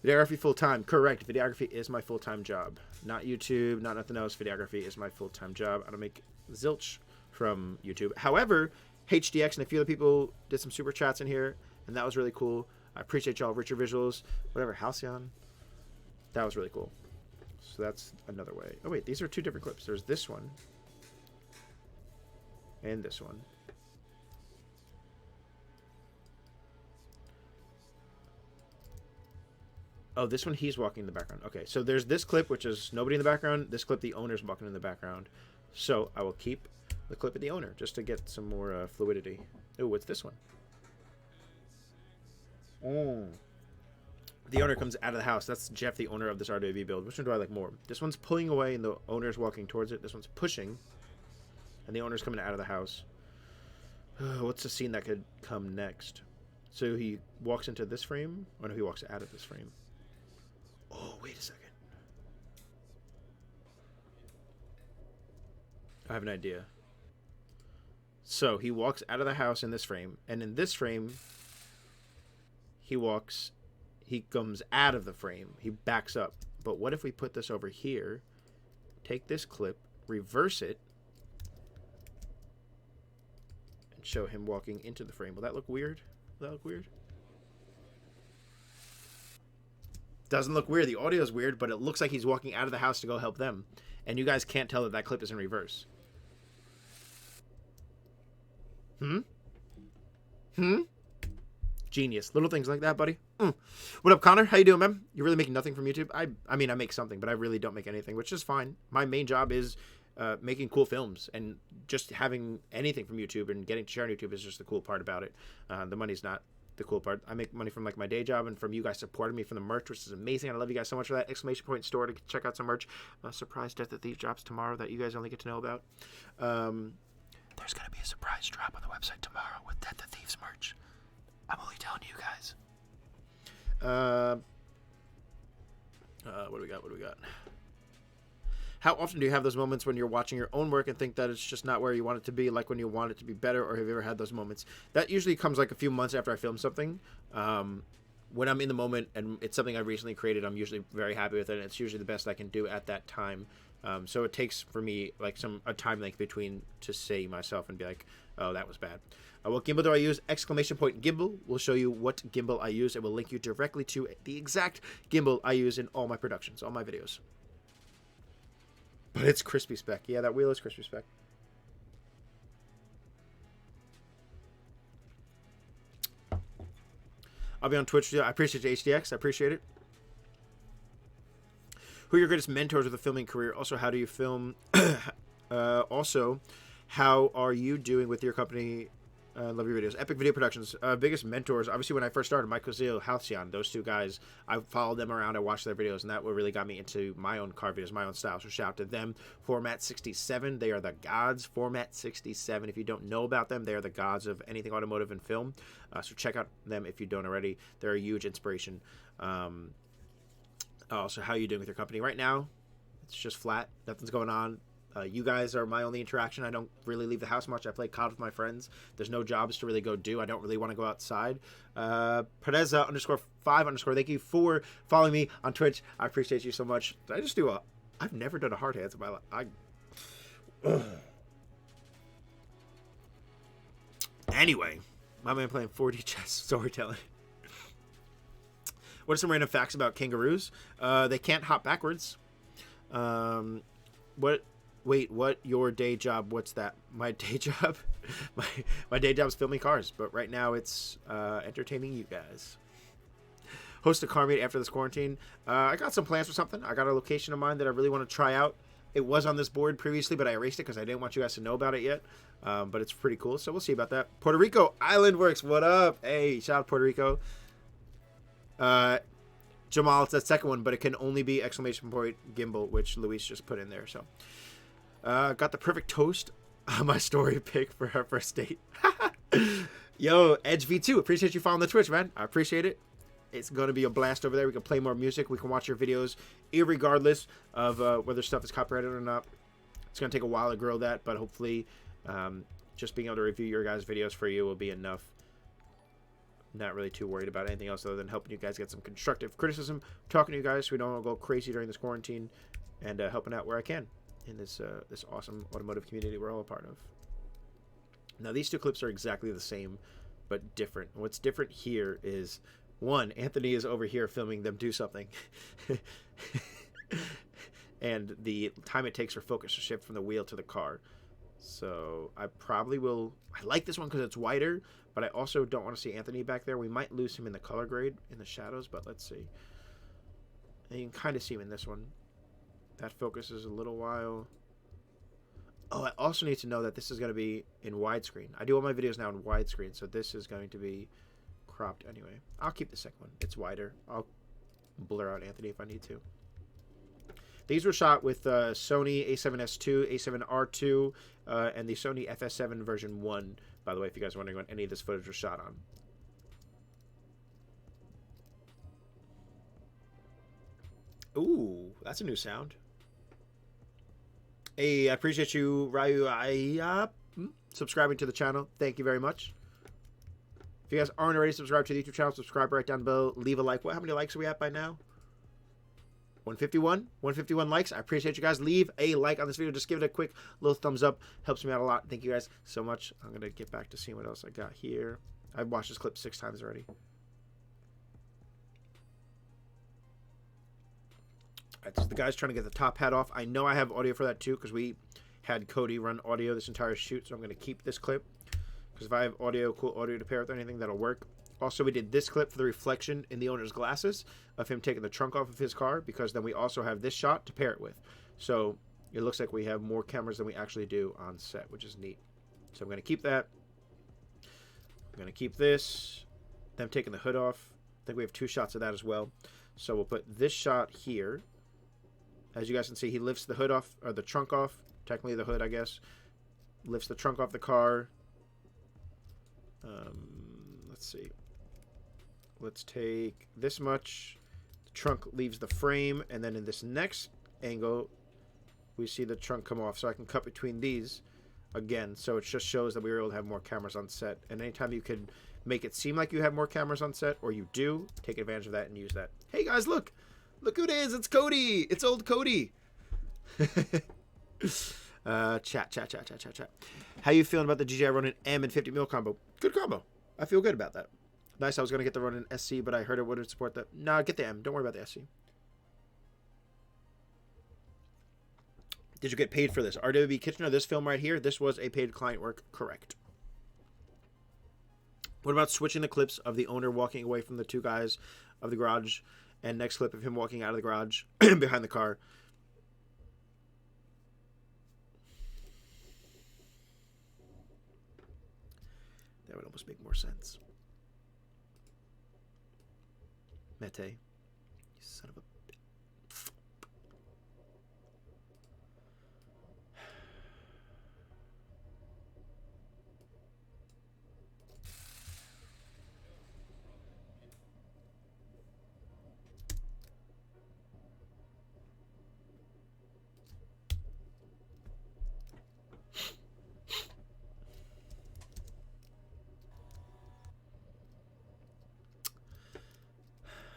Videography full-time. Correct. Videography is my full-time job. Not YouTube, not nothing else. Videography is my full-time job. I don't make zilch from YouTube. However, HDX and a few other people did some super chats in here, and that was really cool. I appreciate y'all. Richer Visuals. Whatever. Halcyon. That was really cool. So that's another way. Oh, wait. These are two different clips. There's this one. And this one. Oh, this one, he's walking in the background. Okay, so there's this clip, which is nobody in the background. This clip, the owner's walking in the background. So I will keep the clip of the owner just to get some more fluidity. Oh, what's this one? Oh. The owner comes out of the house. That's Jeff, the owner of this RWB build. Which one do I like more? This one's pulling away and the owner's walking towards it. This one's pushing. And the owner's coming out of the house. What's the scene that could come next? So he walks into this frame? Or no, he walks out of this frame. Oh, wait a second. I have an idea. So he walks out of the house in this frame, and in this frame, he comes out of the frame. He backs up. But what if we put this over here, take this clip, reverse it, and show him walking into the frame? Will that look weird? Will that look weird? Doesn't look weird. The audio is weird, but it looks like he's walking out of the house to go help them. And you guys can't tell that that clip is in reverse. Genius. Little things like that, buddy. What up, Connor? How you doing, man? You're really making nothing from YouTube? I mean, I make something, but I really don't make anything, which is fine. My main job is making cool films, and just having anything from YouTube and getting to share on YouTube is just the cool part about it. The money's not the cool part. I make money from like my day job and from you guys supporting me from the merch, which is amazing. I love you guys so much for that. Exclamation Point store to check out some merch. Surprise Death of Thieves drops tomorrow that you guys only get to know about. There's gonna be a surprise drop on the website tomorrow with Death of Thieves merch. I'm only telling you guys. What do we got? How often do you have those moments when you're watching your own work and think that it's just not where you want it to be, like when you want it to be better, or have you ever had those moments? That usually comes like a few months after I film something. When I'm in the moment and it's something I recently created, I'm usually very happy with it, and it's usually the best I can do at that time. So it takes for me like a time length between to say myself and be like, oh, that was bad. What gimbal do I use? Exclamation Point gimbal will show you what gimbal I use. It will link you directly to the exact gimbal I use in all my productions, all my videos. But it's Krispy spec. Yeah, that wheel is Krispy spec. I'll be on Twitch. I appreciate HDX. I appreciate it. Who are your greatest mentors with a filming career? Also, how do you film? Also, How are you doing with your company? Love your videos. Epic Video Productions. Biggest mentors, obviously, when I first started, Michael Zio, Halcyon, those two guys, I followed them around, I watched their videos, and that what really got me into my own car videos, my own style. So shout out to them. Format 67, they are the gods. Format 67, if you don't know about them, they are the gods of anything automotive and film. So check out them if you don't already. They're a huge inspiration. So how are you doing with your company? Right now, it's just flat. Nothing's going on. You guys are my only interaction. I don't really leave the house much. I play COD with my friends. There's no jobs to really go do. I don't really want to go outside. Pereza _5_ thank you for following me on Twitch. I appreciate you so much. Did I just do I've never done a hard hands in my life. Anyway, my man playing 4D chess storytelling. What are some random facts about kangaroos? They can't hop backwards. What your day job? What's that? My day job? my day job is filming cars, but right now it's entertaining you guys. Host a car meet after this quarantine. I got some plans for something. I got a location of mine that I really want to try out. It was on this board previously, but I erased it because I didn't want you guys to know about it yet. But it's pretty cool, so we'll see about that. Puerto Rico Island Works. What up? Hey, shout out Puerto Rico. Jamal, it's that second one, but it can only be ! Gimbal, which Luis just put in there. So, got the perfect toast on my story pick for our first date. Yo, Edge V2, appreciate you following the Twitch, man. I appreciate it. It's going to be a blast over there. We can play more music. We can watch your videos, irregardless of whether stuff is copyrighted or not. It's going to take a while to grow that, but hopefully just being able to review your guys' videos for you will be enough. Not really too worried about anything else other than helping you guys get some constructive criticism, talking to you guys so we don't go crazy during this quarantine, and helping out where I can in this this awesome automotive community we're all a part of. Now, these two clips are exactly the same, but different. What's different here is, one, Anthony is over here filming them do something. And the time it takes for focus to shift from the wheel to the car. So I probably will... I like this one because it's wider, but I also don't want to see Anthony back there. We might lose him in the color grade in the shadows, but let's see. And you can kind of see him in this one. That focuses a little while. Oh, I also need to know that this is going to be in widescreen. I do all my videos now in widescreen, so this is going to be cropped anyway. I'll keep the second one. It's wider. I'll blur out Anthony if I need to. These were shot with Sony A7S II, A7R2, and the Sony FS7 version 1, by the way, if you guys are wondering what any of this footage was shot on. Ooh, that's a new sound. Hey, I appreciate you, Ryu, subscribing to the channel. Thank you very much. If you guys aren't already subscribed to the YouTube channel, subscribe right down below. Leave a like. How many likes are we at by now? 151? 151 likes. I appreciate you guys. Leave a like on this video. Just give it a quick little thumbs up. Helps me out a lot. Thank you guys so much. I'm going to get back to seeing what else I got here. I've watched this clip 6 times already. Alright, so the guy's trying to get the top hat off. I know I have audio for that too because we had Cody run audio this entire shoot, so I'm going to keep this clip because if I have cool audio to pair with anything, that'll work. Also, we did this clip for the reflection in the owner's glasses of him taking the trunk off of his car, because then we also have this shot to pair it with. So it looks like we have more cameras than we actually do on set, which is neat. So I'm going to keep that. I'm going to keep this. Them taking the hood off. I think we have 2 shots of that as well. So we'll put this shot here. As you guys can see, he lifts the hood off, or the trunk off. Technically the hood, I guess. Lifts the trunk off the car. Let's see. Let's take this much. The trunk leaves the frame, and then in this next angle, we see the trunk come off. So I can cut between these again. So it just shows that we were able to have more cameras on set. And anytime you can make it seem like you have more cameras on set, or you do, take advantage of that and use that. Hey guys, look! Look who it is! It's Cody! It's old Cody! Chat. How you feeling about the GTI Ronin M and 50 mil combo? Good combo. I feel good about that. Nice, I was going to get the Ronin SC, but I heard it wouldn't support that. Nah, get the M. Don't worry about the SC. Did you get paid for this? RWB Kitchener, this film right here, this was a paid client work. Correct. What about switching the clips of the owner walking away from the 2 guys of the garage, and next clip of him walking out of the garage behind the car? That would almost make more sense. Mete. You son of a...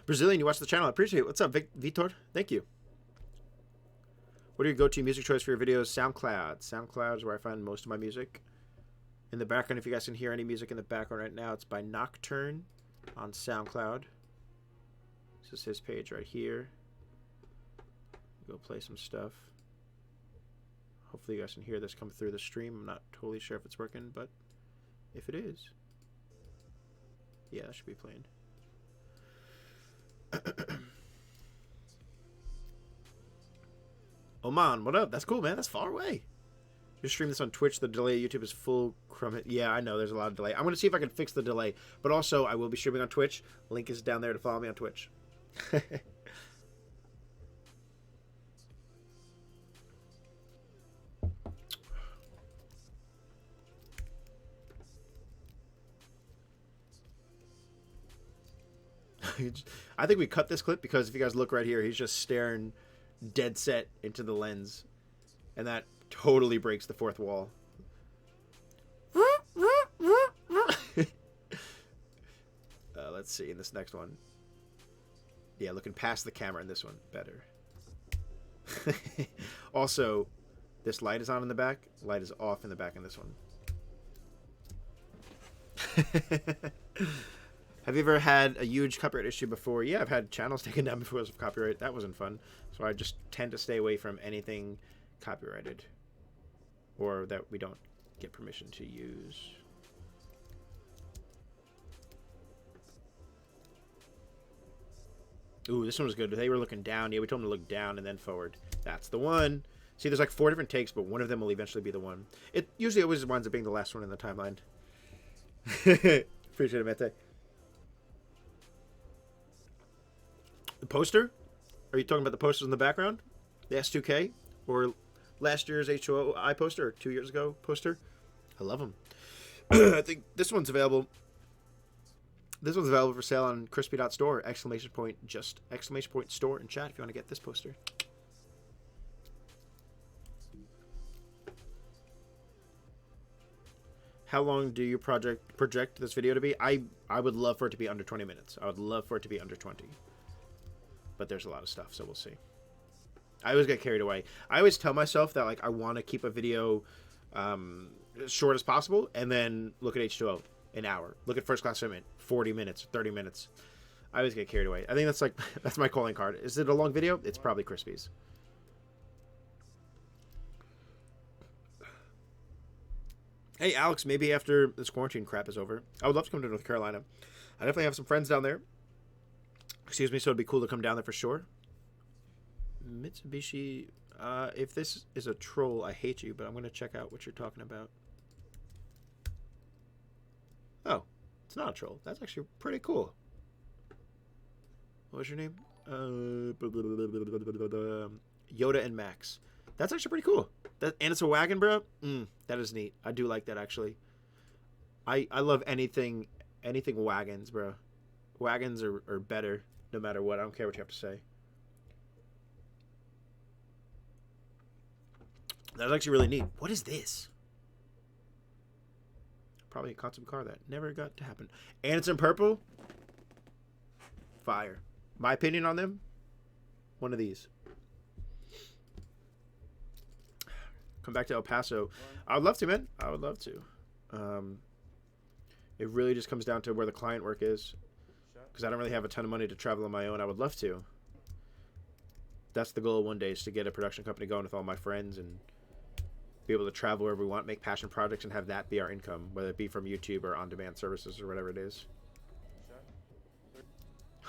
Brazilian, you watch the channel. I appreciate it. What's up, Vitor? Thank you. What are your go-to music choice for your videos? SoundCloud. SoundCloud is where I find most of my music. In the background, if you guys can hear any music in the background right now, it's by Nocturne on SoundCloud. This is his page right here. Go play some stuff. Hopefully you guys can hear this come through the stream. I'm not totally sure if it's working, but if it is, yeah, that should be playing. Oman, what up? That's cool, man. That's far away. You stream this on Twitch. The delay YouTube is full. Yeah, I know. There's a lot of delay. I'm going to see if I can fix the delay. But also, I will be streaming on Twitch. Link is down there to follow me on Twitch. I think we cut this clip because if you guys look right here, he's just staring dead set into the lens. And that totally breaks the fourth wall. Let's see in this next one. Yeah, looking past the camera in this one. Better. Also, this light is on in the back. Light is off in the back in this one. Have you ever had a huge copyright issue before? Yeah, I've had channels taken down before because of copyright. That wasn't fun. So I just tend to stay away from anything copyrighted or that we don't get permission to use. Ooh, this one was good. They were looking down. Yeah, we told them to look down and then forward. That's the one. See, there's like 4 different takes, but one of them will eventually be the one. It usually always winds up being the last one in the timeline. Appreciate it, Mete. The poster? Are you talking about the posters in the background? The S2K? Or last year's HOI poster? Or 2 years ago poster? I love them. I think this one's available. This one's available for sale on Krispy.store. Exclamation point store in chat if you want to get this poster. How long do you project this video to be? I would love for it to be under 20 minutes. I would love for it to be under 20. But there's a lot of stuff, so we'll see. I always get carried away. I always tell myself that like I want to keep a video as short as possible, and then look at H2O, an hour. Look at First Class Swimmin', 40 minutes, 30 minutes. I always get carried away. I think that's like that's my calling card. Is it a long video? It's probably Krispy's. Hey, Alex, maybe after this quarantine crap is over, I would love to come to North Carolina. I definitely have some friends down there. Excuse me, so it'd be cool to come down there for sure. Mitsubishi, if this is a troll, I hate you, but I'm going to check out what you're talking about. Oh, it's not a troll. That's actually pretty cool. What was your name? Yoda and Max. That's actually pretty cool. And it's a wagon, bro. That is neat. I do like that, actually. I love anything wagons, bro. Wagons are better no matter what. I don't care what you have to say. That's actually really neat. What is this? Probably a concept car that never got to happen. And it's in purple. Fire. My opinion on them? One of these. Come back to El Paso. I would love to, man. I would love to. It really just comes down to where the client work is. Because I don't really have a ton of money to travel on my own. I would love to. That's the goal one day, is to get a production company going with all my friends and be able to travel wherever we want, make passion projects, and have that be our income, whether it be from YouTube or on-demand services or whatever it is.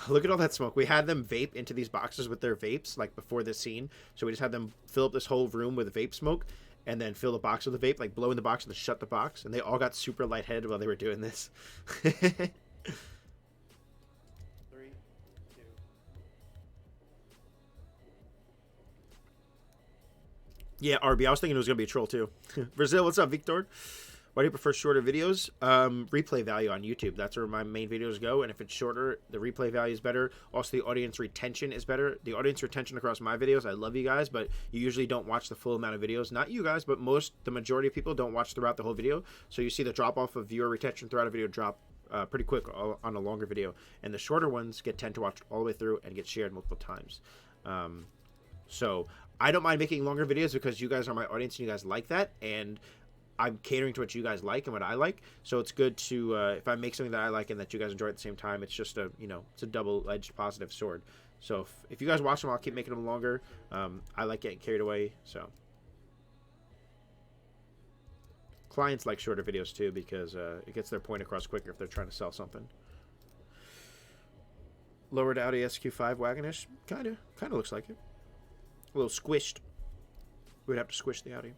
Look at all that smoke. We had them vape into these boxes with their vapes, like before this scene. So we just had them fill up this whole room with vape smoke. and then fill the box with the vape, like blow in the box and then shut the box. And they all got super lightheaded while they were doing this. 3, 2. Yeah, RB, I was thinking it was going to be a troll too. Brazil, what's up, Victor? Why do you prefer shorter videos? Replay value on YouTube. That's where my main videos go. And if it's shorter, the replay value is better. Also, the audience retention is better. The audience retention across my videos, I love you guys, but you usually don't watch the full amount of videos. Not you guys, but the majority of people don't watch throughout the whole video. So you see the drop off of viewer retention throughout a video drop pretty quick on a longer video. And the shorter ones tend to watch all the way through and get shared multiple times. So I don't mind making longer videos because you guys are my audience and you guys like that. And I'm catering to what you guys like and what I like. So it's good to, if I make something that I like and that you guys enjoy at the same time, it's just it's a double-edged positive sword. So if you guys watch them, I'll keep making them longer. I like getting carried away, so. Clients like shorter videos too because it gets their point across quicker if they're trying to sell something. Lowered Audi SQ5 wagonish? Kind of looks like it. A little squished. We'd have to squish the Audi.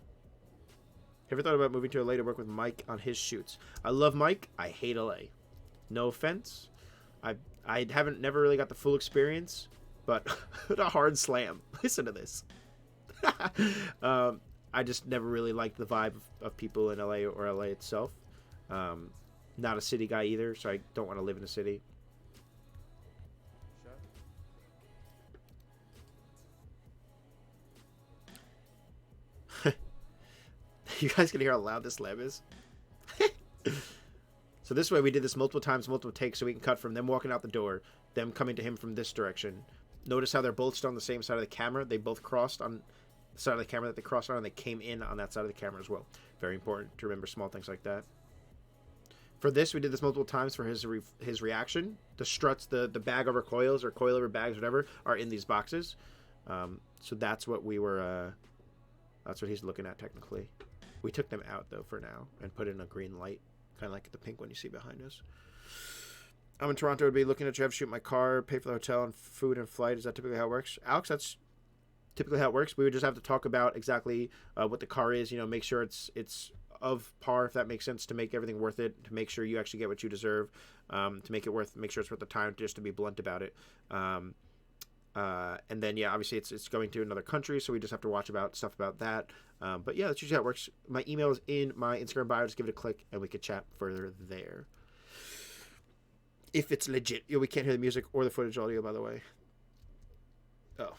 Ever thought about moving to LA to work with Mike on his shoots? I love Mike. I hate LA. No offense. I never really got the full experience, but a hard slam. Listen to this. I just never really liked the vibe of people in LA or LA itself. Not a city guy either, so I don't want to live in a city. You guys can hear how loud this lab is. So this way we did this multiple times, multiple takes, so we can cut from them walking out the door, them coming to him from this direction. Notice how they're both still on the same side of the camera. They both crossed on the side of the camera that they crossed on, and they came in on that side of the camera as well. Very important to remember small things like that. For this, we did this multiple times for his reaction. The struts, the bag over coils or coil over bags, whatever, are in these boxes. So that's what we were. That's what he's looking at technically. We took them out, though, for now, and put in a green light, kind of like the pink one you see behind us. I'm in Toronto. Would be looking at Jeff shoot my car, pay for the hotel, and food and flight. Is that typically how it works? Alex, that's typically how it works. We would just have to talk about exactly what the car is, make sure it's of par, if that makes sense, to make everything worth it, to make sure you actually get what you deserve, to make sure it's worth the time, just to be blunt about it. And then, yeah, obviously it's going to another country, so we just have to watch stuff about that. But yeah, that's usually how it works. My email is in my Instagram bio. Just give it a click, and we could chat further there. If it's legit. We can't hear the music or the footage audio, by the way. Oh,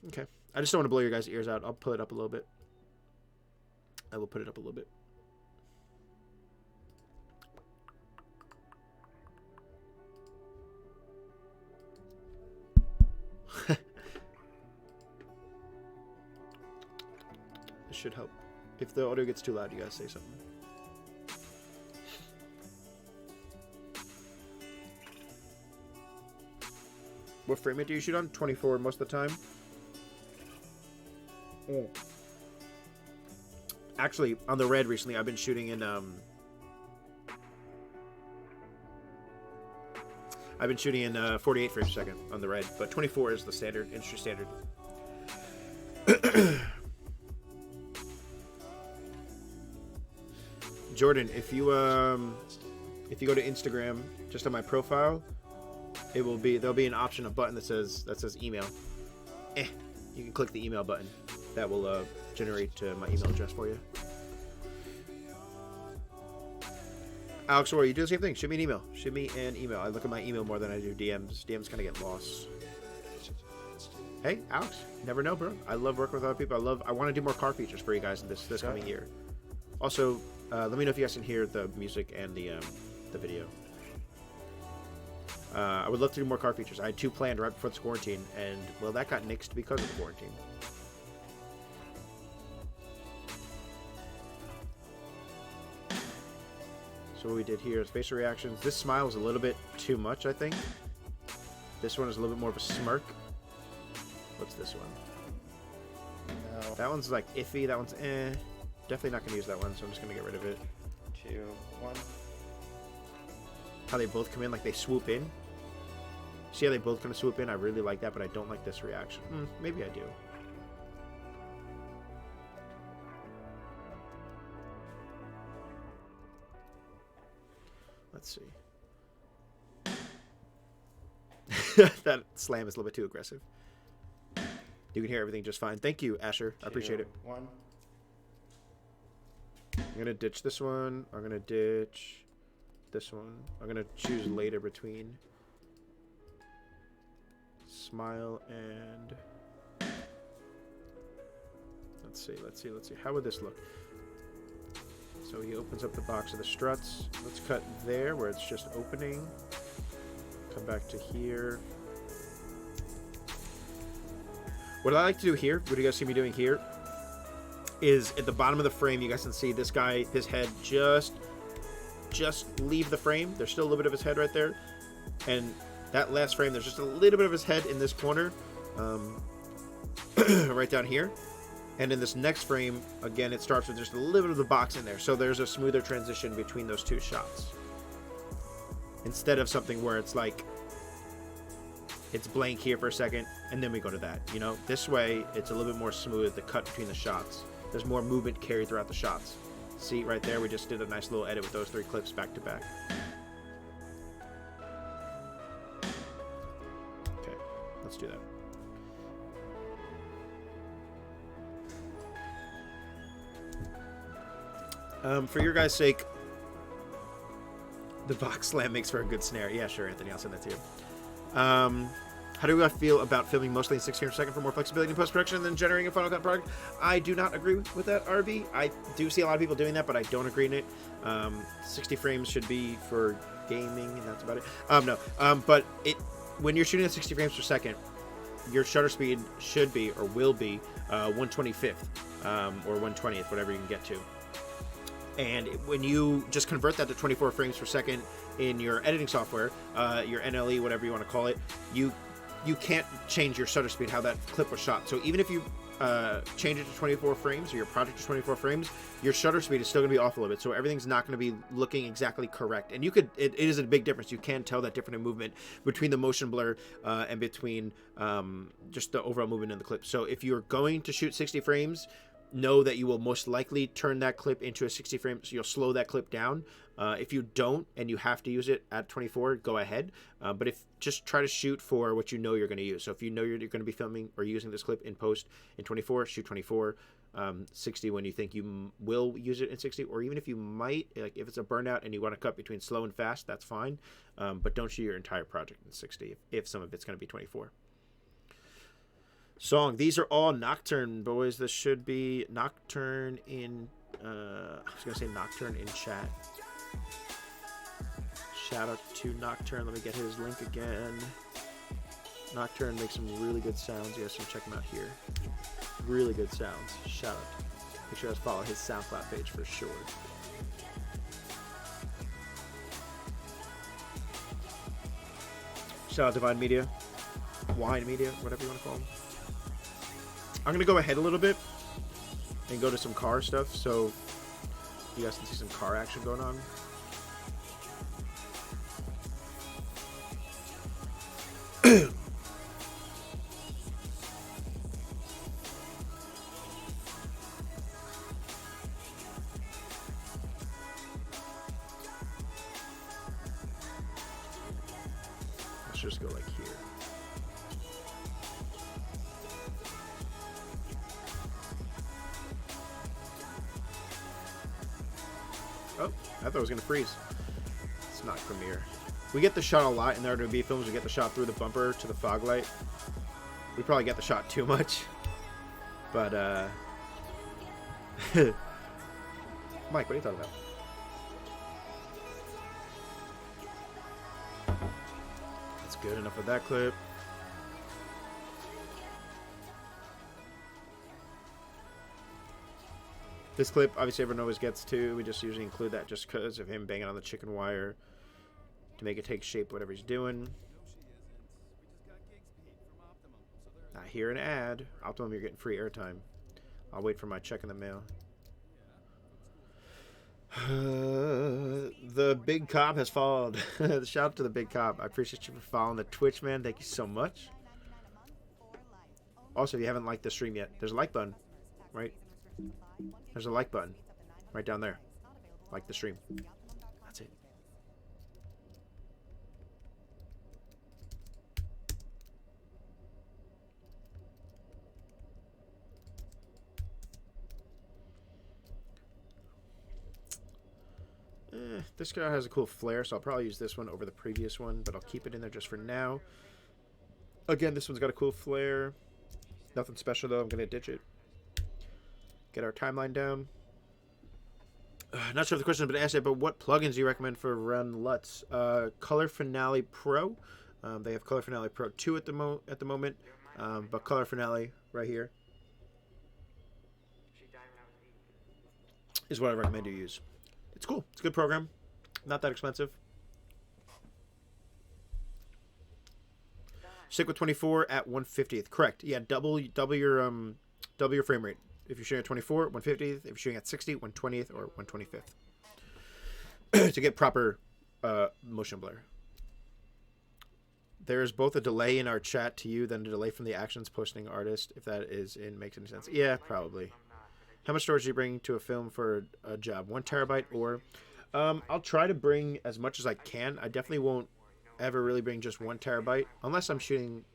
okay. I just don't want to blow your guys' ears out. I'll pull it up a little bit. I will put it up a little bit. This should help. If the audio gets too loud, you guys say something. What frame rate do you shoot on? 24 most of the time. Oh. Actually, on the red recently, I've been shooting in 48 frames per second on the red, but 24 is the standard, industry standard. Jordan, if you go to Instagram, just on my profile, there'll be an option, a button that says email. You can click the email button. That will generate my email address for you. Alex, or you do the same thing. Shoot me an email. Shoot me an email. I look at my email more than I do DMs. DMs kind of get lost. Hey, Alex, never know, bro. I love working with other people. I want to do more car features for you guys this coming year. Also, let me know if you guys can hear the music and the video. I would love to do more car features. I had 2 planned right before this quarantine, and, well, that got nixed because of the quarantine. So what we did here is facial reactions. This smile was a little bit too much, I think. This one is a little bit more of a smirk. What's this one? No. That one's like iffy. That one's Definitely not going to use that one, so I'm just going to get rid of it. 2, 1. How they both come in, like they swoop in. See how they both kind of swoop in? I really like that, but I don't like this reaction. Maybe I do. Let's see. That slam is a little bit too aggressive. You can hear everything just fine. Thank you, Asher. I appreciate it. 1. I'm going to ditch this one. I'm going to ditch this one. I'm going to choose later between smile and... Let's see. How would this look? So he opens up the box of the struts. Let's cut there where it's just opening. Come back to here. What I like to do here, what do you guys see me doing here, is at the bottom of the frame, you guys can see this guy, his head just leave the frame. There's still a little bit of his head right there. And that last frame, there's just a little bit of his head in this corner, right down here. And in this next frame, again, it starts with just a little bit of the box in there. So there's a smoother transition between those two shots. Instead of something where it's like, it's blank here for a second, and then we go to that. You know, this way, it's a little bit more smooth, the cut between the shots. There's more movement carried throughout the shots. See, right there, we just did a nice little edit with those 3 clips back to back. Okay, let's do that. For your guys' sake, the box slam makes for a good snare. Yeah, sure, Anthony, I'll send that to you. How do I feel about filming mostly in 60 frames per second for more flexibility in post-production than generating a final cut product? I do not agree with that, RB. I do see a lot of people doing that, but I don't agree in it. 60 frames should be for gaming, and that's about it. But when you're shooting at 60 frames per second, your shutter speed should be, or will be, 1/25th, or 1/20th, whatever you can get to. And when you just convert that to 24 frames per second in your editing software, your NLE, whatever you want to call it, you can't change your shutter speed, how that clip was shot. So even if you change it to 24 frames, or your project to 24 frames, your shutter speed is still going to be off a little bit. So everything's not going to be looking exactly correct. And it is a big difference. You can tell that difference in movement between the motion blur and between just the overall movement in the clip. So if you're going to shoot 60 frames, know that you will most likely turn that clip into a 60 frame, so you'll slow that clip down. If you don't and you have to use it at 24, go ahead. But just try to shoot for what you know you're going to use. So if you know you're going to be filming or using this clip in post in 24, shoot 24. 60 when you think you will use it in 60, or even if you might, like if it's a burnout and you want to cut between slow and fast, that's fine. But don't shoot your entire project in 60 if some of it's going to be 24. Song. These are all Nocturne, boys. This should be Nocturne in... I was going to say Nocturne in chat. Shout out to Nocturne. Let me get his link again. Nocturne makes some really good sounds. You guys can check him out here. Really good sounds. Shout out. Make sure you guys follow his SoundCloud page for sure. Shout out Divine Media. Wine Media, whatever you want to call them. I'm going to go ahead a little bit and go to some car stuff so you guys can see some car action going on. Let's just go like here. Oh, I thought it was going to freeze. It's not Premiere. We get the shot a lot in the R2B films. We get the shot through the bumper to the fog light. We probably get the shot too much. But, Mike, what are you talking about? That's good enough of that clip. This clip, obviously, everyone always gets to. We just usually include that just because of him banging on the chicken wire to make it take shape, whatever he's doing. I hear an ad. Optimum, you're getting free airtime. I'll wait for my check in the mail. The big cop has followed. Shout out to the big cop. I appreciate you for following the Twitch, man. Thank you so much. Also, if you haven't liked the stream yet, there's a like button, right? There's a like button right down there. Like the stream. That's it. This guy has a cool flare, so I'll probably use this one over the previous one, but I'll keep it in there just for now. Again, this one's got a cool flare. Nothing special, though. I'm going to ditch it. Get our timeline down. Not sure if the question has been asked yet, but what plugins do you recommend for Run LUTs? Color Finale Pro. They have Color Finale Pro 2 at the moment, but Color Finale right here is what I recommend you use. It's cool. It's a good program. Not that expensive. Stick with 24 at 1/50th. Correct. Yeah, double your frame rate. If you're shooting at 24, 1/50th. If you're shooting at 60, 1/20th or 1/25th. To get proper motion blur. There is both a delay in our chat to you, then a delay from the actions posting artist, if that makes any sense. Yeah, probably. How much storage do you bring to a film for a job? 1 terabyte or... I'll try to bring as much as I can. I definitely won't ever really bring just 1 terabyte, unless I'm shooting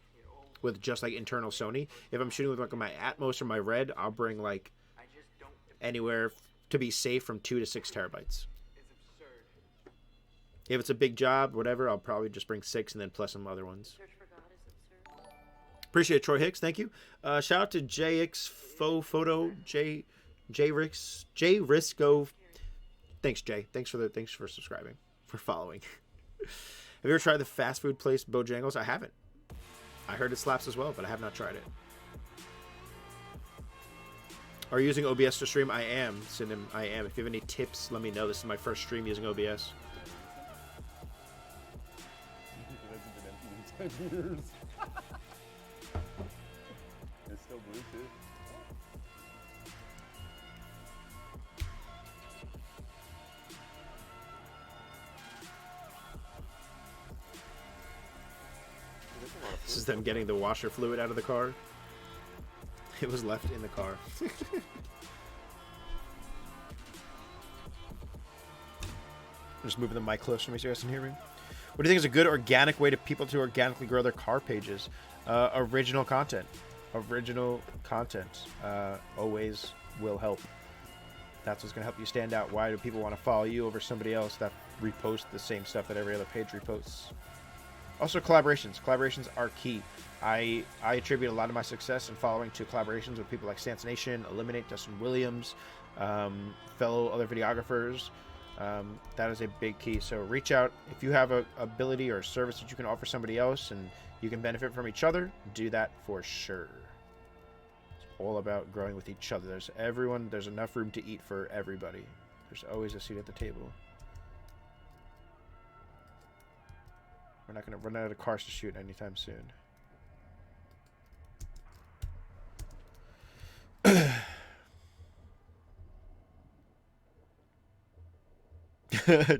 with just like internal Sony. If I'm shooting with like my Atmos or my Red, I'll bring like anywhere to be safe from 2 to 6 terabytes. If it's a big job, whatever, I'll probably just bring 6 and then plus some other ones. Appreciate it, Troy Hicks. Thank you. Shout out to JX Photo, J Risco. Thanks, Jay. Thanks for subscribing, for following. Have you ever tried the fast food place Bojangles? I haven't. I heard it slaps as well, but I have not tried it. Are you using OBS to stream? I am, Sinem. I am. If you have any tips, let me know. This is my first stream using OBS. It hasn't been empty in 10 years. It's still Bluetooth. This is them getting the washer fluid out of the car. It was left in the car. I'm just moving the mic closer to me so you guys can hear me. What do you think is a good organic way to people to organically grow their car pages? Original content. Original content always will help. That's what's going to help you stand out. Why do people want to follow you over somebody else that reposts the same stuff that every other page reposts? Also, collaborations. Collaborations are key. I attribute a lot of my success in following to collaborations with people like Stance Nation, Eliminate, Dustin Williams, fellow other videographers. That is a big key. So reach out. If you have an ability or a service that you can offer somebody else and you can benefit from each other, do that for sure. It's all about growing with each other. There's enough room to eat for everybody. There's always a seat at the table. We're not going to run out of cars to shoot anytime soon.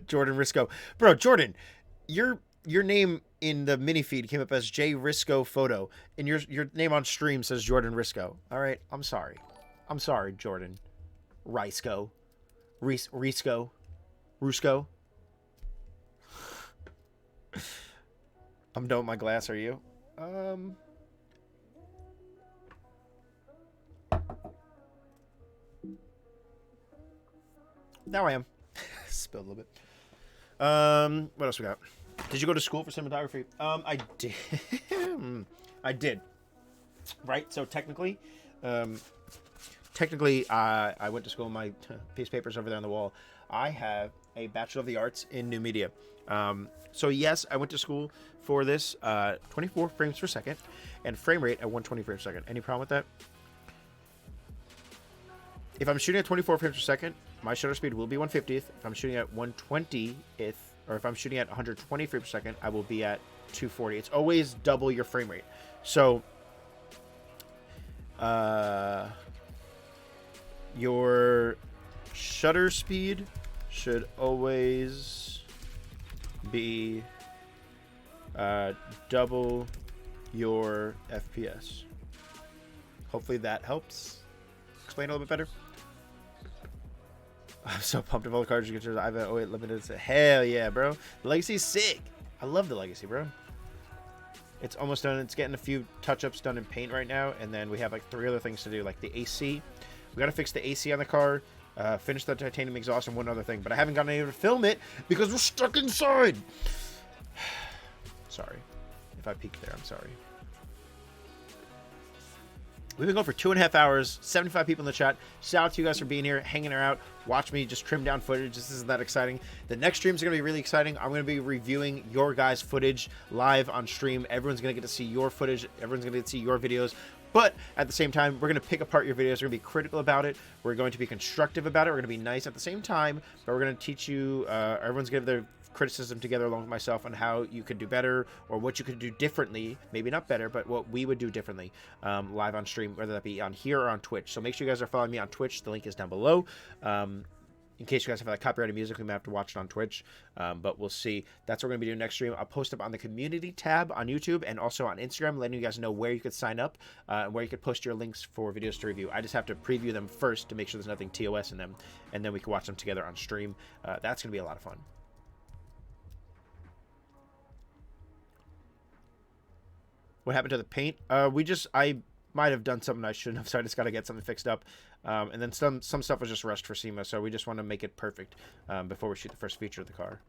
Jordan Risco. Bro, Jordan, your name in the mini feed came up as J Risco Photo, and your name on stream says Jordan Risco. All right, I'm sorry. I'm sorry, Jordan. Risco. Risco. Rusco. I'm done with my glass, are you? Now I am. Spilled a little bit. What else we got? Did you go to school for cinematography? I did. I did. Right? So technically, I went to school. My piece of paper's over there on the wall. I have a Bachelor of the Arts in New Media. So yes, I went to school for this, 24 frames per second, and frame rate at 120 frames per second. Any problem with that? If I'm shooting at 24 frames per second, my shutter speed will be 1/50th. If I'm shooting at 120th, or if I'm shooting at 120 frames per second, I will be at 240. It's always double your frame rate. So, your shutter speed should always be double your FPS. Hopefully that helps explain a little bit better. I'm so pumped of all the cards you get. I have an 08 limited. Hell yeah, bro. The Legacy's sick. I love the Legacy, bro. It's almost done. It's getting a few touch-ups done in paint right now, and then we have like 3 other things to do, like the AC. We got to fix the AC on the car. Finished the titanium exhaust and one other thing, but I haven't gotten able to film it because we're stuck inside. Sorry. If I peeked there, I'm sorry. We've been going for 2.5 hours, 75 people in the chat. Shout out to you guys for being here, hanging out, watch me just trim down footage. This isn't that exciting. The next streams are going to be really exciting. I'm going to be reviewing your guys' footage live on stream. Everyone's going to get to see your footage. Everyone's going to get to see your videos. But at the same time, we're going to pick apart your videos. We're going to be critical about it. We're going to be constructive about it. We're going to be nice at the same time. But we're going to teach you, everyone's going to give their criticism together along with myself on how you could do better or what you could do differently. Maybe not better, but what we would do differently live on stream, whether that be on here or on Twitch. So make sure you guys are following me on Twitch. The link is down below. In case you guys have like copyrighted music, we might have to watch it on Twitch, but we'll see. That's what we're going to be doing next stream. I'll post up on the community tab on YouTube and also on Instagram, letting you guys know where you could sign up and where you could post your links for videos to review. I just have to preview them first to make sure there's nothing TOS in them, and then we can watch them together on stream. That's going to be a lot of fun. What happened to the paint? I might have done something I shouldn't have, so I just got to get something fixed up. And then some stuff was just rushed for SEMA, so we just want to make it perfect before we shoot the first feature of the car.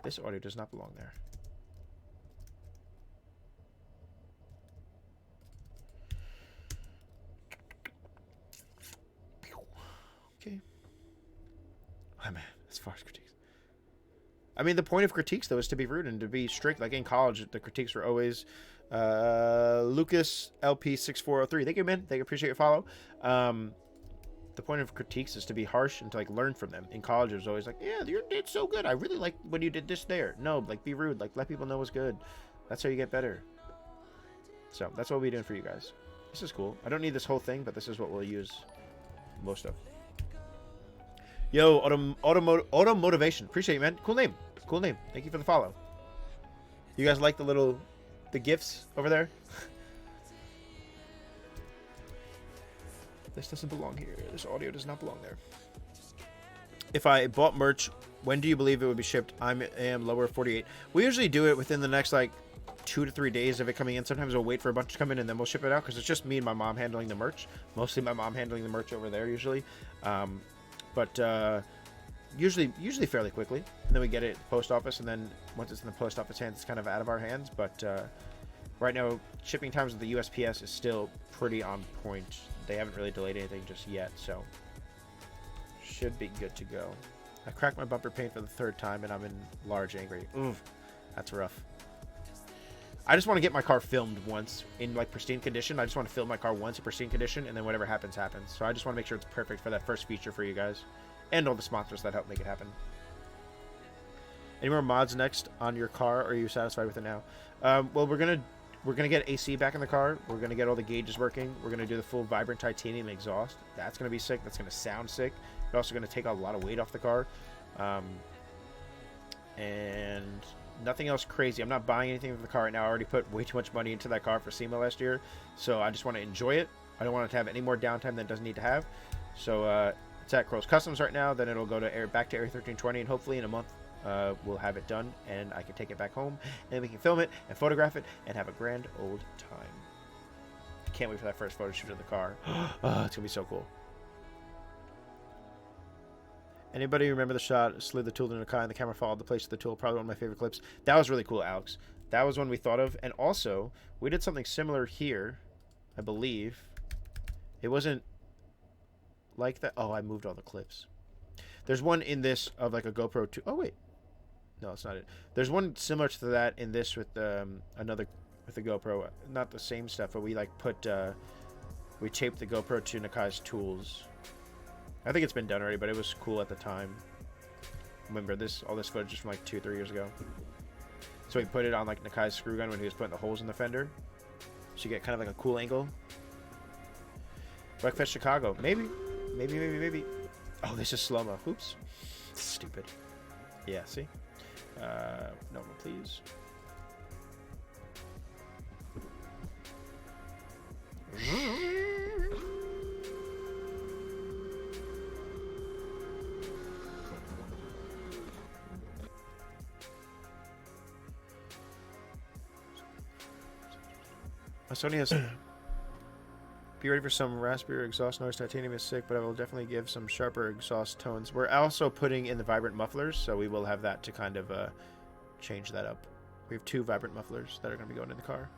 This audio does not belong there. Okay. Oh, man, as far as critiques. I mean, the point of critiques, though, is to be rude and to be strict. Like in college, the critiques were always... Lucas LP6403. Thank you, man. Thank you. Appreciate your follow. The point of critiques is to be harsh and to like learn from them. In college, it was always like, yeah, you did so good. I really like when you did this there. No, like be rude. Like let people know what's good. That's how you get better. So that's what we'll be doing for you guys. This is cool. I don't need this whole thing, but this is what we'll use most of. Yo, Auto Motivation. Appreciate you, man. Cool name. Cool name. Thank you for the follow. You guys like the gifts over there? This doesn't belong here. This audio does not belong there. If I bought merch, when do you believe it would be shipped? I am lower 48. We usually do it within the next like 2 to 3 days of it coming in. Sometimes we'll wait for a bunch to come in and then we'll ship it out because it's just me and my mom handling the merch. Mostly my mom handling the merch over there usually. Usually fairly quickly. And then we get it at the post office, and then once it's in the post office hands, it's kind of out of our hands. But right now, shipping times with the USPS is still pretty on point. They haven't really delayed anything just yet, so should be good to go. I cracked my bumper paint for the 3rd time, and I'm in large angry. Oof, that's rough. I just want to get my car filmed once in like pristine condition. I just want to film my car once in pristine condition, and then whatever happens, happens. So I just want to make sure it's perfect for that first feature for you guys. And all the sponsors that help make it happen. Any more mods next on your car, or are you satisfied with it now? Well, we're gonna get AC back in the car. We're gonna get all the gauges working. We're gonna do the full vibrant titanium exhaust. That's gonna be sick. That's gonna sound sick. We're also gonna take a lot of weight off the car. And nothing else crazy. I'm not buying anything for the car right now. I already put way too much money into that car for SEMA last year, so I just want to enjoy it. I don't want it to have any more downtime than it doesn't need to have. So it's at Crow's Customs right now. Then it'll go to back to Area 1320, and hopefully in a month we'll have it done, and I can take it back home, and we can film it and photograph it and have a grand old time. Can't wait for that first photo shoot of the car. It's gonna be so cool. Anybody remember the shot? Slid the tool into the car and the camera followed the place of the tool. Probably one of my favorite clips. That was really cool, Alex. That was one we thought of, and also we did something similar here, I believe. It wasn't like that. Oh, I moved all the clips. There's one in this of like a GoPro 2. Oh wait, no, it's not it. There's one similar to that in this with another with the GoPro. Not the same stuff, but we like put we taped the GoPro to Nakai's tools. I think it's been done already, but it was cool at the time. Remember this? All this footage is from like 2-3 years ago. So we put it on like Nakai's screw gun when he was putting the holes in the fender, so you get kind of like a cool angle. Breakfast Chicago, maybe. Oh, this is slow-mo. Oops. Stupid. Yeah, see? No, please. Sony has... Be ready for some raspberry exhaust noise. Titanium is sick, but I will definitely give some sharper exhaust tones. We're also putting in the vibrant mufflers, so we will have that to kind of change that up. We have 2 vibrant mufflers that are going to be going in the car.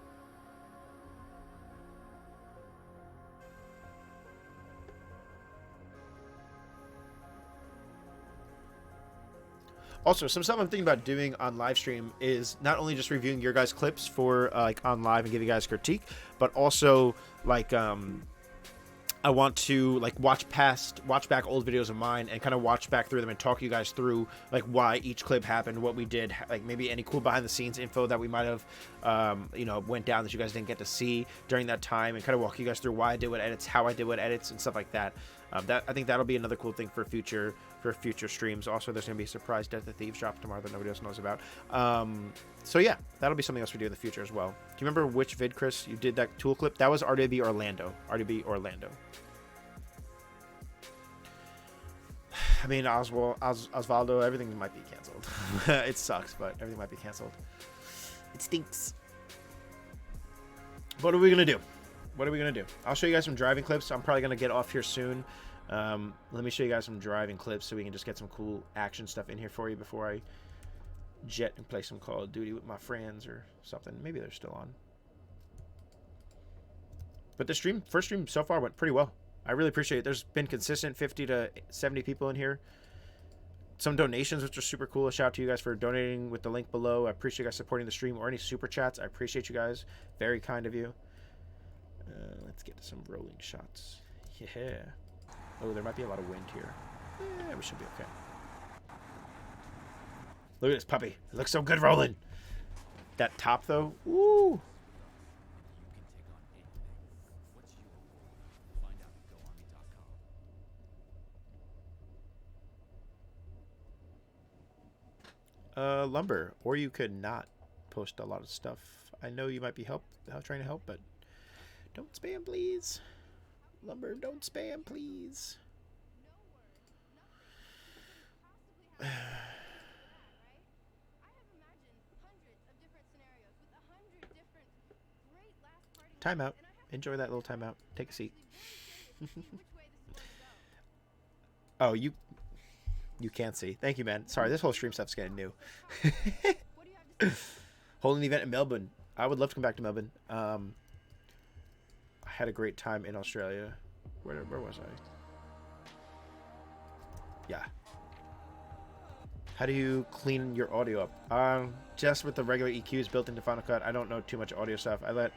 Also, some stuff I'm thinking about doing on live stream is not only just reviewing your guys' clips for like on live and giving you guys critique, but also like I want to like watch back old videos of mine and kind of watch back through them and talk you guys through like why each clip happened, what we did, like maybe any cool behind the scenes info that we might have you know, went down that you guys didn't get to see during that time, and kind of walk you guys through why I did what edits, how I did what edits, and stuff like that. That I think that'll be another cool thing for future streams. Also, there's gonna be a surprise Death of Thieves drop tomorrow that nobody else knows about. So yeah, that'll be something else we do in the future as well. Do you remember which vid, Chris, you did that tool clip? That was RDB Orlando. RDB Orlando. I mean, Osvaldo, everything might be canceled. It sucks, but everything might be canceled. It stinks. What are we gonna do? What are we gonna do? I'll show you guys some driving clips. I'm probably gonna get off here soon. Let me show you guys some driving clips so we can just get some cool action stuff in here for you before I jet and play some Call of Duty with my friends or something. Maybe they're still on. But the first stream so far went pretty well. I really appreciate it. There's been consistent 50 to 70 people in here. Some donations, which are super cool. A shout out to you guys for donating with the link below. I appreciate you guys supporting the stream, or any super chats. I appreciate you guys. Very kind of you. Let's get to some rolling shots. Yeah. Oh, there might be a lot of wind here. Yeah, we should be okay. Look at this puppy. It looks so good rolling. That top, though. Woo! Lumber, or you could not post a lot of stuff. I know you might be trying to help, but don't spam, please. Lumber, don't spam, please. Timeout. Enjoy that little timeout. Take a seat. Oh, you can't see. Thank you, man. Sorry, this whole stream stuff's getting new. Holding the event in Melbourne. I would love to come back to Melbourne. I had a great time in Australia. Where was I? Yeah. How do you clean your audio up? Just with the regular EQs built into Final Cut. I don't know too much audio stuff. I let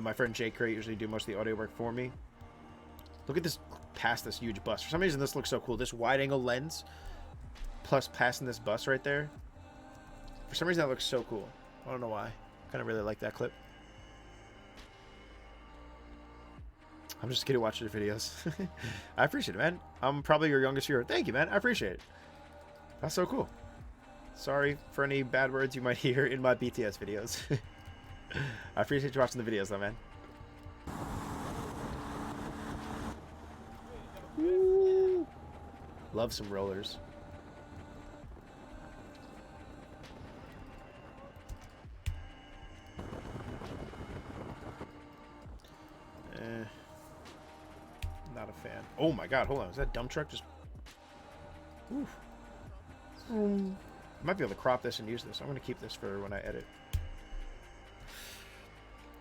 my friend Jay Cray usually do most of the audio work for me. Look at this, past this huge bus. For some reason, this looks so cool. This wide-angle lens, plus passing this bus right there. For some reason, that looks so cool. I don't know why. Kind of really like that clip. I'm just kidding watching your videos. I appreciate it, man. I'm probably your youngest viewer. Thank you, man. I appreciate it. That's so cool. Sorry for any bad words you might hear in my BTS videos. I appreciate you watching the videos, though, man. Woo. Love some rollers. Not a fan. Oh my god, hold on. Is that dump truck just... Oof. I might be able to crop this and use this. I'm going to keep this for when I edit.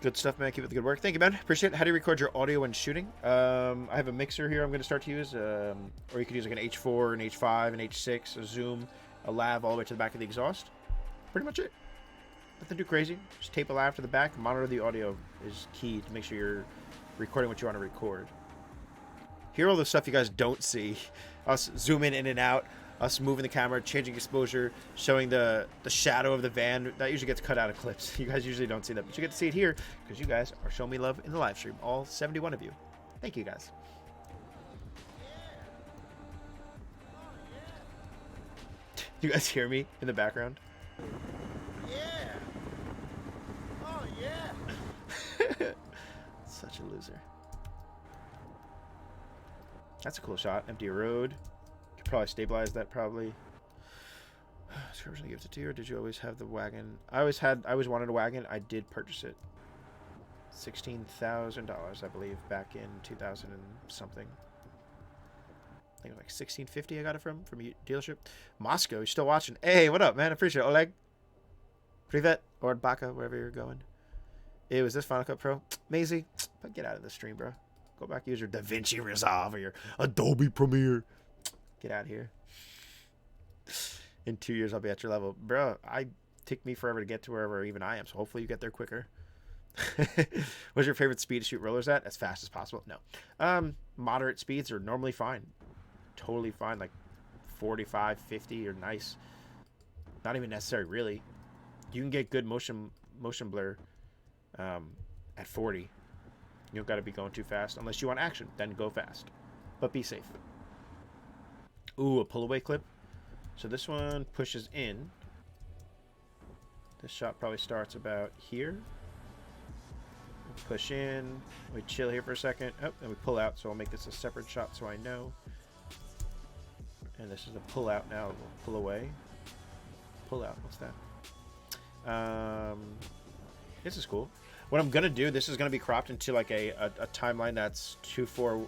Good stuff, man. Keep up the good work. Thank you, man. Appreciate it. How do you record your audio when shooting? I have a mixer here I'm going to start to use. Or you could use like an H4, an H5, an H6, a zoom, a lav all the way to the back of the exhaust. Pretty much it. Nothing too crazy. Just tape a lav to the back. Monitor the audio is key to make sure you're recording what you want to record. Here are all the stuff you guys don't see. Us zooming in and out. Us moving the camera, changing exposure, showing the shadow of the van. That usually gets cut out of clips. You guys usually don't see that, but you get to see it here because you guys are showing me love in the live stream. All 71 of you. Thank you, guys. You guys hear me in the background? Yeah. Oh, yeah. Such a loser. That's a cool shot. Empty road. Could probably stabilize that, probably. Scrubs gifted to you, or did you always have the wagon? I always wanted a wagon. I did purchase it. $16,000, I believe, back in 2000 and something. I think it was like 1650 I got it from a dealership. Moscow, you're still watching. Hey, what up, man? I appreciate it. Oleg. Privet. Or Baka, wherever you're going. It was this Final Cut Pro. Maisie, but get out of the stream, bro. Go back, use your DaVinci Resolve or your Adobe Premiere. Get out of here. In 2 years, I'll be at your level. Bro, I take me forever to get to wherever even I am, so hopefully you get there quicker. What's your favorite speed to shoot rollers at? As fast as possible? No. Moderate speeds are normally fine. Totally fine. Like 45, 50 are nice. Not even necessary, really. You can get good motion blur at 40. You don't got to be going too fast. Unless you want action, then go fast. But be safe. Ooh, a pull-away clip. So this one pushes in. This shot probably starts about here. Push in. We chill here for a second. Oh, and we pull out. So I'll make this a separate shot so I know. And this is a pull out now. We'll pull away. Pull out. What's that? This is cool. What I'm gonna do, this is gonna be cropped into like a timeline that's 2.4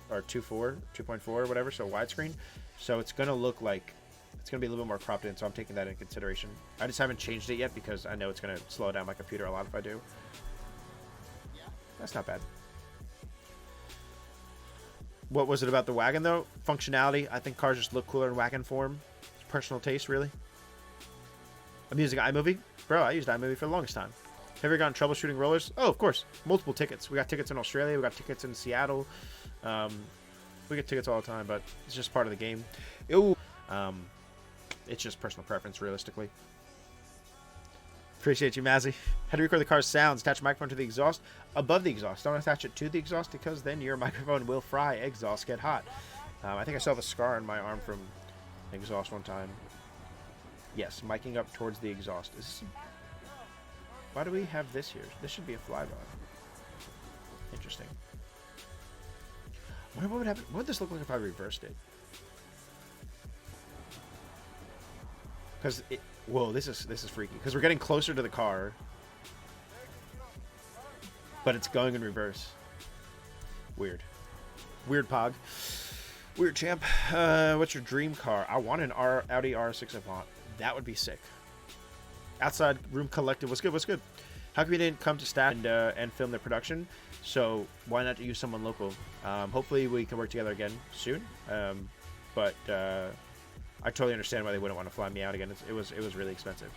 or whatever, so widescreen. So it's gonna look like it's gonna be a little bit more cropped in. So I'm taking that into consideration. I just haven't changed it yet because I know it's gonna slow down my computer a lot if I do. That's not bad. What was it about the wagon though? Functionality. I think cars just look cooler in wagon form. Personal taste, really. I'm using iMovie. Bro, I used iMovie for the longest time. Have you ever gotten troubleshooting rollers? Oh, of course. Multiple tickets. We got tickets in Australia. We got tickets in Seattle. We get tickets all the time, but it's just part of the game. Ooh. It's just personal preference, realistically. Appreciate you, Mazzy. How do you record the car's sounds? Attach a microphone to the exhaust. Above the exhaust. Don't attach it to the exhaust because then your microphone will fry. Exhaust get hot. I think I still have a scar on my arm from exhaust one time. Yes, miking up towards the exhaust. Why do we have this here? This should be a flyby. Interesting. I wonder what would happen. What would this look like if I reversed it? Because it. Whoa, this is freaky. Because we're getting closer to the car, but it's going in reverse. Weird. Weird pog. Weird champ. What's your dream car? I want an Audi R6 Avant. That would be sick. Outside Room Collective. What's good? What's good? How come you didn't come to staff and film the production? So why not use someone local? Hopefully we can work together again soon. But I totally understand why they wouldn't want to fly me out again. It was really expensive.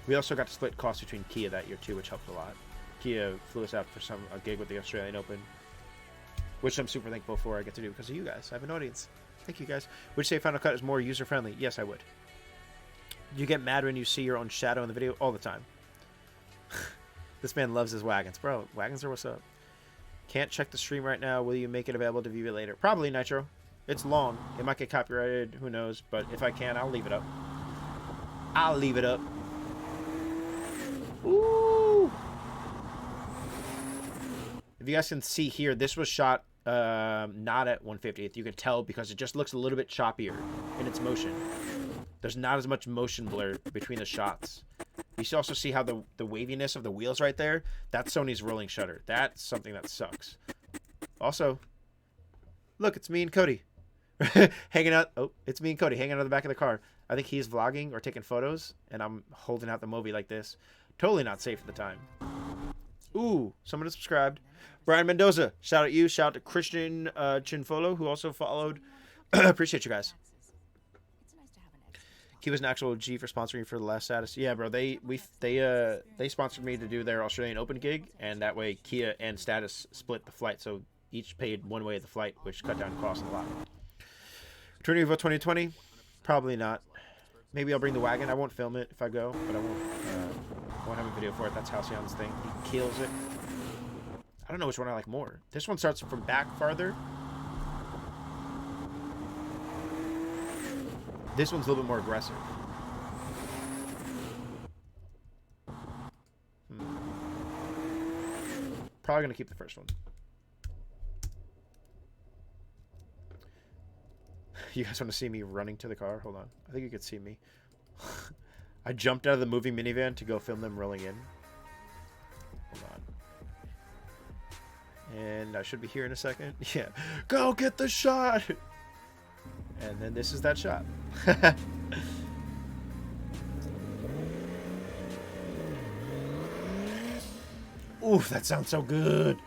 We also got to split costs between Kia that year too, which helped a lot. Kia flew us out for a gig with the Australian Open, which I'm super thankful for. I get to do because of you guys. I have an audience. Thank you guys. Would you say Final Cut is more user friendly? Yes, I would. You get mad when you see your own shadow in the video all the time. This man loves his wagons, bro. Wagons are what's up. Can't check the stream right now. Will you make it available to view it later? Probably, Nitro. It's long. It might get copyrighted. Who knows? But if I can, I'll leave it up. I'll leave it up. Ooh. If you guys can see here, this was shot not at 150th. You can tell because it just looks a little bit choppier in its motion. There's not as much motion blur between the shots. You should also see how the waviness of the wheels right there. That's Sony's rolling shutter. That's something that sucks. Also, look, it's me and Cody. Hanging out. Oh, it's me and Cody hanging out of the back of the car. I think he's vlogging or taking photos, and I'm holding out the movie like this. Totally not safe at the time. Ooh, someone has subscribed. Brian Mendoza, shout out you. Shout out to Christian Chinfolo, who also followed. Appreciate you guys. He was an actual G for sponsoring for the last status. Yeah, bro. They sponsored me to do their Australian Open gig, and that way Kia and Status split the flight, so each paid one way of the flight, which cut down costs a lot. Returning Evo 2020, probably not. Maybe I'll bring the wagon. I won't film it if I go, but I won't have a video for it. That's Halcyon's thing. He kills it. I don't know which one I like more. This one starts from back farther. This one's a little bit more aggressive. Probably going to keep the first one. You guys want to see me running to the car? Hold on. I think you could see me. I jumped out of the movie minivan to go film them rolling in. And I should be here in a second. Yeah. Go get the shot! And then this is that shot. Oof, that sounds so good.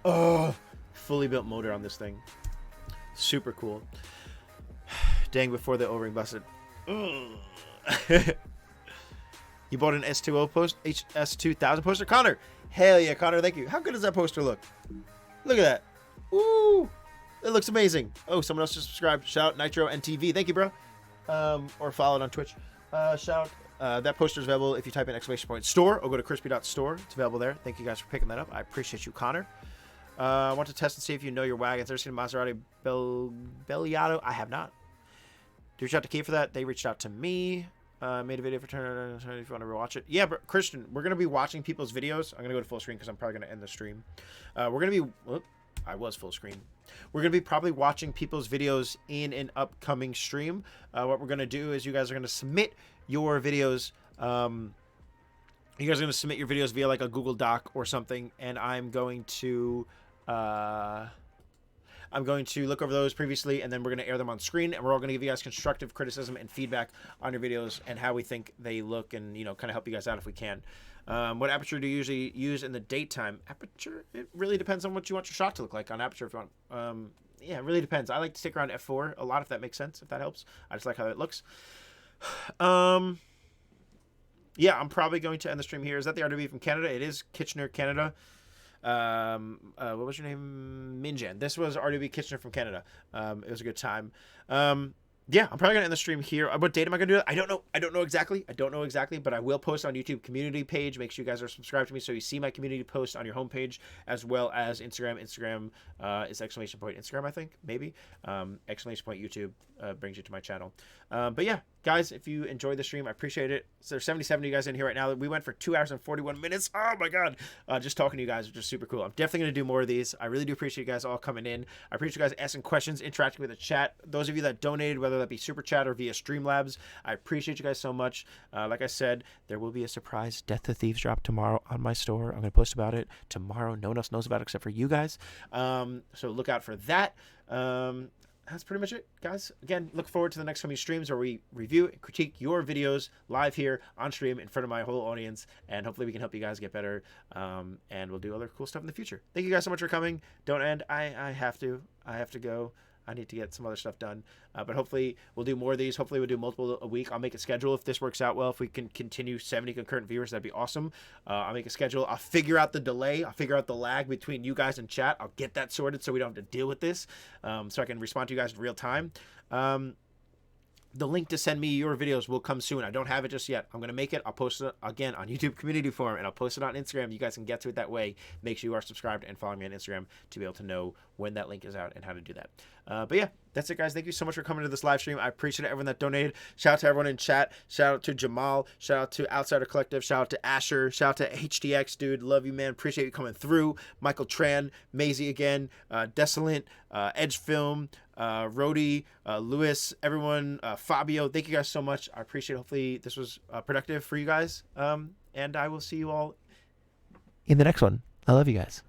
Oh, fully built motor on this thing. Super cool. Dang, before the O-ring busted. You bought an S20 post, HS2000 poster? Connor! Hell yeah, Connor, thank you. How good does that poster look? Look at that. Ooh! It looks amazing. Oh, someone else just subscribed. Shout out Nitro NTV. Thank you, bro. Or followed on Twitch. Shout that poster is available if you type in !store or go to Krispy.store. It's available there. Thank you guys for picking that up. I appreciate you, Connor. I want to test and see if you know your wagons. Ever seen a Maserati Belliato? I have not. Did you reach out to Key for that? They reached out to me. Made a video for Turner if you want to rewatch it. Yeah, but Christian, we're going to be watching people's videos. I'm going to go to full screen because I'm probably going to end the stream. We're going to be... Whoop, I was full screen. We're going to be probably watching people's videos in an upcoming stream. What we're going to do is you guys are going to submit your videos. You guys are going to submit your videos via like a Google Doc or something, and I'm going to look over those previously, and then we're going to air them on screen, and we're all going to give you guys constructive criticism and feedback on your videos and how we think they look, and kind of help you guys out if we can. What aperture do you usually use in the daytime? Aperture, it really depends on what you want your shot to look like on aperture. If you want, yeah, it really depends. I like to stick around f4 a lot, if that makes sense, if that helps. I just like how it looks. Yeah, I'm probably going to end the stream here. Is that the RWB from Canada? It is Kitchener, Canada. What was your name? Minjan. This was RWB Kitchener from Canada. It was a good time. Yeah, I'm probably gonna end the stream here. What date am I gonna do it? I don't know. I don't know exactly, but I will post on YouTube community page. Make sure you guys are subscribed to me so you see my community post on your homepage, as well as Instagram. Instagram is exclamation point Instagram, I think, maybe. Exclamation point YouTube brings you to my channel. But yeah, guys, if you enjoyed the stream, I appreciate it. So there's 77 of you guys in here right now. We went for 2 hours and 41 minutes. Oh my god, just talking to you guys, which is super cool. I'm definitely gonna do more of these. I really do appreciate you guys all coming in. I appreciate you guys asking questions, interacting with the chat. Those of you that donated, whether that be super chat or via Streamlabs, I appreciate you guys so much. Like I said, there will be a surprise Death to Thieves drop tomorrow on my store. I'm gonna post about it tomorrow. No one else knows about it except for you guys. So look out for that. That's pretty much it, guys. Again, look forward to the next coming streams where we review and critique your videos live here on stream in front of my whole audience, and hopefully we can help you guys get better, and we'll do other cool stuff in the future. Thank you guys so much for coming. Don't end. I have to go. I need to get some other stuff done, but hopefully we'll do more of these. Hopefully we'll do multiple a week. I'll make a schedule if this works out well. If we can continue 70 concurrent viewers, that'd be awesome. I'll make a schedule. I'll figure out the delay. I'll figure out the lag between you guys and chat. I'll get that sorted so we don't have to deal with this, so I can respond to you guys in real time. The link to send me your videos will come soon. I don't have it just yet. I'm going to make it. I'll post it again on YouTube community forum, and I'll post it on Instagram. You guys can get to it that way. Make sure you are subscribed and follow me on Instagram to be able to know when that link is out and how to do that. But yeah, that's it, guys. Thank you so much for coming to this live stream. I appreciate everyone that donated. Shout out to everyone in chat. Shout out to Jamal. Shout out to Outsider Collective. Shout out to Asher. Shout out to HTX, dude. Love you, man. Appreciate you coming through. Michael Tran, Maisie again, Desolate, Edge Film, Rody, Lewis, everyone, Fabio. Thank you guys so much. I appreciate it. Hopefully this was productive for you guys. And I will see you all in the next one. I love you guys.